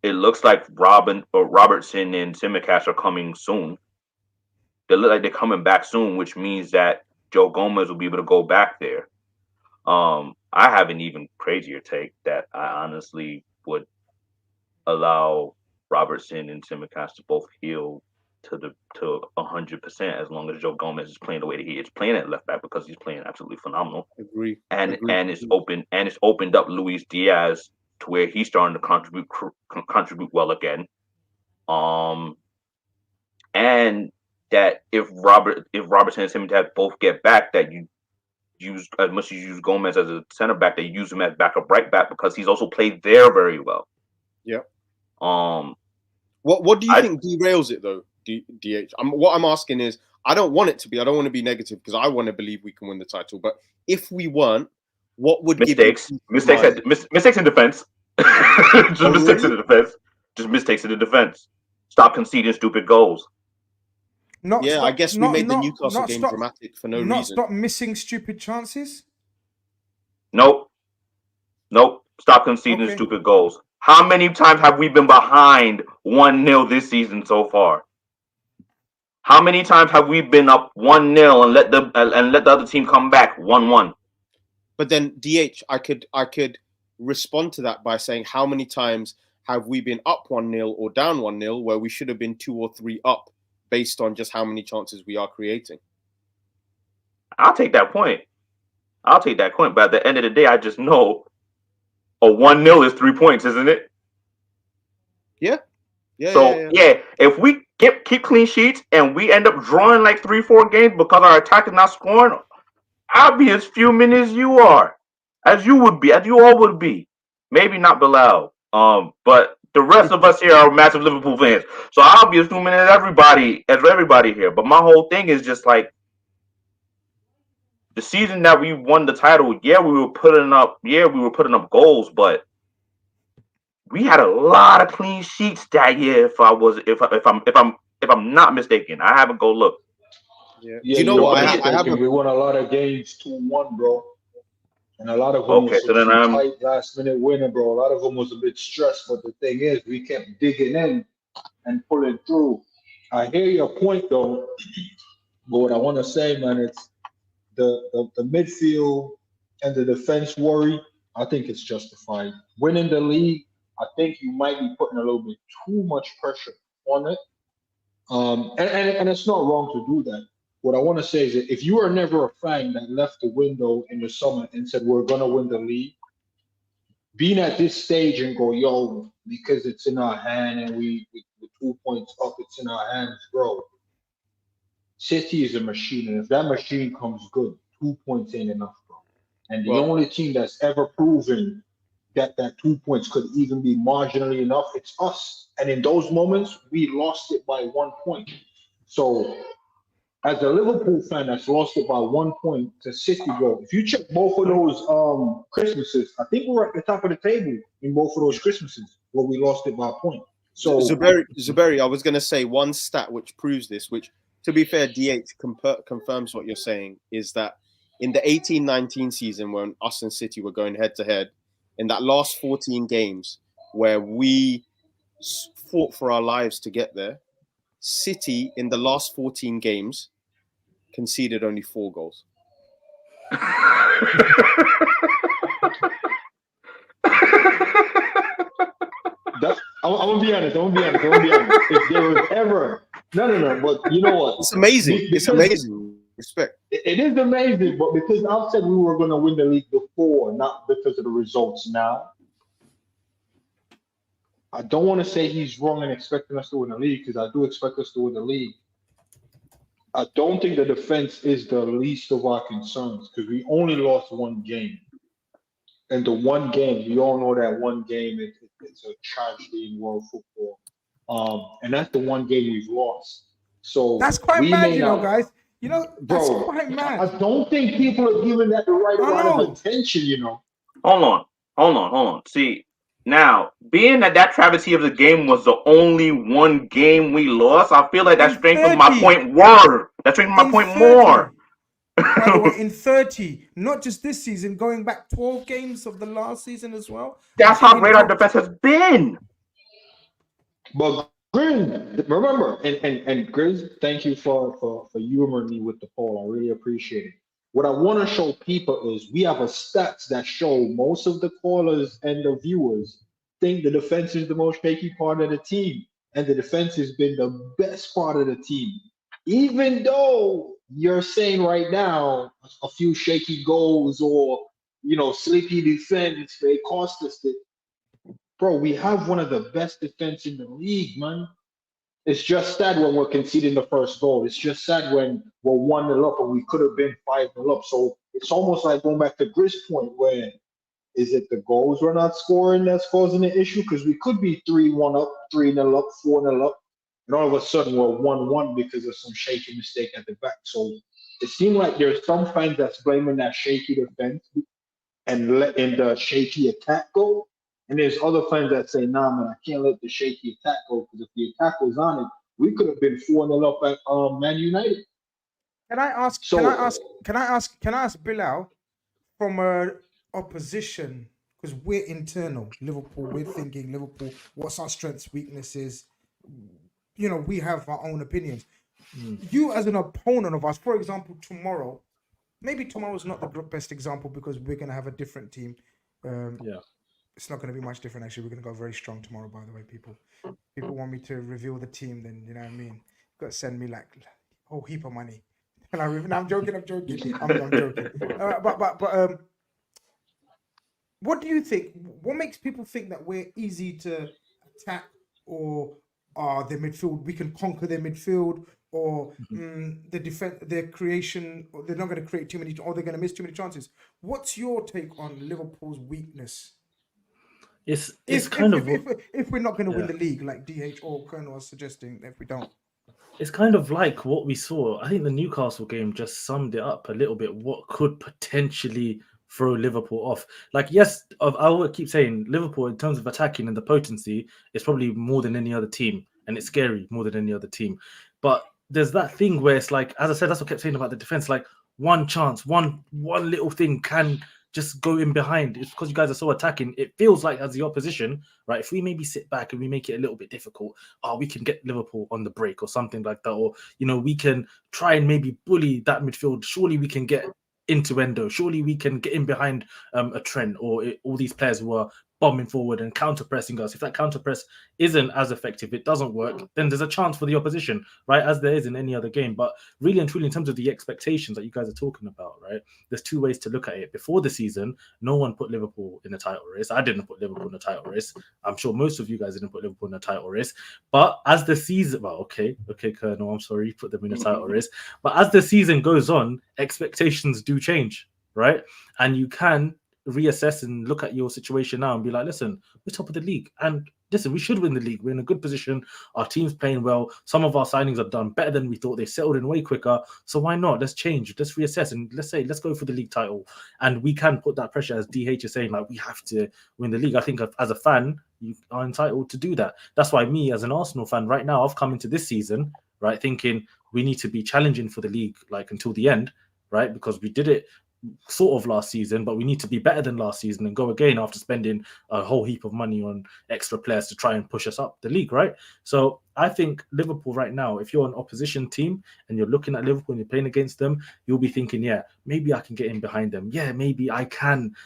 S8: It looks like Robertson and Tsimikas are coming soon. They look like they're coming back soon, which means that Joe Gomez will be able to go back there. I have an even crazier take that I honestly would allow Robertson and Tsimikas to both heal to 100% as long as Joe Gomez is playing the way that he is playing at left back, because he's playing absolutely phenomenal.
S7: Agree.
S8: And it's opened up Luis Diaz to where he's starting to contribute well again. And that if Robertson and Tsimikas both get back, that you use, as much as you use Gomez as a center back, they use him as backup right back because he's also played there very well.
S7: Yeah. What do you think derails it though, DH? What I'm asking is, I don't want it to be. I don't want to be negative because I want to believe we can win the title. But if we weren't, what would
S8: mistakes in defense? Just mistakes in the defense. Just mistakes in the defense. Stop conceding stupid goals.
S7: I guess we made the Newcastle game dramatic for no reason.
S1: Stop missing stupid chances.
S8: Nope. Stop conceding stupid goals. How many times have we been behind 1-0 this season so far? How many times have we been up 1-0 and let the other team come back 1-1?
S7: But then DH, I could respond to that by saying, how many times have we been up 1-0 or down 1-0 where we should have been 2 or 3 up based on just how many chances we are creating.
S8: I'll take that point. But at the end of the day, I just know a 1-0 is 3 points, isn't it?
S7: Yeah.
S8: If we keep clean sheets and we end up drawing like 3-4 games because our attack is not scoring, I'll be as fuming as you are, as you all would be. Maybe not Bilal, but the rest of us here are massive Liverpool fans, so I'll be as fuming as everybody here. But my whole thing is just like the season that we won the title. Yeah, we were putting up goals, but we had a lot of clean sheets that year. If I'm not mistaken, I haven't go look.
S7: Yeah.
S2: Yeah,
S7: You know
S2: you're
S7: what?
S2: not mistaken. We won a lot of games 2-1, bro. And a lot of them was some tight last-minute winner, bro. A lot of them was a bit stressed, but the thing is, we kept digging in and pulling through. I hear your point, though, but what I want to say, man, it's the midfield and the defense worry. I think it's justified. Winning the league, I think you might be putting a little bit too much pressure on it. And it's not wrong to do that. What I want to say is that if you are never a fan that left the window in the summer and said, we're going to win the league, being at this stage and go, yo, because it's in our hand and we 2 points up, it's in our hands, bro. City is a machine. And if that machine comes good, 2 points ain't enough, bro. And the only team that's ever proven that 2 points could even be marginally enough, it's us. And in those moments, we lost it by 1 point. So as a Liverpool fan that's lost it by 1 point to City, bro, if you check both of those Christmases, I think we're at the top of the table in both of those Christmases where we lost it by a point. So
S7: Zuberi, I was going to say one stat which proves this, which, to be fair, DH confirms what you're saying, is that in the 18-19 season when us and City were going head-to-head, in that last 14 games where we fought for our lives to get there, City in the last 14 games conceded only 4 goals.
S2: I'm gonna be honest. If there was ever no, but you know what?
S7: It's amazing. It's amazing. Respect.
S2: It is amazing, but because I said we were gonna win the league before, not because of the results now. I don't want to say he's wrong in expecting us to win the league, because I do expect us to win the league. I don't think the defense is the least of our concerns, because we only lost 1 game. And the 1 game, we all know that 1 game, it's a tragedy in world football. And that's the 1 game we've lost. So
S1: that's quite mad, guys. That's quite mad.
S2: I don't think people are giving that the right amount of attention,
S8: Hold on. See, now, being that travesty of the game was the only 1 game we lost, I feel like that strengthens my point more. That strengthens my point more.
S1: By the way, in 30, not just this season, going back 12 games of the last season as well.
S8: That's how great our defense has been.
S2: But Grizz, remember, and Grizz, thank you for humoring me with the poll. I really appreciate it. What I want to show people is we have a stats that show most of the callers and the viewers think the defense is the most shaky part of the team, and the defense has been the best part of the team. Even though you're saying right now a few shaky goals or sleepy defense, they cost us it. Bro, we have one of the best defense in the league, man. It's just sad when we're conceding the first goal. It's just sad when we're 1-0 up and we could have been 5-0 up. So it's almost like going back to Grizz point, where is it the goals we're not scoring that's causing the issue? Because we could be 3-1 up, 3-0 up, 4-0 up, and all of a sudden we're 1-1 because of some shaky mistake at the back. So it seems like there's some fans that's blaming that shaky defense and letting the shaky attack go. And there's other fans that say, nah, man, I can't let the shaky attack go, because if the attack was on it, we could have been 4-0 up at Man United.
S1: Can I ask Bilal from a opposition, because we're internal, Liverpool, we're thinking Liverpool, what's our strengths, weaknesses? We have our own opinions. You as an opponent of us, for example, maybe tomorrow's not the best example because we're going to have a different team. It's not going to be much different, actually. We're going to go very strong tomorrow, by the way, people. People want me to reveal the team, then, you know what I mean? got to send me like a whole heap of money. And I'm joking. I'm joking. But what do you think? What makes people think that we're easy to attack, or the midfield, we can conquer their midfield, or the defense, their creation, or they're not going to create too many, or they're going to miss too many chances? What's your take on Liverpool's weakness?
S3: It's
S1: If we're not going to win the league, like DH or Colonel was suggesting, if we don't.
S3: It's kind of like what we saw. I think the Newcastle game just summed it up a little bit. What could potentially throw Liverpool off? Like, yes, I will keep saying Liverpool in terms of attacking and the potency is probably more than any other team, and it's scary more than any other team. But there's that thing where it's like, as I said, that's what I kept saying about the defense. Like one chance, one little thing can just go in behind. It's because you guys are so attacking. It feels like as the opposition, right? If we maybe sit back and we make it a little bit difficult, we can get Liverpool on the break or something like that. Or, we can try and maybe bully that midfield. Surely we can get into Endo. Surely we can get in behind a Trent or all these players who are bombing forward and counter-pressing us. If that counter-press isn't as effective, it doesn't work, then there's a chance for the opposition, right? As there is in any other game. But really and truly, in terms of the expectations that you guys are talking about, right? There's two ways to look at it. Before the season, no one put Liverpool in a title race. I didn't put Liverpool in a title race. I'm sure most of you guys didn't put Liverpool in a title race. But as the season, okay, Colonel, I'm sorry, you put them in a title race. But as the season goes on, expectations do change, right? And you can reassess and look at your situation now and be like, listen, we're top of the league, and listen, we should win the league. We're in a good position. Our team's playing well. Some of our signings are done better than we thought. They settled in way quicker. So why not? Let's change. Let's reassess and let's go for the league title. And we can put that pressure, as DH is saying, like, we have to win the league. I think as a fan, you are entitled to do that. That's why me, as an Arsenal fan, right now, I've come into this season, right, thinking we need to be challenging for the league, like, until the end, right? Because we did it sort of last season, but we need to be better than last season and go again after spending a whole heap of money on extra players to try and push us up the league, right? So I think Liverpool right now, if you're an opposition team and you're looking at Liverpool and you're playing against them, you'll be thinking, yeah, maybe I can get in behind them. Yeah, maybe I can,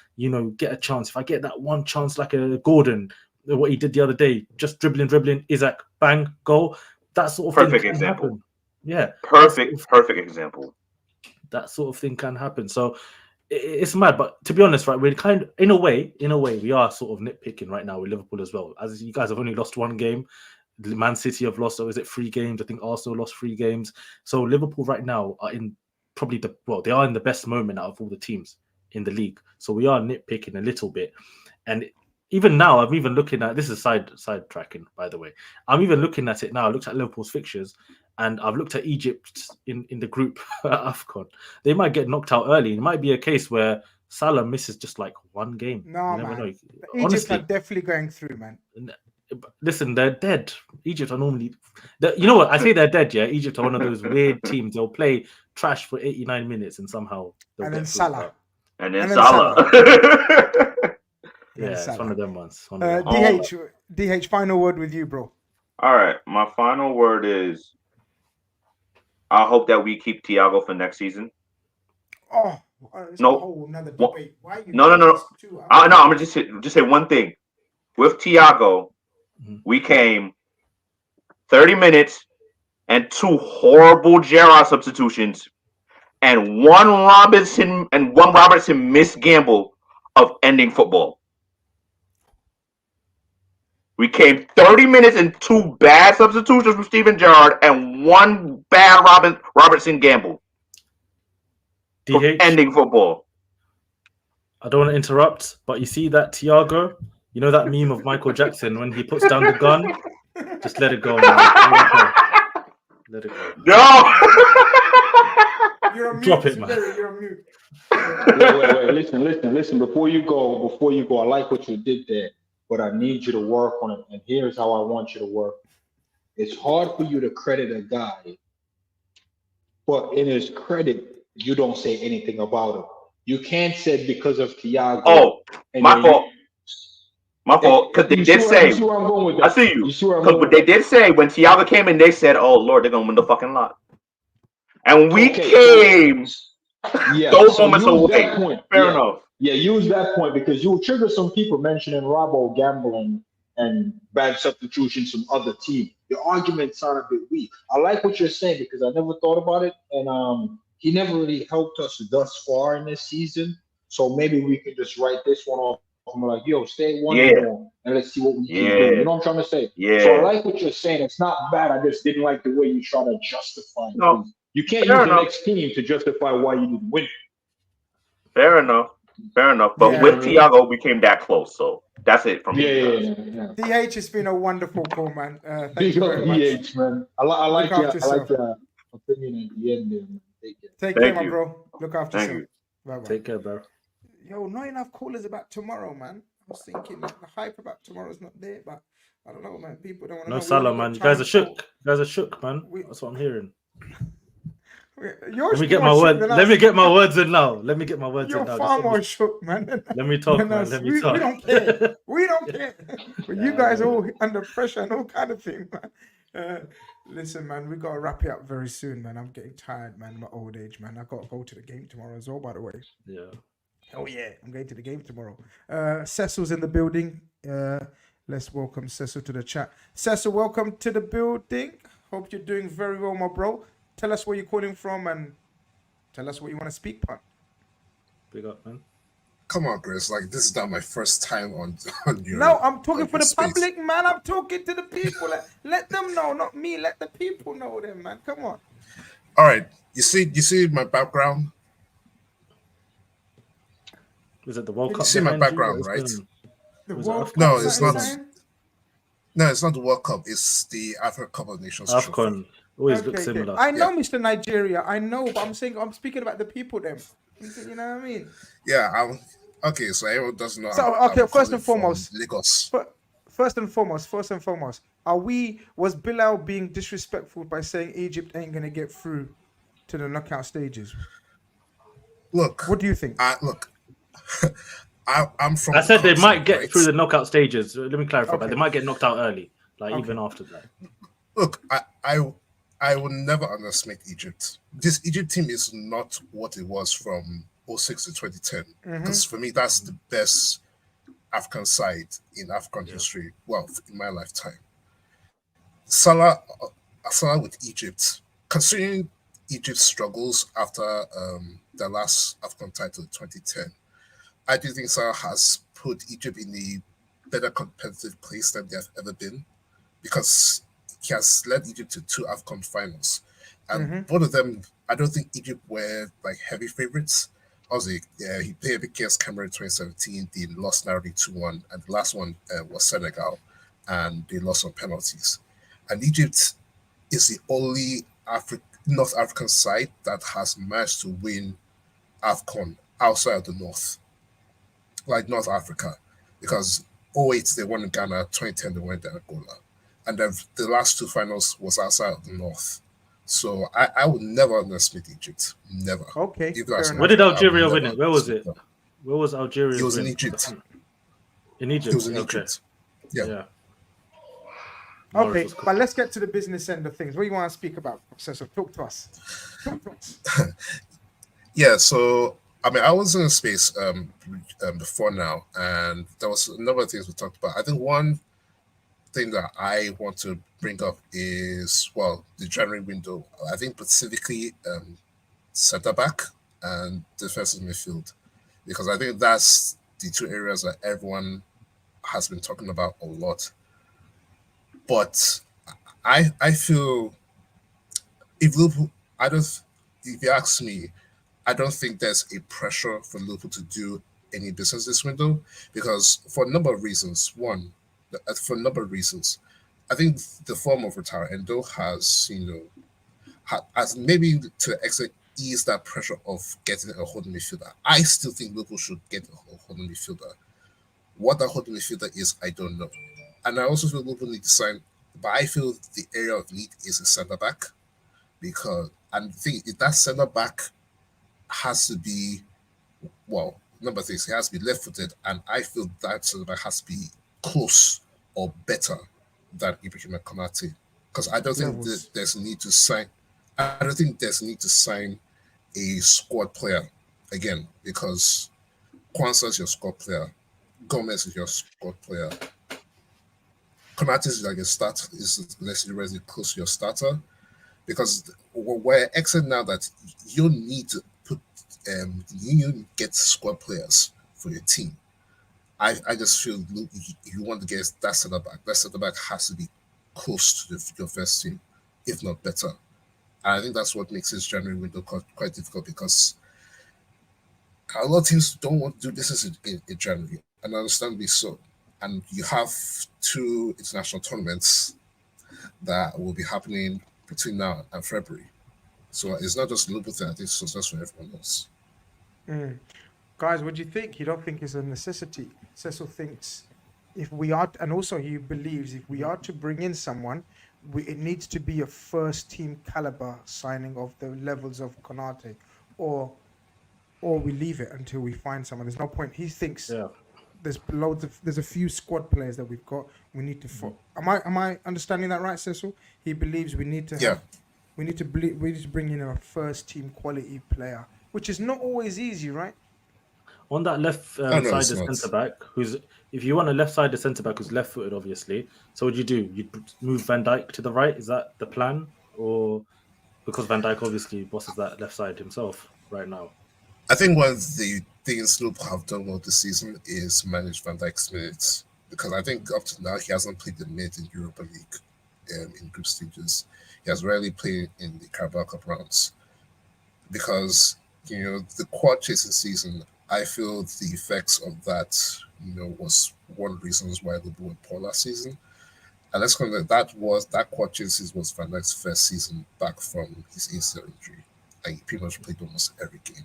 S3: get a chance. If I get that one chance like a Gordon, what he did the other day, just dribbling, Isaac, bang, goal. That sort of
S8: perfect
S3: thing can
S8: example.
S3: Happen. Yeah.
S8: Perfect example.
S3: That sort of thing can happen. So it's mad, but to be honest, right, we're kind of, in a way, we are sort of nitpicking right now with Liverpool as well. As you guys have only lost one game, Man City have lost, 3 games? I think Arsenal lost 3 games. So Liverpool right now are in probably they are in the best moment out of all the teams in the league. So we are nitpicking a little bit. And even now, I'm even looking at, this is side tracking, by the way. I'm even looking at it now. I looked at Liverpool's fixtures, and I've looked at Egypt in the group at AFCON. They might get knocked out early. It might be a case where Salah misses just like one game.
S1: No,
S3: you never
S1: man.
S3: know. Honestly,
S1: Egypt are definitely going through, man.
S3: Listen, they're dead. Egypt are normally... You know what? I say they're dead, yeah? Egypt are one of those weird teams. They'll play trash for 89 minutes and somehow...
S1: And then Salah.
S8: And then Salah.
S3: Yeah, it's one of them ones.
S1: DH, final word with you, bro.
S8: All right. My final word is, I hope that we keep Thiago for next season.
S1: Oh, no. Another debate. Why are you
S8: no. No, I'm going to just say one thing. With Thiago, we came 30 minutes and 2 horrible Gerrard substitutions and one Robertson missed gamble of ending football. We came 30 minutes and 2 bad substitutions from Steven Gerrard and 1 bad Robertson gamble for ending football.
S3: I don't want to interrupt, but you see that Thiago, you know that meme of Michael Jackson when he puts down the gun? Just let it go, man. Let it go.
S8: No!
S1: You're on mute.
S3: Drop it, man.
S1: You're on mute.
S2: Wait. Listen. Before you go, I like what you did there, but I need you to work on it. And here's how I want you to work. It's hard for you to credit a guy, but in his credit, you don't say anything about him. You can't say because of Thiago.
S8: Oh, my fault. My fault. Because they did say. I see you. Because they did say when Thiago came in, they said, "Oh Lord, they're gonna win the fucking lot." And we came those moments away. Fair enough.
S2: Yeah, use that point because you trigger some people mentioning Robbo gambling and bad substitutions from other team. Your arguments sound a bit weak. I like what you're saying because I never thought about it, and he never really helped us thus far in this season. So maybe we can just write this one off and be like, yo, stay one
S8: Yeah.
S2: more and let's see what we can do.
S8: Yeah.
S2: You know what I'm trying to say?
S8: Yeah.
S2: So I like what you're saying. It's not bad. I just didn't like the way you try to justify it.
S8: No.
S2: You can't
S8: Fair
S2: use
S8: enough.
S2: the next team to justify why you didn't win.
S8: Fair enough. But
S1: Yeah.
S8: with Thiago, we came that close. So that's it from me.
S2: Yeah.
S1: DH, it's been a wonderful call, man. Thank
S2: Big
S1: you
S2: up
S1: very much.
S2: DH, man. I like
S1: Look
S2: your
S1: after yourself.
S2: opinion at the end there, man. Take care.
S1: Take
S8: Thank
S1: care, my
S8: you.
S1: bro. Look after
S8: Thank
S1: yourself. Bye-bye.
S3: Take care, bro.
S1: Yo, not enough callers about tomorrow, man. I was thinking that the hype about tomorrow's not there, but I don't know, man. People don't want to know.
S3: No
S1: We
S3: Salah,
S1: only got
S3: man. You guys
S1: time
S3: are shook.
S1: for-
S3: You guys are shook, man.
S1: We-
S3: That's what I'm hearing.
S1: You're
S3: Let me
S1: more
S3: get my
S1: shook
S3: word.
S1: than
S3: Let
S1: us.
S3: me get my words in now. Let me get my words
S1: You're
S3: in now.
S1: far
S3: Just
S1: more shook, man.
S3: let me talk,
S1: than
S3: man.
S1: us.
S3: Let
S1: We
S3: me talk.
S1: don't care. We don't care. But you
S3: Yeah,
S1: guys
S3: man.
S1: all under pressure and all kind of thing, man. Listen, man, we gotta wrap it up very soon, man. I'm getting tired, man. My old age, man. I gotta go to the game tomorrow as well, by the way.
S3: Yeah.
S1: Oh yeah, I'm going to the game tomorrow. Cecil's in the building. Let's welcome Cecil to the chat. Cecil, welcome to the building. Hope you're doing very well, my bro. Tell us where you're calling from and tell us what you want to speak on.
S3: Big up, man.
S9: Come on, Grizz. Like, this is not my first time on your.
S1: No, I'm talking
S9: on
S1: for
S9: your
S1: the
S9: space.
S1: public, man. I'm talking to the people. Let them know, not me. Let the people know them, man. Come on.
S9: All right. You see my background?
S3: Is it the World
S1: You
S3: Cup?
S9: see my
S3: behind you?
S9: background,
S3: What
S9: right?
S3: is going
S1: The
S3: Was it
S1: World
S3: Afcon?
S1: Cup
S9: No, it's
S1: something
S9: not.
S1: saying?
S9: No, it's not the World Cup. It's the Africa Cup of Nations.
S3: on?
S9: trophy.
S3: Afcon always
S1: Okay,
S3: looks
S1: okay.
S3: similar.
S1: I know, Mr. Nigeria. I know, but I'm speaking about the people, them. You know what I mean?
S9: Yeah. Okay. So everyone doesn't know.
S1: So,
S9: I'm
S1: okay, first
S9: calling
S1: and
S9: from
S1: foremost.
S9: Lagos.
S1: First and foremost, was Bilal being disrespectful by saying Egypt ain't gonna get through to the knockout stages?
S9: Look.
S1: What do you think?
S9: I'm from.
S3: I
S9: the
S3: said they might
S9: continent,
S3: get
S9: right?
S3: through the knockout stages. Let me clarify.
S1: Okay.
S3: But they might get knocked out early, like
S1: Okay.
S3: even after that.
S9: Look, I will never underestimate Egypt. This Egypt team is not what it was from 06 to 2010. Because for me, that's the best African side in African history. Well, in my lifetime. Salah with Egypt, considering Egypt's struggles after the last African title in 2010, I do think Salah has put Egypt in a better competitive place than they have ever been, because he has led Egypt to 2 AFCON finals. And both of them, I don't think Egypt were like heavy favorites. Obviously, he played against Cameroon in 2017. They lost narrowly 2-1. And the last one was Senegal. And they lost on penalties. And Egypt is the only North African side that has managed to win AFCON outside of the North, like North Africa. Because 2008 they won in Ghana, 2010 they went to Angola. And then the last 2 finals was outside of the North. So I would never underestimate Egypt. Never.
S1: Okay.
S9: If
S1: fair
S9: that's
S1: enough.
S3: Where did
S9: I would
S3: Algeria
S9: never
S3: win it? Where was it?
S9: underestimate them.
S3: Where was Algeria?
S9: It was in
S3: win?
S9: Egypt.
S3: In Egypt.
S9: It was in
S3: Okay.
S9: Egypt. Yeah.
S1: Okay, but let's get to the business end of things. What do you want to speak about, Professor? Talk to us.
S9: Yeah, so I mean, I was in a space before now, and there was a number of things we talked about. I think one thing that I want to bring up is, well, the January window. I think specifically centre back and defensive midfield, because I think that's the 2 areas that everyone has been talking about a lot. But I feel if Liverpool, if you ask me, I don't think there's a pressure for Liverpool to do any business this window, because for a number of reasons. One, for a number of reasons, I think the form of Endo has, has maybe to the extent eased that pressure of getting a holding midfielder. I still think Liverpool should get a holding midfielder. What that holding midfielder is, I don't know. And I also feel Liverpool need to sign, but I feel the area of need is a centre back, because I think if that centre back has to be, well, number of things, he has to be left-footed, and I feel that centre back has to be close or better than Ibrahim Konate, because I don't think there's a need to sign. I don't think there's a need to sign a squad player again, because Kwanzaa is your squad player, Gomez is your squad player. Konate is like a start, is less really close to your starter, because we're excellent now that you need to put you get squad players for your team. I just feel if you want to get that centre back has to be close to your first team, if not better. And I think that's what makes this January window quite difficult, because a lot of teams don't want to do business in January, and understandably so. And you have 2 international tournaments that will be happening between now and February. So it's not just Liverpool thing, I think it's just for everyone else.
S1: Guys, what do you think? You don't think it's a necessity? Cecil thinks if we are, and also he believes if we are to bring in someone, it needs to be a first team caliber signing of the levels of Konate, or we leave it until we find someone. There's no point. He thinks there's a few squad players that we've got. We need to. Am I understanding that right, Cecil? He believes we need to have. We need to bring in a first team quality player, which is not always easy, right?
S3: On that left sided centre back, if you want a left sided centre back who's left footed, obviously. So what do? You'd move Van Dijk to the right. Is that the plan, or because Van Dijk obviously bosses that left side himself right now?
S9: I think one of the things Liverpool have done well this season is manage Van Dijk's minutes, because I think up to now he hasn't played the minute in Europa League in group stages. He has rarely played in the Carabao Cup rounds, because the quad chasing season, I feel the effects of that was one of the reasons why Liverpool were poor last season. And let's consider that quad chasing was Van Dijk's first season back from his ACL injury, and he pretty much played almost every game.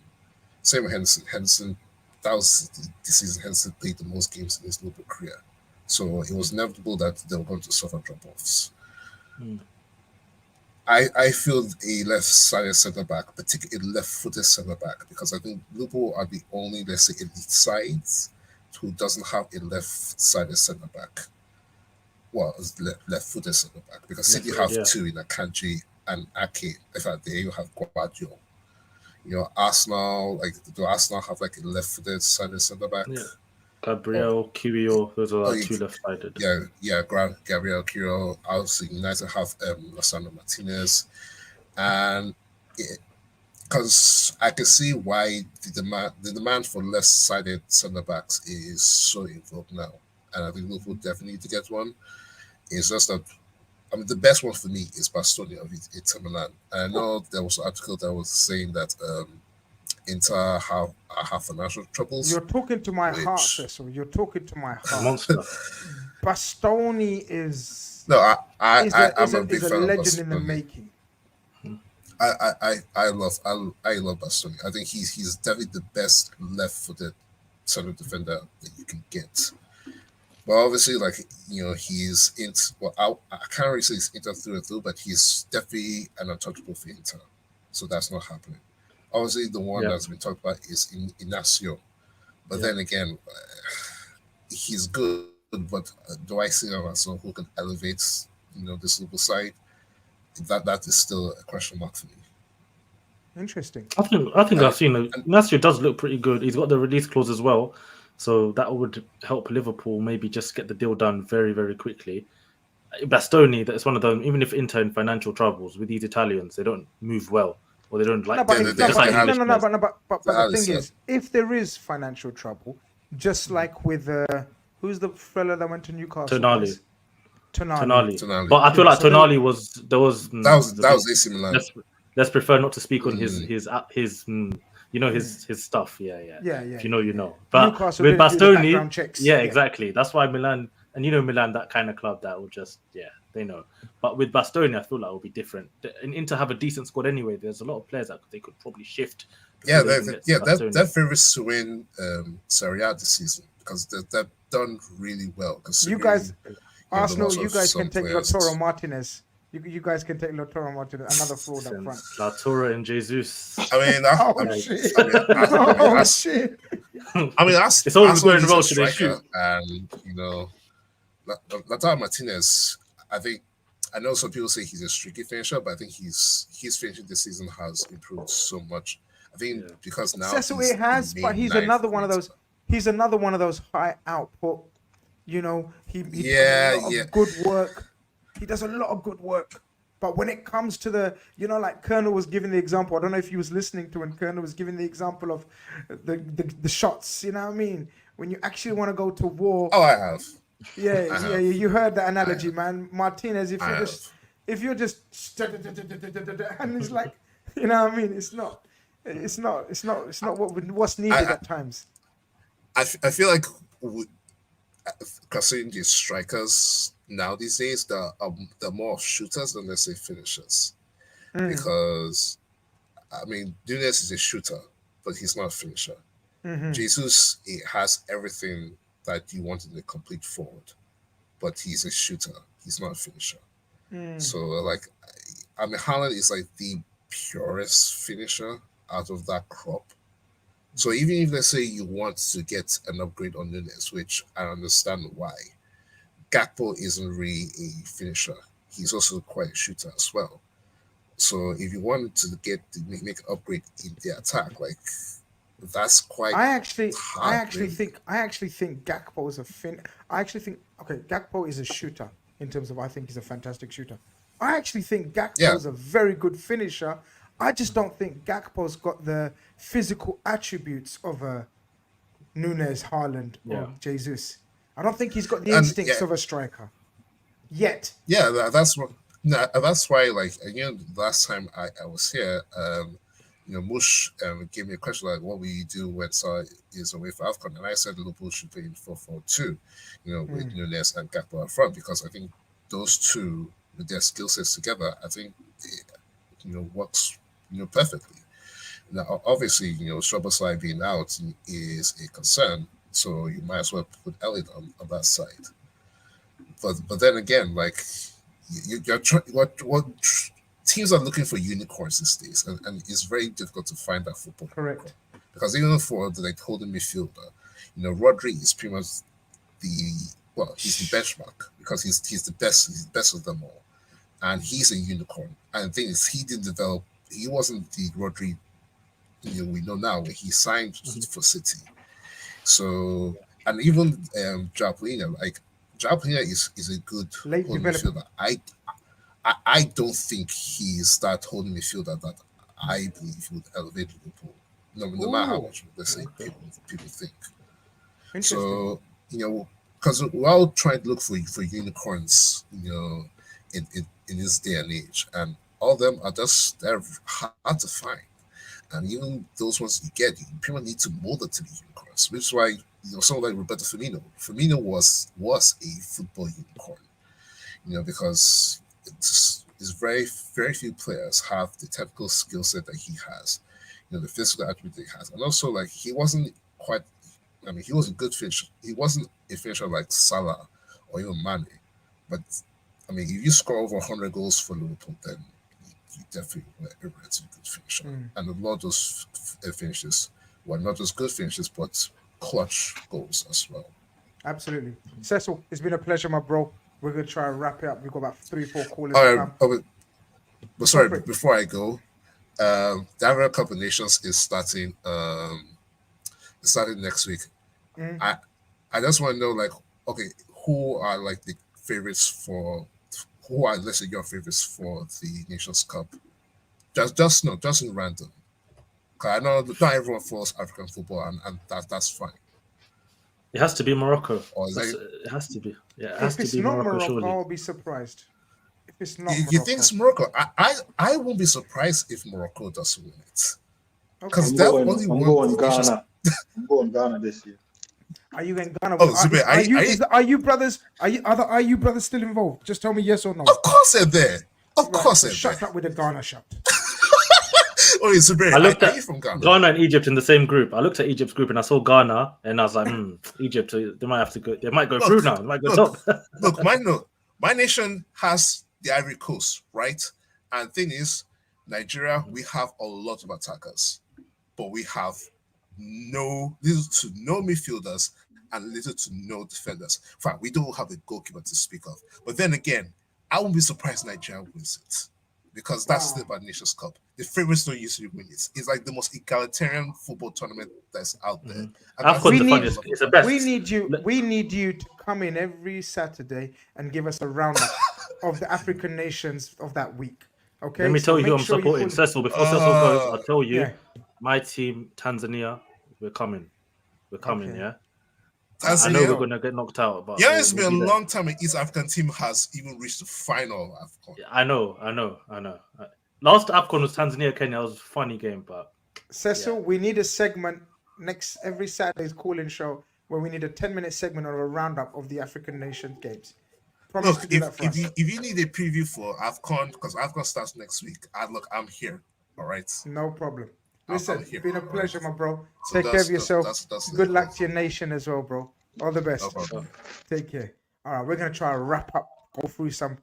S9: Same with Henderson. Henderson, that was the season Henderson played the most games in his Liverpool career. So it was inevitable that they were going to suffer drop-offs. I feel a left-sided centre-back, particularly a left-footed centre-back, because I think Liverpool are the only, let's say, elite sides who doesn't have a left-sided centre-back. Well, left-footed centre-back, because City have 2 in Akanji and Ake. In fact, there you have Guardiola. Arsenal, do Arsenal have a left-footed sided centre-back?
S3: Yeah. Gabriel, Kiwior, those are 2 left-sided.
S9: Yeah, Gabriel, Kiwior. Also, United have Lozano Martinez. And because I can see why the demand for left-sided centre-backs is so involved now. And I think Liverpool definitely need to get one. It's just that the best one for me is Bastoni of Inter Milan. And I know there was an article that was saying that Inter have financial troubles.
S1: You're talking to my heart, Cecil. You're talking to my heart.
S3: Monster.
S1: Bastoni is
S9: I'm a big fan of
S1: legend
S9: Bastoni.
S1: in the making.
S9: I love Bastoni. I think he's definitely the best left-footed center defender that you can get. But obviously, he's into. Well, I can't really say he's Inter through and through, but he's definitely an untouchable for Inter. So that's not happening. Obviously, the one that's been talked about is Inacio. But then again, he's good. But do I see him as someone who can elevate, this Liverpool side? That is still a question mark for me.
S1: Interesting.
S3: I think I've seen Inacio does look pretty good. He's got the release clause as well. So that would help Liverpool maybe just get the deal done very, very quickly. Bastoni, that's one of them. Even if Inter in financial troubles with these Italians, they don't move well, or they don't like.
S1: But the thing is, if there is financial trouble, just like with who's the fella that went to Newcastle?
S3: Tonali. But I feel like Tonali was
S9: that was AC Milan.
S3: Let's prefer not to speak on his his stuff. Yeah. If you know, you know. But
S1: Newcastle
S3: with Bastoni,
S1: yeah,
S3: exactly. That's why Milan, and Milan, that kind of club that will just, they know. But with Bastoni, I feel like it will be different. And Inter have a decent squad anyway. There's a lot of players that they could probably shift.
S9: They're favorites to win Serie A this season, because they've done really well.
S1: You guys, Arsenal, you guys can take Lautaro Martinez. You guys can take Lautaro Martinez, another fraud up front.
S3: Lautaro and Jesus.
S1: Shit.
S3: It's always going well to the shoot.
S9: And Lautaro Martinez, I know some people say he's a streaky finisher, but I think his finishing this season has improved so much. I think because now
S1: Cecil, it has, but he's another one of those. He's another one of those high output You know, he does a lot of good work. He does a lot of good work. But when it comes to the, you know, like Colonel was giving the example. I don't know if you was listening to when Colonel was giving the example of the shots. You know what I mean? When you actually want to go to war.
S9: Oh, I have.
S1: Yeah, you heard that analogy, man. Martinez, if you're just and it's like, you know what I mean? It's not what's needed at times.
S9: I feel like considering the strikers now these days, they're more shooters than let's say finishers. Because I mean, Nunes is a shooter, but he's not a finisher. Jesus, he has everything that you want in a complete forward, but he's a shooter. He's not a finisher. So like, I mean, Haaland is like the purest finisher out of that crop. So even if let's say you want to get an upgrade on Nunes, which I understand why, Gakpo isn't really a finisher. He's also quite a shooter as well. So if you wanted to make an upgrade in the attack, like that's quite.
S1: I actually think Gakpo is Gakpo is a shooter in terms of I think he's a fantastic shooter. I actually think Gakpo is a very good finisher. I just don't think Gakpo's got the physical attributes of a Nunes, Haaland, or Jesus. I don't think he's got the instincts of a striker yet.
S9: Yeah, that's what. No, that's why. Like, you know, last time I was here, you know, Mush gave me a question like, "What will you do when Salah is away for AFCON?" And I said Liverpool should play in 4-4-2, you know, with Nunes and Gakpo up front, because I think those two with their skill sets together, I think you know works perfectly. Now, obviously, you know, Szoboszlai being out is a concern, so you might as well put Elliott on that side. But then again, like you're trying, what teams are looking for unicorns these days, and it's very difficult to find that football.
S1: Correct.
S9: Because even for the like holding midfielder, you know, Rodri is pretty much he's the benchmark because he's the best of them all, and he's a unicorn. And the thing is, he wasn't the Rodri we know now when he signed for City. So, and even Jalpalina, like Jalpalina is a good holding midfielder. I don't think he's that holding midfielder that I believe he would elevate Liverpool, no matter how much let's say people think. So, you know, because we're all trying to look for unicorns, you know, in this day and age, and all of them are they're hard to find. And even those ones you get, you pretty much need to mold it to be unicorns, which is why, you know, someone like Roberto Firmino. Firmino was a football unicorn, you know, because it's very, very few players have the technical skill set that he has, you know, the physical attribute that he has. And also, like, he was a good finisher. He wasn't a finisher like Salah or even Mane. But, I mean, if you score over 100 goals for Liverpool, then you definitely were a relatively good finisher. And a lot of those finishes were not just good finishes, but clutch goals as well.
S1: Absolutely. Cecil, it's been a pleasure, my bro. We're going to try and wrap it up. We've got about 3-4 callers.
S9: All right. But sorry, before I go, the African Cup of Nations is starting next week. I just want to know, like, okay, who are like the favorites let's say your favorites for the Nations Cup? Just in random. Because I know not everyone follows African football, and that's fine.
S3: It has to be Morocco.
S1: It
S3: has to be. Yeah, it
S1: if
S3: has to
S1: it's
S3: be
S1: not
S3: Morocco, surely.
S1: I'll be surprised. If it's not
S9: you think it's Morocco? I won't be surprised if Morocco doesn't win it.
S2: Because I'm going Ghana. I'm going Ghana this year.
S1: Are you in Ghana?
S2: Are
S1: you brothers? Are you brothers still involved? Just tell me yes or no.
S9: Of course they're there. Of course they're there.
S1: Shut up with the Ghana shut.
S9: Oh, it's Zubair.
S3: I looked at Ghana and Egypt in the same group. I looked at Egypt's group and I saw Ghana and I was like, Egypt, they might have to go. They might go through now. They might go top.
S9: Look, my nation has the Ivory Coast, right? And the thing is, Nigeria, we have a lot of attackers, but we have little to no midfielders and little to no defenders. In fact, we don't have a goalkeeper to speak of. But then again, I won't be surprised Nigeria wins it, because that's the about Nations Cup. The favorites don't usually win it. It's like the most egalitarian football tournament that's out there.
S1: We need you to come in every Saturday and give us a roundup of the African nations of that week. Okay.
S3: Let me tell you who
S1: make
S3: I'm
S1: sure
S3: supporting.
S1: call-
S3: Cecil, before Cecil goes, I'll tell you
S1: Yeah.
S3: my team, Tanzania, we're coming. We're coming,
S1: Okay.
S3: yeah? I know
S9: Tanzania.
S3: we're going to get knocked out, but
S9: Yeah, it's
S3: we'll
S9: been
S3: be
S9: a
S3: there.
S9: long time an East African team has even reached the final AFCON.
S3: I know. Last AFCON was Tanzania, Kenya. It was a funny game, but
S1: Cecil, we need a segment every Saturday's call-in show where we need a 10-minute segment or a roundup of the African nation games. Promise
S9: Look,
S1: to do that for us.
S9: if you need a preview for AFCON, because AFCON starts next week, I'm here. All right.
S1: No problem. Listen, it's
S9: here,
S1: been a
S9: all
S1: pleasure,
S9: right.
S1: my bro.
S9: So
S1: Take care of
S9: that's-
S1: yourself.
S9: that's
S1: Good
S9: it.
S1: luck to your nation as well, bro. All the best.
S9: No problem.
S1: Take care. All right, we're gonna try to wrap up. Go through some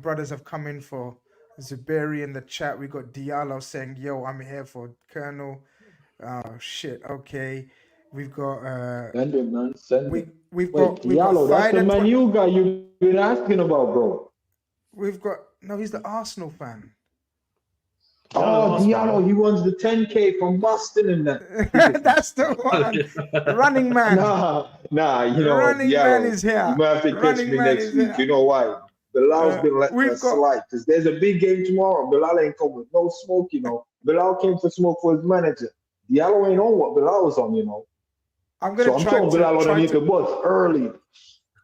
S1: brothers have come in for Zuberi in the chat. We got Diallo saying, "Yo, I'm here for Colonel." Oh shit. Okay, we've got
S2: Send it, man. Send it.
S1: we've
S2: Wait,
S1: got
S2: Diallo, that's the
S1: Fider
S2: man you guy you've been asking about, bro.
S1: We've got no. He's the Arsenal fan.
S2: Oh, Diallo, he wants the 10K from Boston and that.
S1: That's the one. Running man.
S2: Nah, you know,
S1: Running
S2: Diallo,
S1: man is here.
S2: you might have to catch
S1: Running
S2: me
S1: man
S2: next
S1: is
S2: week.
S1: here.
S2: You know why? Bilal's been letting
S1: we've
S2: us
S1: got-
S2: slide because there's a big game tomorrow. Bilal ain't coming with no smoke, you know. Bilal came for smoke for his manager. Diallo ain't on what Bilal was on, you know.
S1: I'm gonna
S2: So I'm throwing Bilal underneath the bus early.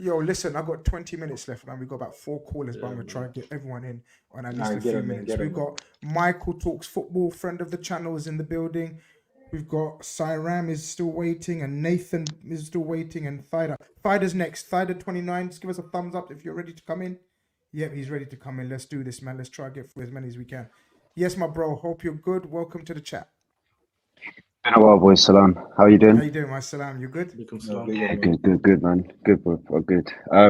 S1: Yo, listen, I've got 20 minutes left, and we've got about 4 callers, but I'm gonna try to get everyone in on at least a few minutes. We've got Michael Talks Football, friend of the channel, is in the building. We've got Cyram is still waiting, and Nathan is still waiting, and Fider. Fider's next. Fider29, just give us a thumbs up if you're ready to come in. Yep, he's ready to come in. Let's do this, man. Let's try to get through as many as we can. Yes, my bro. Hope you're good. Welcome to the chat.
S10: Been a while, boys. Salam. How are you doing?
S1: How you doing, my salam? You good?
S10: Yeah, good, man. Good, bro. Good. I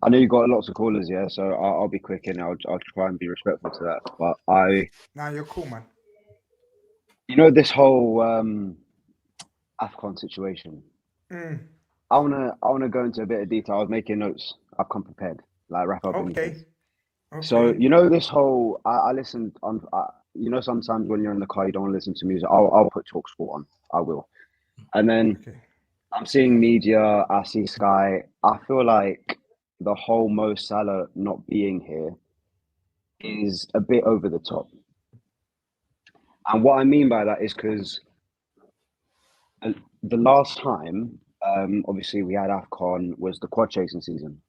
S10: know you got lots of callers, yeah. So I'll be quick and I'll try and be respectful to that. But
S1: Nah, you're cool, man.
S10: You know this whole AFCON situation. I wanna go into a bit of detail. I was making notes. I've come prepared, like wrap up.
S1: Okay.
S10: So you know this whole. I listened on. You know, sometimes when you're in the car, you don't want to listen to music. I'll put TalkSport on. I will. And then I'm seeing media. I see Sky. I feel like the whole Mo Salah not being here is a bit over the top. And what I mean by that is because the last time, obviously we had AFCON, was the quad chasing season.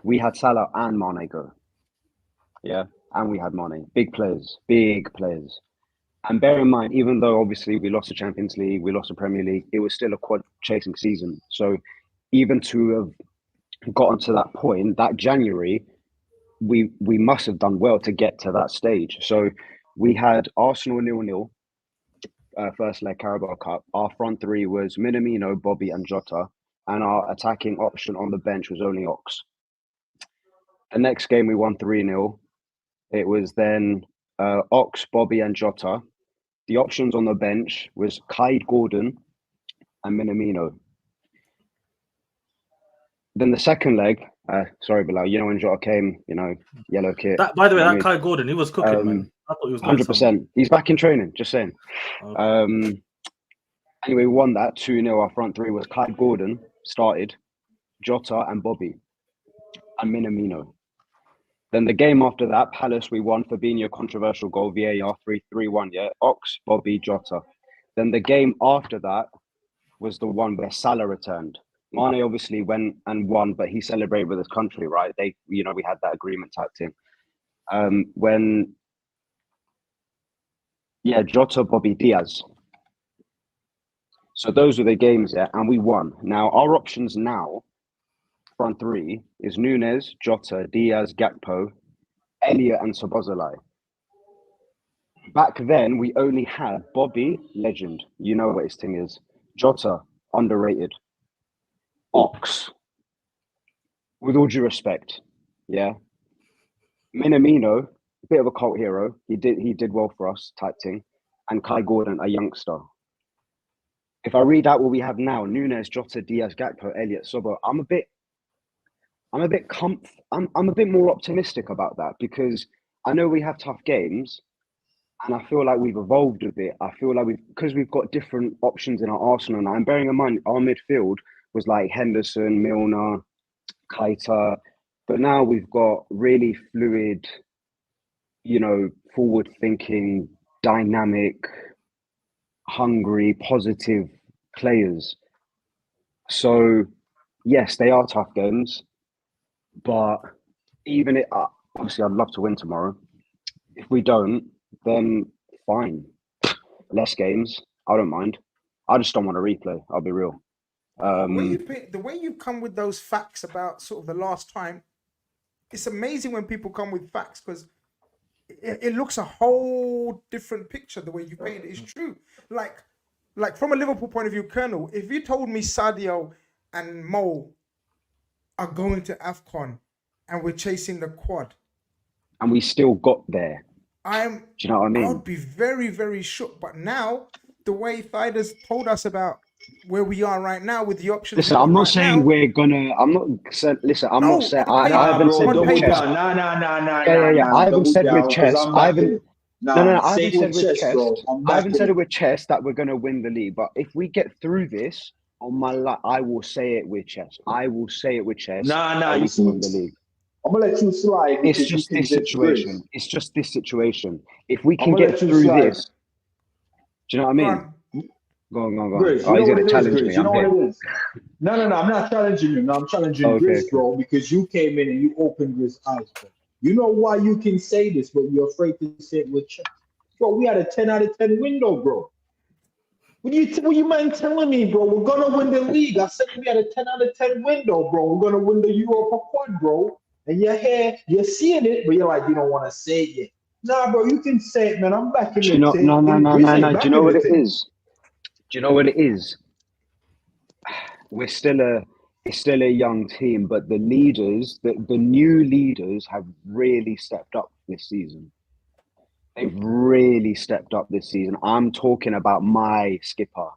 S10: We had Salah and Mane go. Yeah. And we had Mane. Big players. And bear in mind, even though obviously we lost the Champions League, we lost the Premier League, it was still a quad chasing season. So even to have gotten to that point, that January, we must have done well to get to that stage. So we had Arsenal 0-0, first leg Carabao Cup. Our front three was Minamino, Bobby and Jota. And our attacking option on the bench was only Ox. The next game we won 3-0. It was then Ox, Bobby and Jota. The options on the bench was Clyde Gordon and Minamino. Then the second leg, sorry, Bilal, you know when Jota came, you know, yellow kit.
S3: By the way, that Clyde Gordon, he was cooking, man. I thought he was
S10: 100%. He's back in training, just saying. Okay. Anyway, we won that 2-0. Our front three was Clyde Gordon, started, Jota and Bobby, and Minamino. Then the game after that, Palace, we won. Fabinho, controversial goal, VAR, 3-1, yeah? Ox, Bobby, Jota. Then the game after that was the one where Salah returned. Mane obviously went and won, but he celebrated with his country, right? We had that agreement type thing. Jota, Bobby, Diaz. So those were the games, yeah? And we won. Now, our options now, front three, is Nunes, Jota, Diaz, Gakpo, Elliott and Szoboszlai. Back then, we only had Bobby, legend. You know what his thing is. Jota, underrated. Ox, with all due respect, yeah. Minamino, a bit of a cult hero. He did well for us, type thing. And Kai Gordon, a youngster. If I read out what we have now, Nunes, Jota, Diaz, Gakpo, Elliott, Sobo, I'm a bit more optimistic about that because I know we have tough games and I feel like we've evolved a bit. I feel like because we've got different options in our arsenal now. And bearing in mind, our midfield, was like Henderson, Milner, Keita. But now we've got really fluid, forward-thinking, dynamic, hungry, positive players. So, yes, they are tough games. But obviously, I'd love to win tomorrow. If we don't, then fine. Less games. I don't mind. I just don't want to replay. I'll be real.
S1: The way you come with those facts about sort of the last time, it's amazing when people come with facts because it looks a whole different picture the way you paint it. It's true. Like from a Liverpool point of view, Colonel, if you told me Sadio and Mo are going to AFCON and we're chasing the quad,
S10: and we still got there, do you know what I mean?
S1: I'd be very, very shook. But now, the way Thider's told us about where we are right now with the options.
S10: Listen, I'm not saying we're gonna. I'm not saying. Listen, I'm not saying. I haven't said with chest. Yeah. I haven't said with chest. I haven't. No. I haven't said with chest. I haven't said it with chest that we're gonna win the league. But if we get through this, on my life, I will say it with chest. I will say it with chest.
S2: Nah.
S10: You can win the league.
S2: I'm gonna let you slide.
S10: It's just this situation. It's just this situation. If we can get through this, do you know what I mean? Go on.
S2: Grizz,
S10: he's going to challenge me.
S2: You know what it is? No. I'm not challenging you. No, I'm challenging Grizz, bro, because you came in and you opened Grizz's eyes, bro. You know why you can say this, but you're afraid to say it with chest. Bro, we had a 10 out of 10 window, bro. What you mind telling me, bro? We're going to win the league. I said we had a 10 out of 10 window, bro. We're going to win the Europa quad, bro. And you're here, you're seeing it, but you're like, you don't want to say it yet. Nah, bro, you can say it, man. I'm back in the
S10: No. Do you know what it is? Do you know what it is? It's still a young team, but the leaders, the new leaders have really stepped up this season. They've really stepped up this season. I'm talking about my skipper.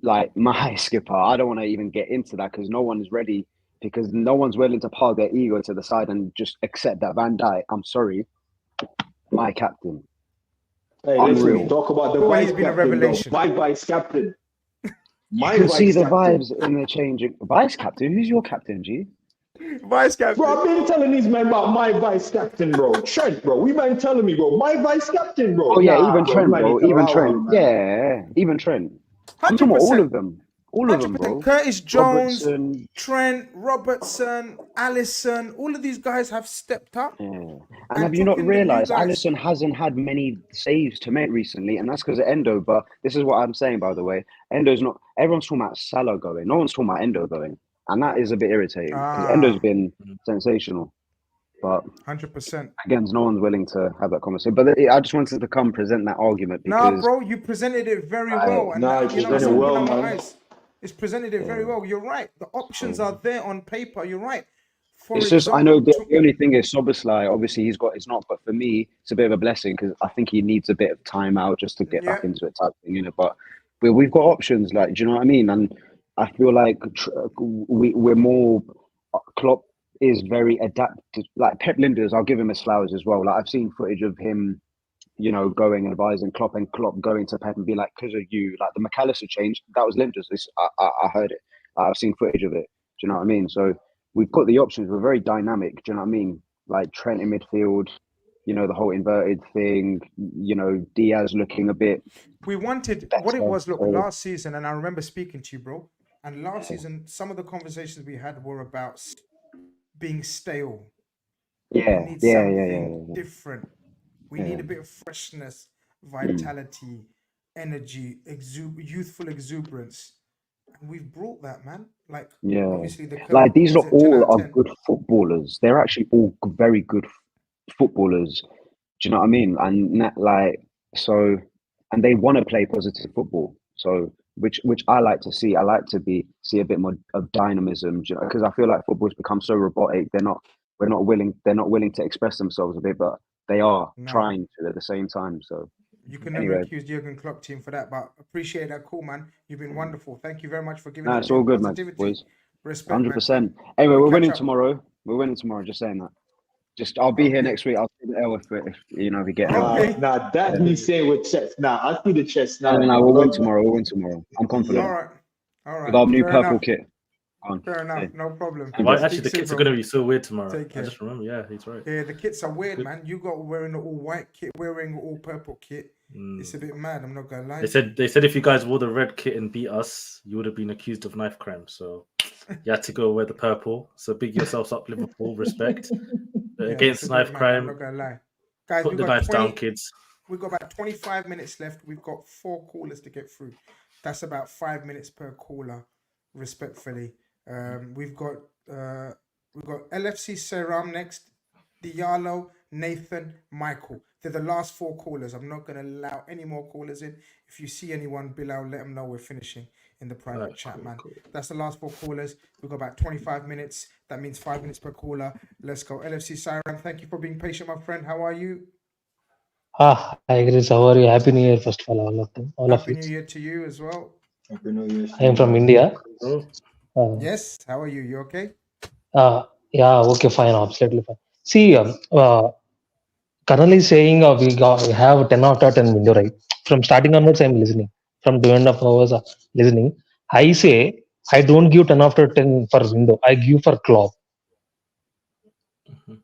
S10: Like my skipper. I don't want to even get into that because no one's ready, because no one's willing to park their ego to the side and just accept that Van Dijk, I'm sorry, my captain.
S2: Hey, listen, talk about the vice captain. My vice captain.
S10: You can see the vibes in the changing. Vice captain? Who's your captain, G?
S1: Vice captain.
S2: Bro, I've been telling these men about my vice captain, bro. Trent, bro. We been telling me, bro. My vice captain, bro.
S10: Oh, yeah, even Trent, bro. Even Trent. Yeah, even Trent. I'm talking about all of them. All of them, bro.
S1: Curtis Jones, Trent, Robertson, Alisson, all of these guys have stepped up.
S10: Yeah. And have you not realised Alisson hasn't had many saves to make recently, and that's because of Endo. But this is what I'm saying, by the way. Endo's not. Everyone's talking about Salah going. No one's talking about Endo going, and that is a bit irritating because Endo's been sensational. But
S1: 100%.
S10: Again, no one's willing to have that conversation. But I just wanted to come present that argument because.
S1: No, bro, you presented it very well. It's presented it very well. You're right. The options are there on paper. You're right.
S10: I know the only thing is Soboslai, obviously he's got, it's not, but for me, it's a bit of a blessing because I think he needs a bit of time out just to get back into it type thing, But we've got options, like, do you know what I mean? And I feel like we're more, Klopp is very adapted. Like Pep Linders, I'll give him his flowers as well. Like I've seen footage of him, going and advising Klopp and Klopp going to Pep and be like, because of you, like the McAllister change, that was Linders. I heard it. I've seen footage of it. Do you know what I mean? So we've got the options. We're very dynamic. Do you know what I mean? Like Trent in midfield, the whole inverted thing, Diaz looking a bit.
S1: We wanted what it was, last season, and I remember speaking to you, bro. And last season, some of the conversations we had were about being stale.
S10: Yeah.
S1: Different. We need a bit of freshness, vitality, energy, youthful exuberance. And we've brought that, man. Like, obviously,
S10: these are all are good footballers. They're actually all very good footballers. Do you know what I mean? And and they want to play positive football. So, which I like to see. I like to see a bit more of dynamism. Because I feel like football's become so robotic. They're not willing to express themselves a bit, but they are trying to at the same time. So
S1: you can never accuse Jurgen Klopp team for that, but appreciate that call, man. You've been wonderful. Thank you very much for giving us
S10: it's all good, man. Respect, 100%. Anyway, we're winning tomorrow. Just saying that. I'll be here next week. I'll see the L if we get
S2: that me saying with chest. I see the chest now.
S10: No, we'll win tomorrow. I'm confident.
S1: All right. All right.
S10: With our new
S1: fair
S10: purple
S1: enough.
S10: kit. On.
S1: Fair enough.
S10: Yeah.
S1: No problem.
S3: Why,
S1: Speak
S3: actually, the
S1: soon,
S3: kits are
S1: bro.
S3: going to be so weird tomorrow.
S1: Take care.
S3: I just remember. Yeah, he's right.
S1: Yeah, the kits are weird,
S3: Good.
S1: man. You got wearing the all white kit, wearing the all purple kit. It's a bit mad. I'm not gonna lie.
S3: They said if you guys wore the red kit and beat us, you would have been accused of knife crime. So you had to go wear the purple. So big yourselves up, Liverpool. Respect against
S1: it's a bit
S3: knife
S1: mad, I'm
S3: crime.
S1: not gonna lie. Guys,
S3: Put
S1: we've
S3: the
S1: got
S3: knives down, kids.
S1: We've got about 25 minutes left. We've got 4 callers to get through. That's about 5 minutes per caller, respectfully. We've got LFC Seram next, Diallo, Nathan, Michael. They're the last 4 callers. I'm not going to allow any more callers in. If you see anyone, Bilal, let them know we're finishing in the private chat, man. Cool. That's the last 4 callers. We've got about 25 minutes. That means 5 minutes per caller. Let's go. LFC Seram, thank you for being patient, my friend. How are you?
S11: Hi, Grizz. How are you? Happy New Year, first of all of them.
S1: Happy New Year to you as well.
S2: Happy New Year.
S11: I am from India.
S1: Yes. How are you? You okay?
S11: Yeah. Okay. Fine. Absolutely fine. See, Colonel is saying we have 10 out of 10 window, right? From starting onwards, I'm listening. From 2.5 hours listening. I say I don't give 10 out of 10 for window. I give for Klopp.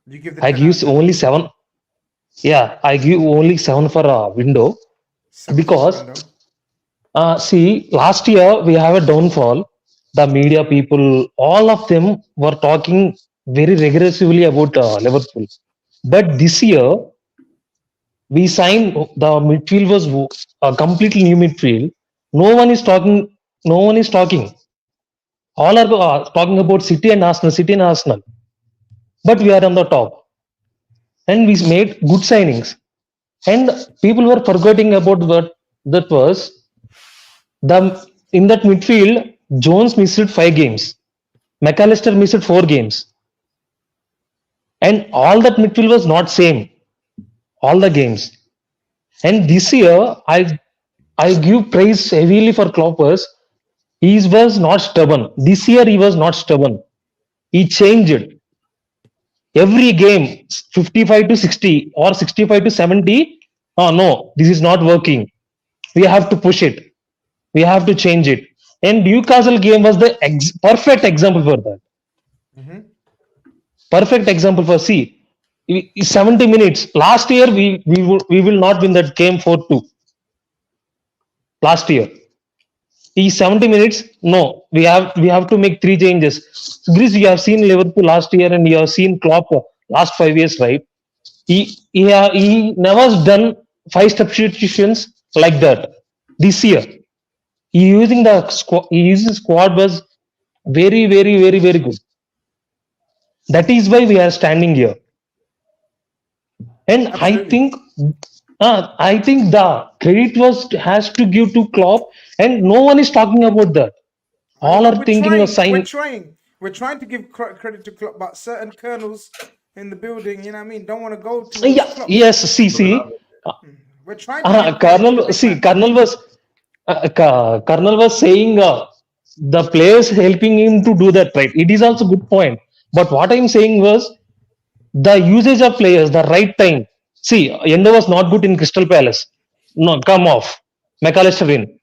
S1: You give
S11: I give only 7. Yeah, I give only 7 for a window because see, last year we have a downfall. The media people, all of them were talking very rigorously about Liverpool. But this year, we signed the midfield was a completely new midfield. No one is talking. All are talking about City and Arsenal. But we are on the top, and we made good signings. And people were forgetting about what that was. In that midfield, Jones missed 5 games. McAllister missed 4 games. And all that midfield was not same. All the games. And this year, I give praise heavily for Kloppers. He was not stubborn. This year, he was not stubborn. He changed. Every game, 55 to 60 or 65 to 70. Oh, no, this is not working. We have to push it. We have to change it. And Newcastle game was the perfect example for that. Perfect example for 70 minutes. Last year we will not win that game 4-2. Last year. 70 minutes. No, we have to make 3 changes. Grizz, you have seen Liverpool last year and you have seen Klopp last 5 years, right? He never done 5 substitutions like that. This year. He using squad was very, very, very, very good. That is why we are standing here. And absolutely. I think the credit has to give to Klopp, and no one is talking about that. All are thinking of signing.
S1: We're trying to give credit to Klopp, but certain colonels in the building, you know what I mean, don't want to go to.
S11: Yes, see.
S1: We're trying to
S11: Colonel was saying the players helping him to do that, right? It is also a good point. But what I'm saying was the usage of players, the right time. See, Endo was not good in Crystal Palace. No, come off. McAllister in.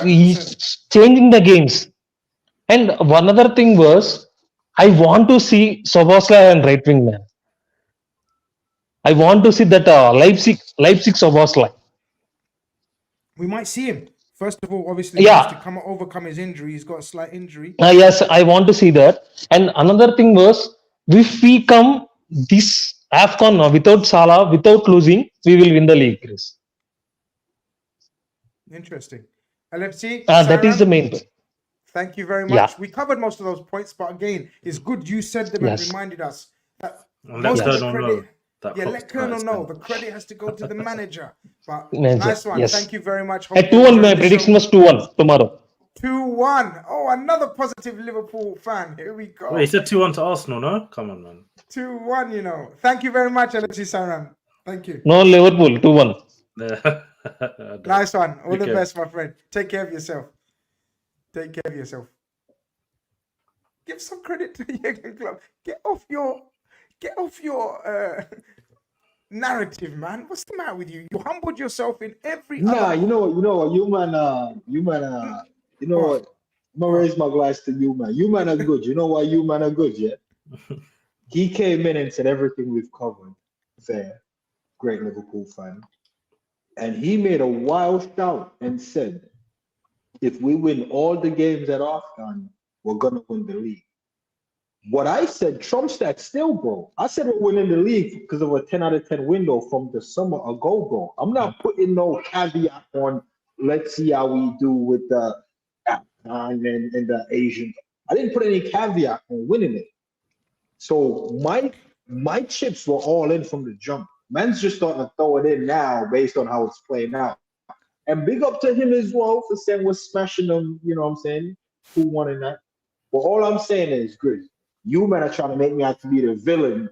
S11: He's changing the games. And one other thing was, I want to see Szoboszlai and right wing man. I want to see that Leipzig Szoboszlai.
S1: We might see him. First of all, obviously, he has to overcome his injury. He's got a slight injury.
S11: Yes, I want to see that. And another thing was, if we come this AFCON without Salah, without losing, we will win the league. Chris.
S1: Interesting. LFC.
S11: That is the main point.
S1: Thank you very much. Yeah. We covered most of those points, but again, it's good you said them and reminded us that most of the credit. Let Colonel know. The credit has to go to the manager. But nice one. Yes. Thank you very much.
S11: 2-1. My prediction was 2-1 tomorrow.
S1: 2-1. Oh, another positive Liverpool fan. Here we go.
S3: Wait, he said 2-1 to Arsenal, no? Come on, man.
S1: 2-1, you know. Thank you very much, LFC Saram. Thank you.
S11: No, Liverpool, 2-1.
S1: Nice one. All the best, my friend. Take care of yourself. Take care of yourself. Give some credit to Jurgen Klopp. Get off your narrative, man. What's the matter with you? You humbled yourself in every.
S2: Nah, you know what? You man You know what? I'm gonna raise my glass to you, man. You man are good. You know why you man are good, yeah? He came in and said everything we've covered. Fair, great Liverpool fan. And he made a wild shout and said, if we win all the games at Arsenal, we're gonna win the league. What I said trumps that still, bro. I said we're winning the league because of a 10 out of 10 window from the summer ago, bro. I'm not putting no caveat on let's see how we do with the and the Asian. I didn't put any caveat on winning it. So my chips were all in from the jump. Man's just starting to throw it in now based on how it's playing out. And big up to him as well for saying we're smashing them, you know what I'm saying? Who won in that? But all I'm saying is, Grizz, you men are trying to make me out to be the villain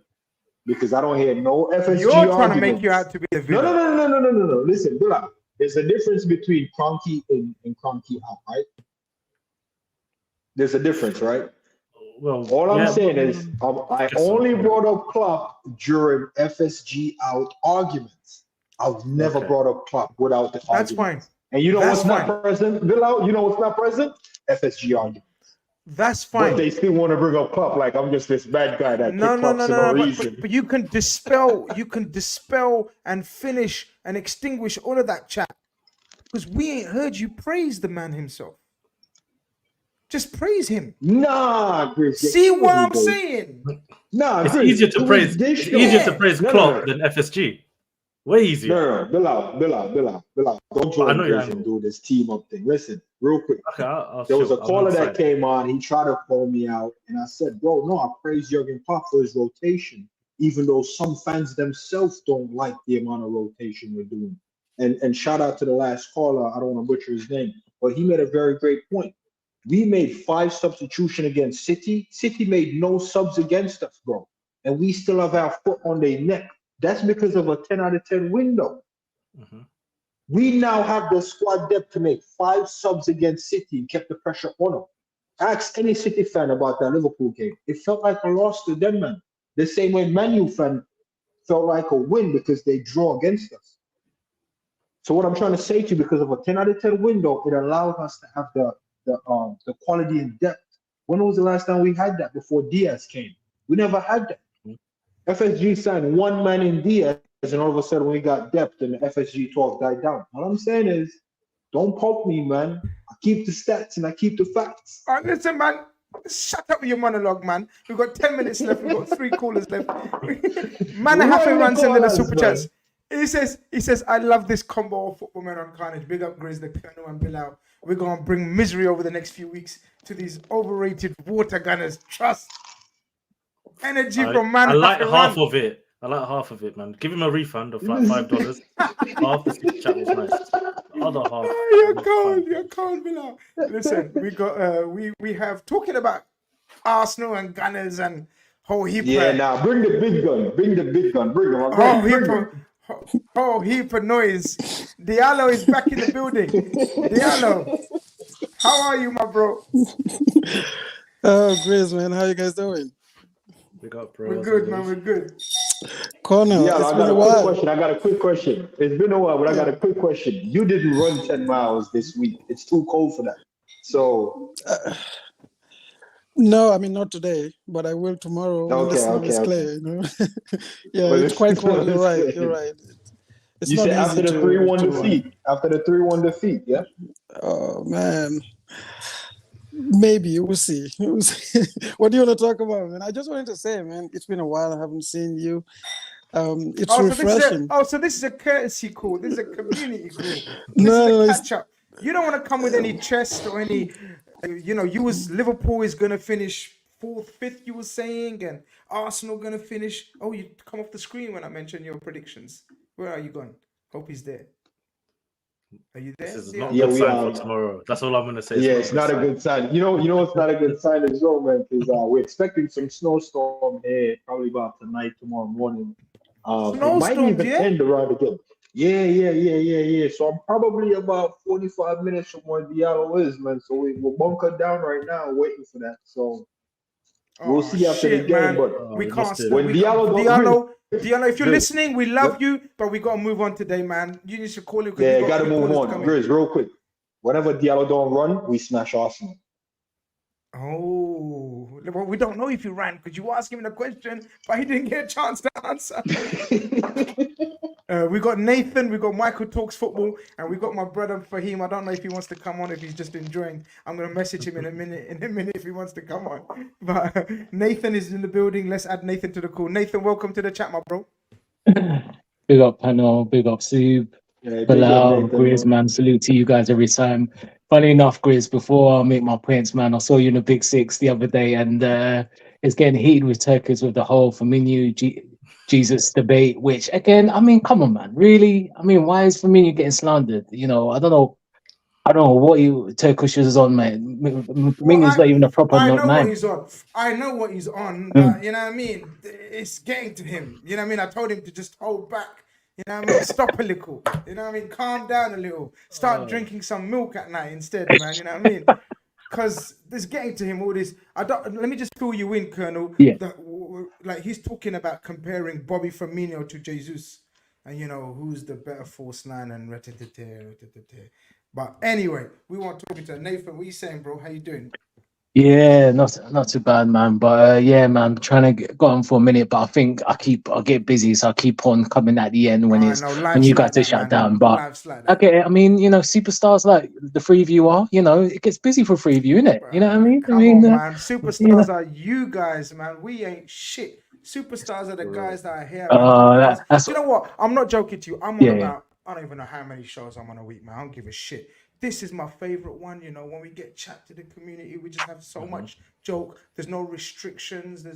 S2: because I don't hear no FSG
S1: You're trying
S2: arguments.
S1: to make you out to be the villain.
S2: No. Listen, Billa, there's a difference between Cronky in and Cronky out, right? There's a difference, right?
S3: Well,
S2: all I'm saying is I only brought up Klopp during FSG out arguments. I've never brought up Klopp without the arguments.
S1: That's fine.
S2: And you know what's not present, Villa? You know what's not present? FSG arguments.
S1: That's fine.
S2: But they still want to bring up Klopp like I'm just this bad guy that
S1: no,
S2: reason.
S1: But you can dispel and finish and extinguish all of that chat because we ain't heard you praise the man himself. Just praise him.
S2: Nah, Grizz.
S1: See what I'm saying?
S3: Nah, it's easier to praise. It's easier to praise Klopp than FSG. Way easier.
S2: Bill out. Don't join Grizz and do this team up thing. Listen, real quick.
S3: Okay,
S2: there was a caller that came on. He tried to call me out, and I said, "Bro, no, I praise Jurgen Klopp for his rotation, even though some fans themselves don't like the amount of rotation we're doing." And shout out to the last caller. I don't want to butcher his name, but he made a very great point. We made 5 substitutions against City. City made no subs against us, bro. And we still have our foot on their neck. That's because of a 10 out of 10 window. Mm-hmm. We now have the squad depth to make 5 subs against City and kept the pressure on them. Ask any City fan about that Liverpool game. It felt like a loss to them, man. The same way Man U fan felt like a win because they draw against us. So what I'm trying to say to you, because of a 10 out of 10 window, it allows us to have the quality and depth. When was the last time we had that before Diaz came? We never had that. FSG signed 1 man in Diaz, and all of a sudden we got depth and the FSG talk died down. All I'm saying is, don't poke me, man. I keep the stats and I keep the facts.
S1: All right, listen, man. Shut up with your monologue, man. We've got 10 minutes left. We've got 3 callers left. Man, Happy runs into the super chats. He says, I love this combo of football men on Carnage. Big up Grizz, the Colonel and Bilal. We're going to bring misery over the next few weeks to these overrated water gunners. Trust. Energy from Man.
S3: I like half of it. Man. Give him a refund of like $5. Half the super chat was nice. The other half.
S1: Oh, you're cold, Bilal. Listen, we got we have talking about Arsenal and Gunners and whole heap.
S2: Yeah, now bring the big gun. Bring him.
S1: Oh, heap of noise. Diallo is back in the building. Diallo, how are you, my bro?
S12: Oh, Grizz, man. How you guys doing?
S1: We're good, man. We're good.
S12: Connor,
S2: yeah,
S12: it's been a while.
S2: I got a quick question. It's been a while, but I got a quick question. You didn't run 10 miles this week. It's too cold for that. So...
S12: no, I mean, not today, but I will tomorrow.
S2: Okay.
S12: Clear, you know? Yeah, it's quite cold. You're right. It's
S2: you said after the 3-1 defeat. After the 3-1 defeat, yeah?
S12: Oh, man. Maybe. We'll see. What do you want to talk about, man? I just wanted to say, man, it's been a while. I haven't seen you. It's refreshing.
S1: So this is a courtesy call. This is a community call.
S12: No,
S1: catch up. You don't want to come with any chest or any... Liverpool is going to finish 4th, 5th, you were saying, and Arsenal going to finish. Oh, you come off the screen when I mentioned your predictions. Where are you going? Hope he's there. Are you there?
S3: This is not a good sign for tomorrow. That's all I'm going to say.
S2: It's not a good sign. You know it's not a good sign as well, man, because we're expecting some snowstorm here probably about tonight, tomorrow morning. It might even end around again. Yeah. So I'm probably about 45 minutes from where Diallo is, man. So we're bunkered down right now, waiting for that. So we'll see after the game.
S1: Man.
S2: But
S1: we can't.
S2: When Diallo,
S1: if you're listening, we love you, but we got to move on today, man. You need to call it.
S2: Yeah, got to move on. Grizz, real quick. Whenever Diallo don't run, we smash Arsenal.
S1: Oh, well, we don't know if you ran because you asked him the question, but he didn't get a chance to answer. We got Nathan, we got Michael Talks Football, and we got my brother Fahim. I don't know if he wants to come on, if he's just enjoying. I'm gonna message him in a minute if he wants to come on. But Nathan is in the building. Let's add Nathan to the call. Nathan, welcome to the chat, my bro.
S13: Big up panel, big up Soup, Bilal, Grizz, man. Salute to you guys every time. Funny enough, Grizz, before I make my points, man, I saw you in the Big Six the other day, and it's getting heated with Turkish with the whole Firmino Jesus debate, which again, I mean, come on, man, really? I mean, why is Firmino getting slandered? You know, I don't know what Turkish is on, man. Firmino's not even a proper
S1: I know
S13: nine.
S1: what he's on. I know what he's on, but you know what I mean? It's getting to him. You know what I mean? I told him to just hold back. You know what I mean? Stop a little. You know what I mean? Calm down a little. Start drinking some milk at night instead, man. You know what I mean? Because it's getting to him all this. Let me just fill you in, Colonel.
S13: Yeah.
S1: Like he's talking about comparing Bobby Firmino to Jesus, and you know who's the better false nine and But anyway, we want talking to Nathan. What are you saying, bro? How you doing?
S13: Yeah, not too bad, man. But yeah, man, trying to go on for a minute, but I think I'll get busy, so I keep on coming at the end when you guys are shut down. But okay, I mean, you know, superstars like the three of you are, you know, it gets busy for three of you, innit? You know what I mean?
S1: Come on, man. Superstars are you guys, man. We ain't shit. Superstars are the guys that are here. Man. You know what? I'm not joking to you. I'm on about. I don't even know how many shows I'm on a week, man. I don't give a shit. This is my favorite one, you know, when we get chat to the community, we just have so much joke. There's no restrictions.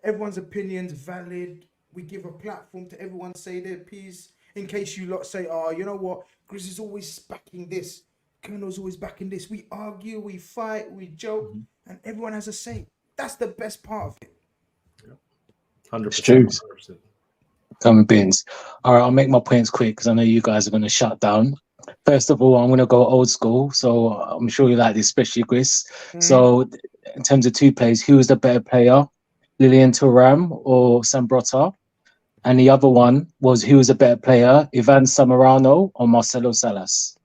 S1: Everyone's opinion's valid. We give a platform to everyone say their piece. In case you lot say, oh, you know what? Grizz is always backing this. Colonel's always backing this. We argue, we fight, we joke, and everyone has a say. That's the best part of it.
S3: 100%.
S13: Coming bins. All right, I'll make my points quick because I know you guys are going to shut down. First of all, I'm going to go old school. So I'm sure you like this, especially Grizz. So in terms of two plays, who was the better player, Lilian Thuram or Sambrotta? And the other one was who was a better player, Ivan Zamorano or Marcelo Salas?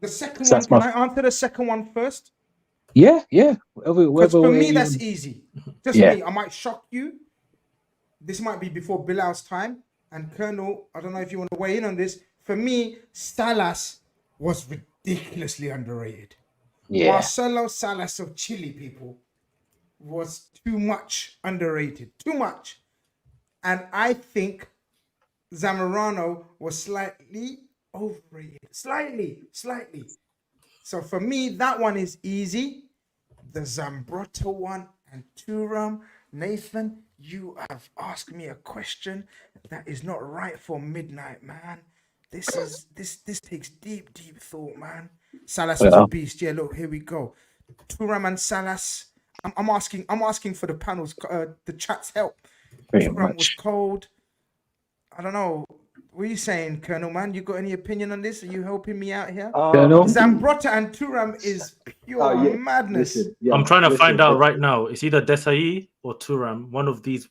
S1: The second one, can I answer the second one first?
S13: Yeah.
S1: Because for me, that's easy. Just me. I might shock you. This might be before Bilal's time. And Colonel, I don't know if you want to weigh in on this. For me, Salas was ridiculously underrated.
S13: Yeah.
S1: Marcelo Salas of Chile, people, was too much underrated. Too much. And I think Zamorano was slightly overrated. Slightly. So for me, that one is easy. The Zambrotta one and Thuram. Nathan, you have asked me a question that is not right for midnight, man. This takes deep thought, man. Salas was a beast. Yeah, look, here we go. Thuram and Salas. I'm asking for the panels, the chat's help. Thuram was cold. I don't know. What are you saying, Colonel, man? You got any opinion on this? Are you helping me out here? Zambrotta and Thuram is pure madness.
S3: I'm trying to find out right now. It's either Desai or Thuram. One of these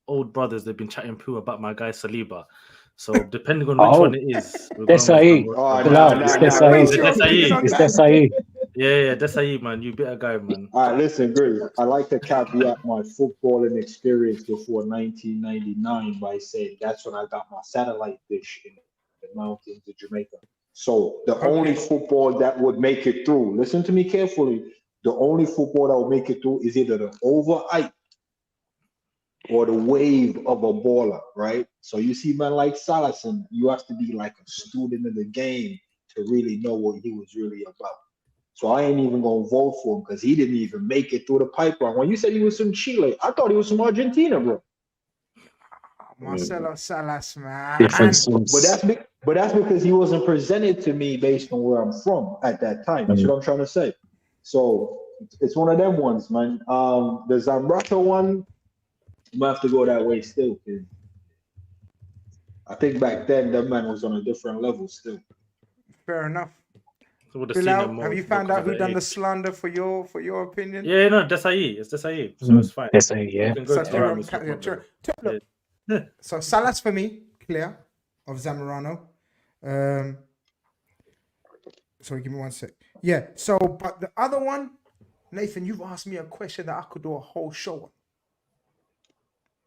S3: old brothers, they've been chatting poo about my guy Saliba. So depending on which one it is.
S13: Desai. It's Desai.
S3: Yeah, Desai, man. You better guy, man.
S2: All right, listen, Grizz. I like to caveat my footballing experience before 1999 by saying that's when I got my satellite dish in the mountains of Jamaica. So the only football that would make it through, listen to me carefully, the only football that would make it through is either the over-height or the wave of a baller, right? So you see man like Salas, and you have to be like a student of the game to really know what he was really about. So I ain't even gonna vote for him because he didn't even make it through the pipeline. When you said he was from Chile, I thought he was from Argentina, bro.
S1: Marcelo Salas, man.
S2: But that's because he wasn't presented to me based on where I'm from at that time. That's what I'm trying to say. So it's one of them ones, man. The Zambrotta one, I'm gonna have to go that way still. Cause I think back then that man was on a different level still.
S1: Fair enough. Bilal, have you found out who done the slander for your opinion?
S3: Yeah, no, Desai. It's Desai. So it's fine.
S13: Desai, yeah.
S1: So Salas for me, clear, of Zamorano. Sorry, give me 1 sec. Yeah. So, but the other one, Nathan, you've asked me a question that I could do a whole show on.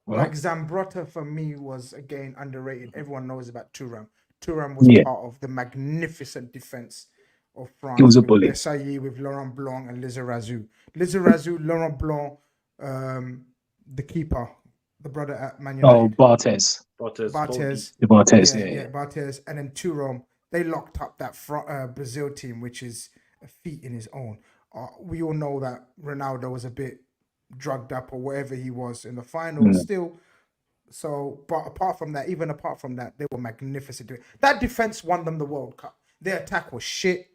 S13: Well,
S1: Like Zambrotta for me was again underrated. Everyone knows about Thuram. Thuram was
S13: yeah,
S1: part of the magnificent defense of
S13: he
S1: France
S13: was a
S1: with
S13: bully.
S1: Desailly, with Laurent Blanc and Lizarazu. Lizarazu, Laurent Blanc, the keeper, the brother at Man
S13: Oh,
S1: United.
S13: Barthez.
S1: Barthez.
S13: The Barthez,
S1: Yeah, Barthez. And then Thuram. They locked up that Brazil team, which is a feat in his own. We all know that Ronaldo was a bit drugged up or whatever he was in the final still. So, but apart from that, they were magnificent. That defense won them the World Cup. Their attack was shit.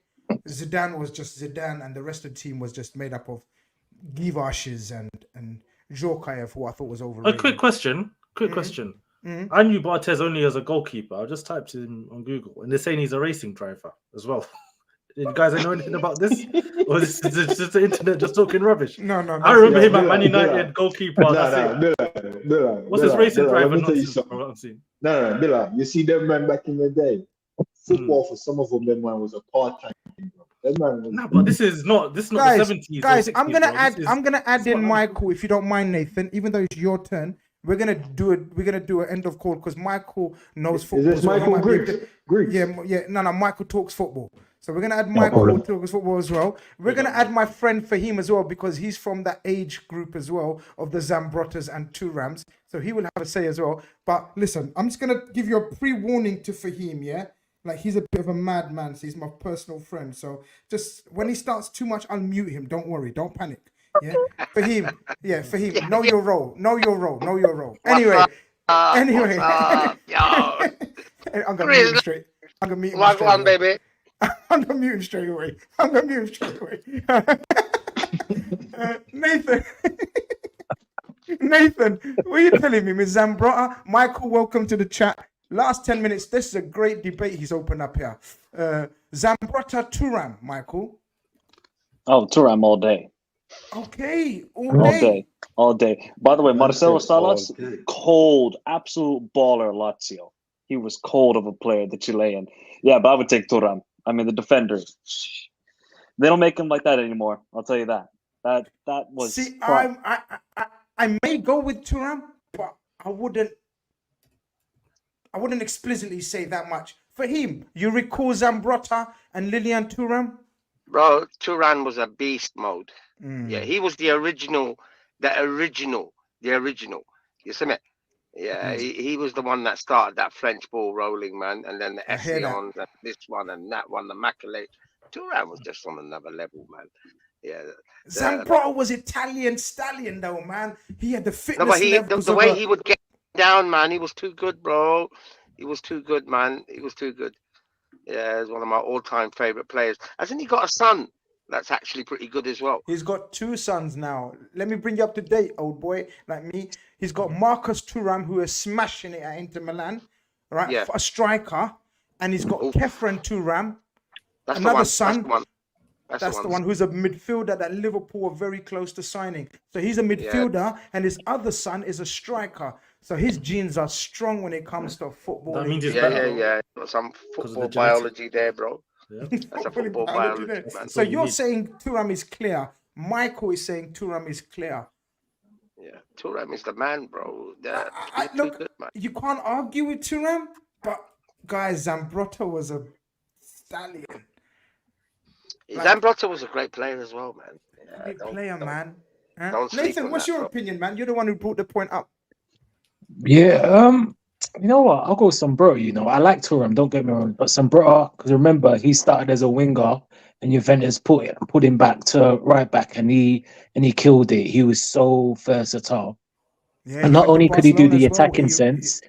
S1: Zidane was just Zidane, and the rest of the team was just made up of Givashes and Djorkaeff, who I thought was
S3: A
S1: overrated.
S3: quick question. I knew Barthez only as a goalkeeper. I just typed him on Google, and they're saying he's a racing driver as well. You guys know anything about this? Or this is just the internet just talking rubbish?
S1: No.
S3: I remember him at Man United, goalkeeper. What's this racing driver nonsense from what I'm seeing?
S2: No, Billa, you see them men back in the day. Football for some of them, that man was a part-time thing, bro. That man was...
S3: No, but this is not the 70s.
S1: Guys,
S3: or 60s,
S1: I'm gonna
S3: bro.
S1: add in Michael, if you don't mind, Nathan. Even though it's your turn, we're gonna do an end of call because Michael knows football.
S2: Is this Michael Grizz?
S1: Yeah. No. Michael talks football. So we're gonna add Michael who talks football as well. We're gonna add my friend Fahim as well because he's from that age group as well of the Zambrottas and Thurams. So he will have a say as well. But listen, I'm just gonna give you a pre-warning to Fahim, yeah? Like he's a bit of a madman, so he's my personal friend. So just when he starts too much, I'll mute him. Don't worry, don't panic. Yeah, Fahim. Know your role. Anyway. I'm gonna mute him straight.
S14: Baby.
S1: I'm gonna mute him straight away. Nathan, what are you telling me, Ms. Zambrotta? Michael, welcome to the chat. Last 10 minutes. This is a great debate he's opened up here. Zambrotta, Thuram, Michael.
S15: Oh, Thuram all day.
S1: Okay,
S15: all day. By the way, Marcelo Salas, cold, absolute baller, Lazio. He was cold of a player, the Chilean. Yeah, but I would take Thuram. I mean, the defender. They don't make him like that anymore. I'll tell you that. That was.
S1: See, I may go with Thuram, but I wouldn't explicitly say that much. For him, you recall Zambrotta and Lilian Thuram?
S14: Bro, Thuram was a beast mode. Yeah, he was the original. You see me? Yeah, he was the one that started that French ball rolling, man, and then the Essions, and this one and that one, the Macaulay. Thuram was just on another level, man. Yeah.
S1: Zambrotta was Italian stallion, though, man. He had the fitness.
S14: No, but the way he would get down, man, he was too good, bro. He was too good, man. He was too good. Yeah, he's one of my all-time favorite players. Hasn't he got a son that's actually pretty good as well?
S1: He's got 2 sons now. Let me bring you up to date, old boy, like me. He's got Marcus Thuram, who is smashing it at Inter Milan, right?
S14: Yeah.
S1: For a striker. And he's got Kefren Thuram,
S14: That's
S1: another son.
S14: That's
S1: the one who's a midfielder that Liverpool are very close to signing. So he's a midfielder, and his other son is a striker. So his genes are strong when it comes to football.
S3: That means
S14: yeah. Some football biology there, bro.
S3: Yeah.
S14: That's a football biology, man.
S1: So you're saying Thuram is clear. Michael is saying Thuram is clear.
S14: Yeah, Thuram is the man, bro.
S1: Look, good, man. You can't argue with Thuram, but guys, Zambrotta was a stallion.
S14: Zambrotta was a great player as well, man. Yeah,
S1: great player, man.
S14: Nathan,
S1: what's your opinion, man? You're the one who brought the point up.
S13: Yeah, you know what? I'll go with Zambrotta. You know, I like Thuram, don't get me wrong, but Zambrotta, because remember, he started as a winger, and Juventus put him back to right back, and he killed it. He was so versatile.
S1: Yeah,
S13: and not only could he do the attacking sense,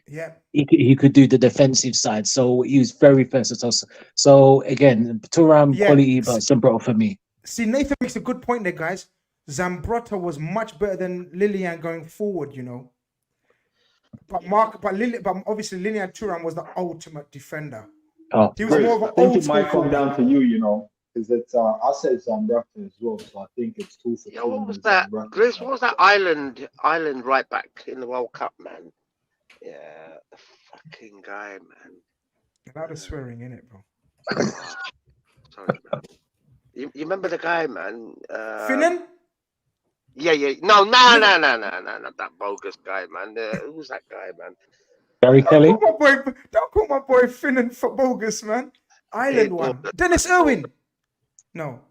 S13: he could do the defensive side. So he was very versatile. So again, Thuram quality, but Zambrotta for me.
S1: See, Nathan makes a good point there, guys. Zambrotta was much better than Lilian going forward, you know. But obviously Lilian Thuram was the ultimate defender.
S13: Oh,
S1: he was more of an
S2: I think it might come down to you, you know, because it's I said Zambrotta as well, so I think it's 2 for 2.
S14: Yeah, what was that? Grizz, what was that island right back in the World Cup, man? Yeah, the fucking guy, man.
S1: A lot of swearing in it, bro.
S14: Sorry, man. You remember the guy, man?
S1: Finnan?
S14: Yeah. No, not that bogus guy, man. Who's that guy, man?
S13: Gary Kelly.
S1: Don't call my boy Finnan for bogus, man. Ireland one. Dennis Irwin. No.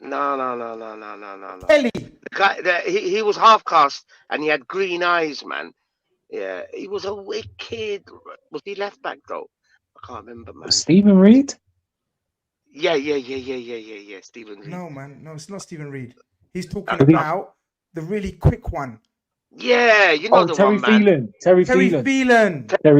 S14: No.
S1: Kelly.
S14: The guy, he was half cast and he had green eyes, man. Yeah, he was a wicked. Was he left back though? I can't remember, man.
S13: Stephen Reed.
S14: Yeah. Stephen Reed.
S1: No, man. No, it's not Stephen Reed. He's talking about the really quick one.
S14: Yeah, you know the
S13: Terry
S14: one, man.
S13: Phelan. Terry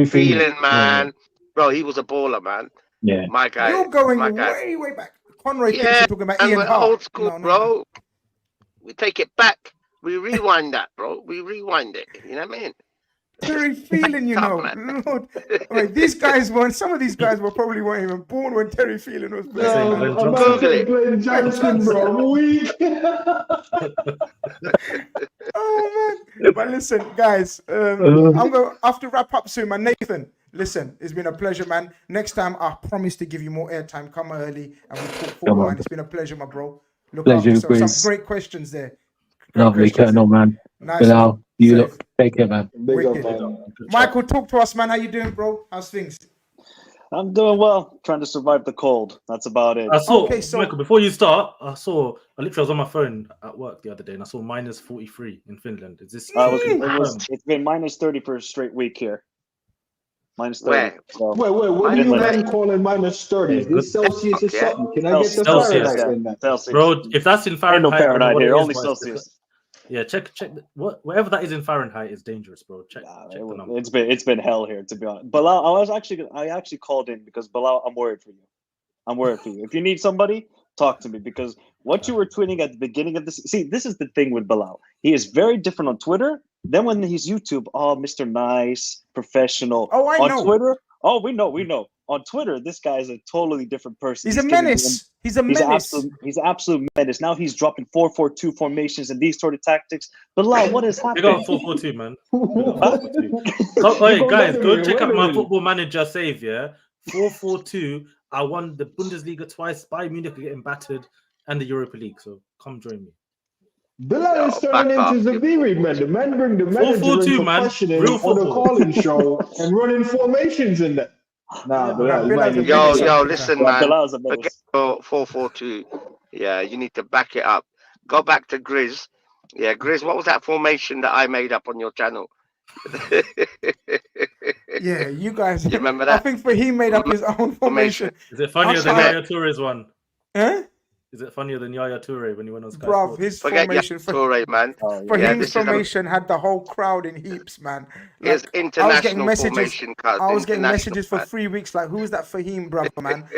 S13: Phelan,
S14: man. Yeah. Bro, he was a baller, man.
S13: Yeah.
S14: My guy.
S1: You're going way back. Conroy thinks you're talking about
S14: and
S1: Ian
S14: we're
S1: Hart.
S14: old school, bro. We take it back. We rewind that, bro. We rewind it. You know what I mean?
S1: Terry Phelan, you know. Lord. Right, these guys weren't, some of these guys weren't even born when Terry Phelan was playing.
S2: No, I'm not Glenn Johnson, bro.
S1: Oh, man. But listen, guys, I'm going to have to wrap up soon, man. Nathan, listen, it's been a pleasure, man. Next time, I promise to give you more airtime. Come early and we talk football, man. It's been a pleasure, my bro. Look after yourself. Some great questions there.
S13: Lovely, Colonel, man.
S1: Nice.
S13: Bilal, you look. Take care, man.
S1: Michael, talk to us, man. How you doing, bro? How's things?
S15: I'm doing well. Trying to survive the cold. That's about it.
S3: I saw, Michael, before you start, I literally was on my phone at work the other day and I saw minus 43 in Finland. Is this?
S15: It's been minus 30 for a straight week here. Minus 30.
S14: Where?
S15: So.
S2: Wait, what do you mean calling minus 30? Is this Celsius or something? Can I get the Fahrenheit in that?
S15: Celsius.
S3: Bro, if that's in Fahrenheit,
S15: no Fahrenheit here, only Celsius.
S3: Yeah, check whatever that is in Fahrenheit is dangerous, bro. Check the number.
S15: It's been hell here, to be honest. Bilal, I actually called in because Bilal, I'm worried for you. If you need somebody, talk to me, because what you were tweeting at the beginning of this. See, this is the thing with Bilal. He is very different on Twitter. Then when he's YouTube, Mr. Nice, professional.
S1: Oh, I know.
S15: On Twitter, we know. On Twitter, this guy is a totally different person.
S1: He's a menace. He's an
S15: absolute menace. Now he's dropping 4-4-2 formations and these sort of tactics. Bilal, what is happening?
S3: We got 4-4-2, man. Hey, guys, go check out my Football Manager save, yeah? 4-4-2. I won the Bundesliga twice. Bayern Munich are getting battered and the Europa League. So come join me.
S2: Bilal is turning into Zabiri, man. The man bring the manager into questioning on the calling show and running formations in there. Nah,
S14: yo, listen, man. Forget 4-4-2. Yeah, you need to back it up. Go back to Grizz. Yeah, Grizz, what was that formation that I made up on your channel?
S1: Yeah, you guys.
S14: You remember that?
S1: I think he made up his own formation.
S3: Is it funnier than Yaya Touré's one?
S1: Huh?
S3: Is it funnier than Yaya Touré when he went on Sky
S1: Bruv,
S3: Sports?
S1: his
S14: Forget
S1: formation
S14: Touré, man.
S1: His formation had the whole crowd in heaps, man.
S14: His international formation card.
S1: I was getting messages for 3 weeks, like, who's that Fahim, brother, man?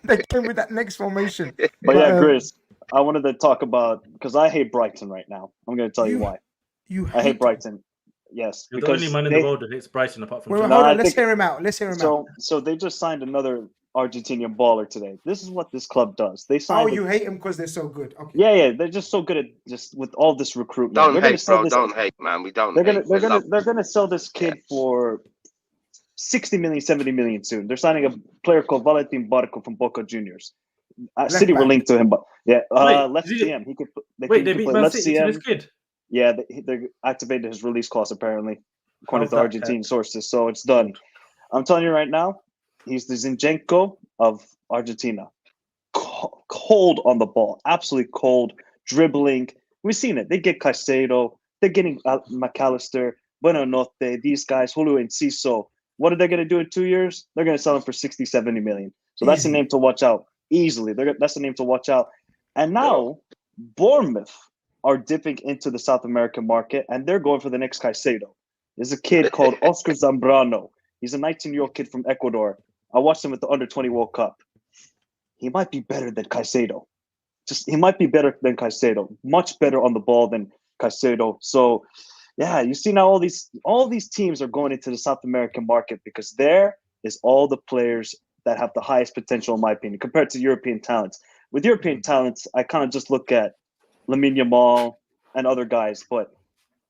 S1: They came with that next formation.
S15: But yeah, Grizz, I wanted to talk about, because I hate Brighton right now. I'm going to tell you why. I hate Brighton. Yes.
S3: You're the only man in the world that hates Brighton apart from...
S1: Hold on, let's hear him out.
S15: So they just signed another Argentinian baller today. This is what this club does. They signed.
S1: You hate them because they're so good. Okay.
S15: Yeah, they're just so good at just with all this recruitment.
S14: Don't hate, man. We don't.
S15: They're gonna sell this kid for 60 million, 70 million soon. They're signing a player called Valentin Barco from Boca Juniors. City were linked to him, but left CM. He could.
S3: They beat Man City to this kid.
S15: Yeah, they activated his release clause apparently, according to Argentine sources. So it's done. I'm telling you right now. He's the Zinchenko of Argentina. Cold on the ball. Absolutely cold. Dribbling. We've seen it. They get Caicedo. They're getting McAllister, Buonanotte, these guys, Julio Enciso. What are they going to do in 2 years? They're going to sell him for 60, 70 million. So that's the name to watch out. Easily. That's the name to watch out. And now, Bournemouth are dipping into the South American market, and they're going for the next Caicedo. There's a kid called Oscar Zambrano. He's a 19-year-old kid from Ecuador. I watched him at the Under-20 World Cup. He might be better than Caicedo. He might be better than Caicedo. Much better on the ball than Caicedo. So, yeah, you see now all these teams are going into the South American market because there is all the players that have the highest potential, in my opinion, compared to European talents. With European talents, I kind of just look at Lamine Yamal and other guys. But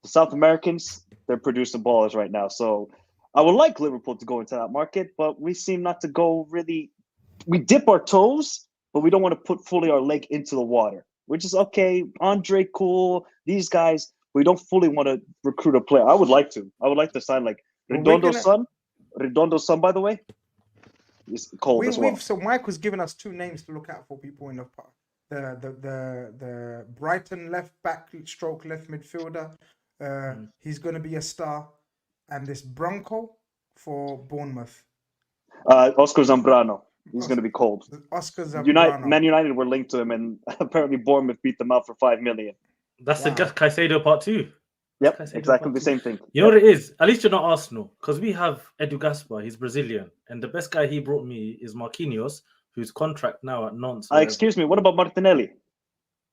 S15: the South Americans, they're producing ballers right now. So I would like Liverpool to go into that market, but we seem not to go really. We dip our toes, but we don't want to put fully our leg into the water. We're just okay. Andre, cool. These guys, we don't fully want to recruit a player. I would like to. I would like to sign like Redondo's son. Redondo's son, by the way, is cold as well.
S1: So Michael's given us 2 names to look out for people in the Brighton left back stroke left midfielder. He's going to be a star, and this Bronco for Bournemouth.
S15: Oscar Zambrano. He's going to be cold.
S1: Oscar Zambrano.
S15: Man United were linked to him, and apparently Bournemouth beat them out for $5 million.
S3: That's the Caicedo part 2.
S15: Yep, exactly the same thing.
S3: You know what it is? At least you're not Arsenal, because we have Edu Gaspar. He's Brazilian, and the best guy he brought me is Marquinhos, whose contract now at Nantes.
S15: Excuse me, what about Martinelli?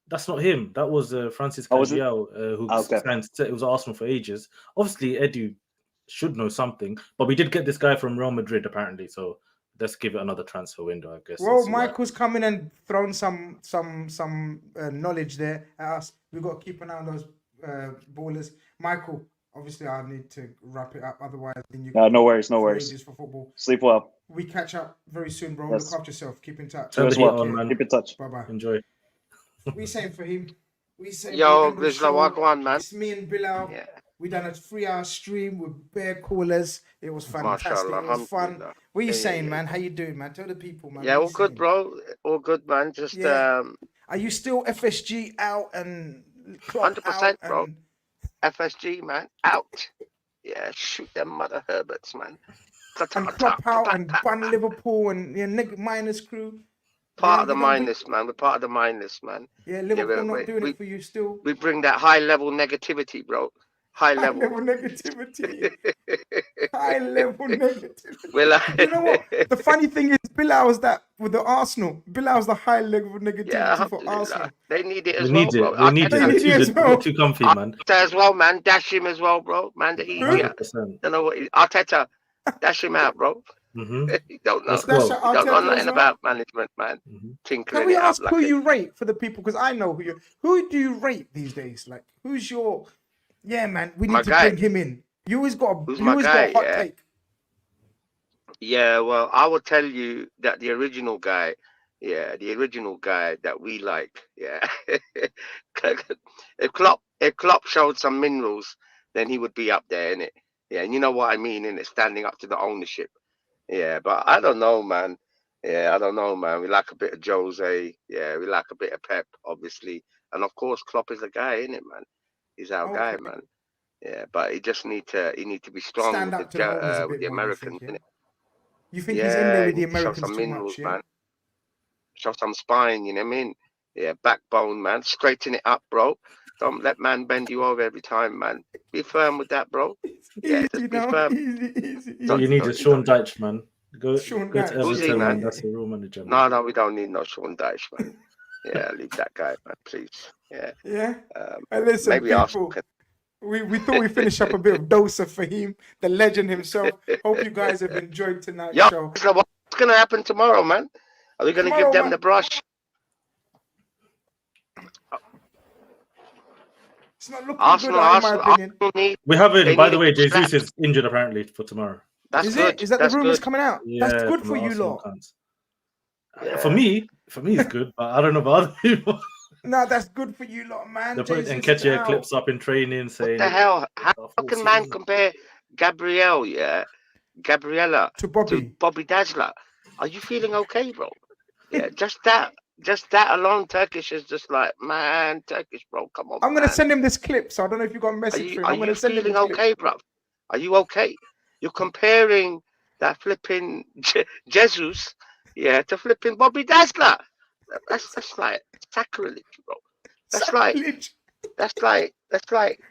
S3: That's not him. That was Francis Cagiao, who signed. It was Arsenal for ages. Obviously, Edu should know something, but we did get this guy from Real Madrid apparently. So let's give it another transfer window, I guess.
S1: Well, Michael's coming and throwing some knowledge there at us. We've got to keep an eye on those ballers. Michael, obviously, I need to wrap it up. Otherwise, then you
S15: no worries.
S1: For football.
S15: Sleep well.
S1: We catch up very soon, bro.
S15: Yes.
S1: Look after yourself. Keep in touch.
S15: Keep in touch.
S1: Bye-bye.
S3: Enjoy.
S1: We saying for him. We say
S14: yo, Grizz, wagwan, man.
S1: It's me and Bilal. Yeah. We done a 3-hour stream with bare callers. It was fantastic.
S14: Mashallah,
S1: it was fun. What are you saying, man? How you doing, man? Tell the people, man.
S14: Yeah, all good, bro. All good, man. Just
S1: Are you still FSG out and
S14: 100%, bro. FSG, man, out. Yeah, shoot them mother Herberts, man.
S1: And Klopp out and ban Liverpool and minus crew.
S14: Part of the minus, man. We're part of the minus, man.
S1: Yeah, Liverpool not doing it for you still.
S14: We bring that high level negativity, bro. High level
S1: negativity. High level negativity.
S14: Well,
S1: you know what? The funny thing is, Bilal's that with the Arsenal. Bilal's the high level negativity for Arsenal.
S14: They need it as
S3: well. We need it. Not too comfy, man.
S14: Arteta as well, man. Dash him as well, bro. Man, the idiot. Don't know what Arteta. Dash him out, bro. He don't know. He don't know nothing about management, man.
S1: Can we ask who you rate for the people? Because I know who do you rate these days? Like, who's your? Yeah, man. We need to bring him in. You always got a hot take.
S14: Yeah, well, I will tell you that the original guy that we like, if Klopp showed some minerals, then he would be up there, innit? Yeah, and you know what I mean, innit? Standing up to the ownership. Yeah, but I don't know, man. Yeah, I don't know, man. We like a bit of Jose. Yeah, we like a bit of Pep, obviously. And of course, Klopp is a guy, innit, man? He's our guy, man. Yeah, but he need to be strong with the Americans, innit?
S1: You think he's in there with the Americans
S14: show some
S1: too
S14: minerals,
S1: much,
S14: man. Show some spine, you know what I mean? Yeah, backbone, man. Straighten it up, bro. Don't let man bend you over every time, man. Be firm with that, bro. Yeah, just be firm.
S1: Easy.
S3: You need a Sean Dyche, man. Go to
S1: Dyche.
S3: Everton, man. That's a real manager.
S14: Man. No, we don't need no Sean Dyche, man. Yeah, leave that guy, man, please. Yeah.
S1: Yeah. Listen,
S14: maybe
S1: people, we thought we'd finish up a bit of Dosa for him, the legend himself. Hope you guys have enjoyed tonight's show.
S14: So what's going to happen tomorrow, man? Are we going to give them the brush?
S1: It's not looking good, in my opinion.
S3: We haven't, by the way, Jesus is injured apparently for tomorrow.
S14: That's good.
S1: Is that the rumors coming out? Yeah, that's good for you lot.
S3: For me, it's good, but I don't know about other people.
S1: No, that's good for you lot, man.
S3: They're putting Nketiah clips up in training saying,
S14: what the hell? How can man compare Gabriella
S1: to
S14: Bobby Dazzler? Are you feeling okay, bro? Yeah, just that alone, Turkish is just like, man, Turkish, bro, come on.
S1: I'm gonna send him this clip, so I don't know if you got a message for him. I'm gonna send him.
S14: Are you feeling okay, bro? Are you okay? You're comparing that flipping Jesus, to flipping Bobby Dazzler. That's like sacrilege, bro. That's like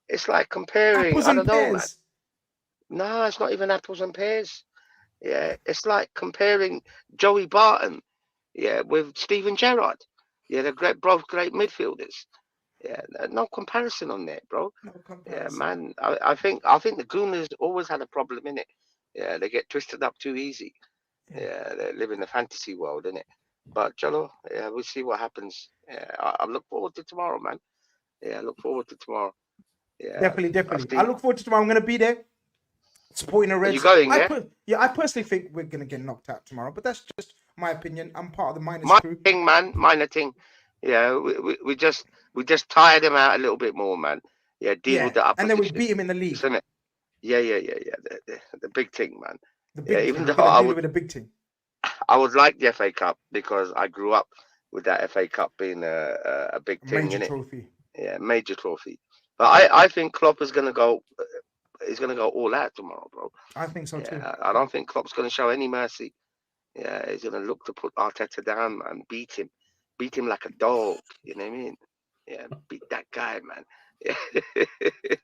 S14: it's like comparing.
S1: Apples
S14: I don't know,
S1: pears.
S14: Man. No, it's not even apples and pears. Yeah, it's like comparing Joey Barton, with Steven Gerrard. Yeah, they're both great midfielders. Yeah, no comparison on that, bro.
S1: No comparison.
S14: Yeah, man. I think the Gooners always had a problem in it. Yeah, they get twisted up too easy. Yeah, they live in the fantasy world, innit? But Jolo, we'll see what happens. Yeah, I look forward to tomorrow, man. Yeah, I look forward to tomorrow. Yeah,
S1: definitely. I look forward to tomorrow. I'm gonna be there supporting the Reds.
S14: Are you going?
S1: I personally think we're gonna get knocked out tomorrow, but that's just My opinion. I'm part of the minus
S14: Minor
S1: crew.
S14: thing, man. Minor thing. Yeah, we just tired him out a little bit more, man. Yeah, deal with the opposition.
S1: And then we beat him in the league.
S14: Isn't it? Yeah. The big thing, man.
S1: The big thing.
S14: Even
S1: We're
S14: though
S1: gonna deal with the big thing.
S14: I would like the FA Cup because I grew up with that FA Cup being a big thing,
S1: Major
S14: innit?
S1: trophy.
S14: Yeah, major trophy. But I think Klopp is gonna go. He's gonna go all out tomorrow, bro.
S1: I think so too.
S14: I don't think Klopp's gonna show any mercy. Yeah, he's gonna look to put Arteta down, man. Beat him like a dog. You know what I mean? Yeah, beat that guy, man.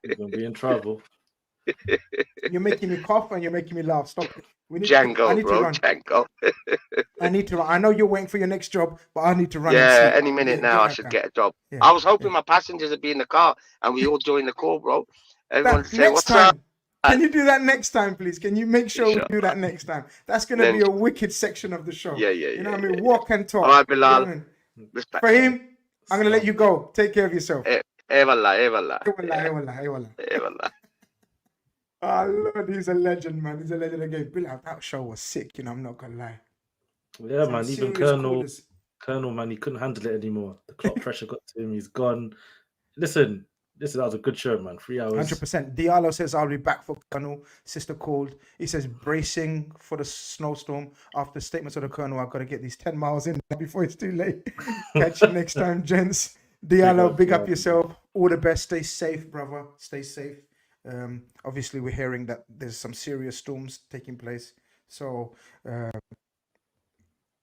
S3: He's gonna be in trouble.
S1: You're making me cough and you're making me laugh. Stop it.
S14: Django, bro. Django.
S1: I need to run. I know you're waiting for your next job, but I need to run.
S14: Yeah, any minute now I should get a job.
S1: Yeah,
S14: I was hoping my passengers would be in the car and we all join the call, bro. Everyone say, "What's
S1: time,
S14: up?"
S1: Can you do that next time, please? Can you make sure we do that next time? That's going to be a wicked section of the show.
S14: Yeah.
S1: You know what I mean? Walk and talk.
S14: All right, Bilal.
S1: You know Fahim, I'm going to let you go. Take care of yourself.
S14: Evallah.
S1: Oh, Lord, he's a legend, man. He's a legend again. Bilal, that show was sick, you know, I'm not going to lie.
S3: Yeah,
S1: Some
S3: man. Even
S1: serious
S3: Colonel, man, he couldn't handle it anymore. The clock pressure got to him. He's gone. Listen, that was a good show, man. 3 hours.
S1: 100%. Diallo says, I'll be back for Colonel. Sister called. He says, bracing for the snowstorm. After statements of the Colonel, I've got to get these 10 miles in before it's too late. Catch you next time, gents. Diallo, big up yourself. All the best. Stay safe, brother. Stay safe. Obviously, we're hearing that there's some serious storms taking place. So,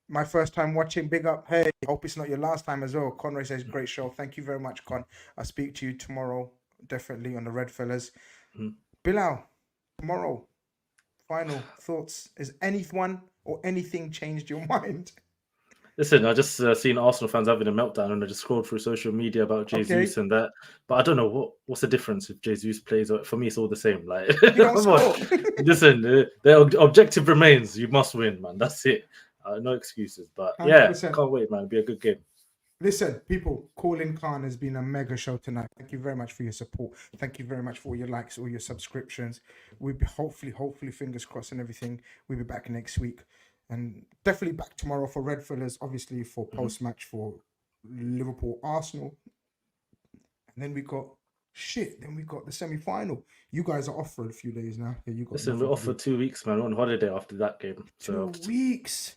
S1: my first time watching, big up. Hey, hope it's not your last time as well. Conway says, great show. Thank you very much, Con. I'll speak to you tomorrow, definitely on the Red Fellas. Bilal, tomorrow, final thoughts. Has anyone or anything changed your mind?
S3: Listen, I just seen Arsenal fans having a meltdown, and I just scrolled through social media about Jesus and that. But I don't know what's the difference if Jesus plays. For me, it's all the same. Like, come on, listen, the objective remains: you must win, man. That's it. No excuses. But
S1: 100%.
S3: yeah, can't wait, man. It'll be a good game.
S1: Listen, people, Calling Khan has been a mega show tonight. Thank you very much for your support. Thank you very much for all your likes, all your subscriptions. We'll be hopefully, fingers crossed and everything. We'll be back next week. And definitely back tomorrow for Red Fellas, obviously for post-match for Liverpool, Arsenal. And then we got the semi-final. You guys are off for a few days now. Yeah,
S3: Listen, we're off for 2 weeks, man. We're on holiday after that game. So
S1: 2 weeks.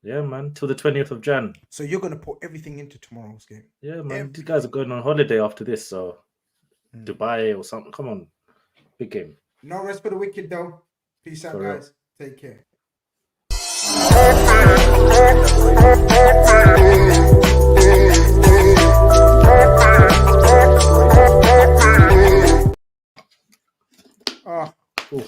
S3: Yeah, man, till the 20th of Jan.
S1: So you're going to put everything into tomorrow's game?
S3: Yeah, man. These guys are going on holiday after this, so Dubai or something. Come on. Big game.
S1: No rest for the wicked, though. Peace out, guys. Take care. Cool.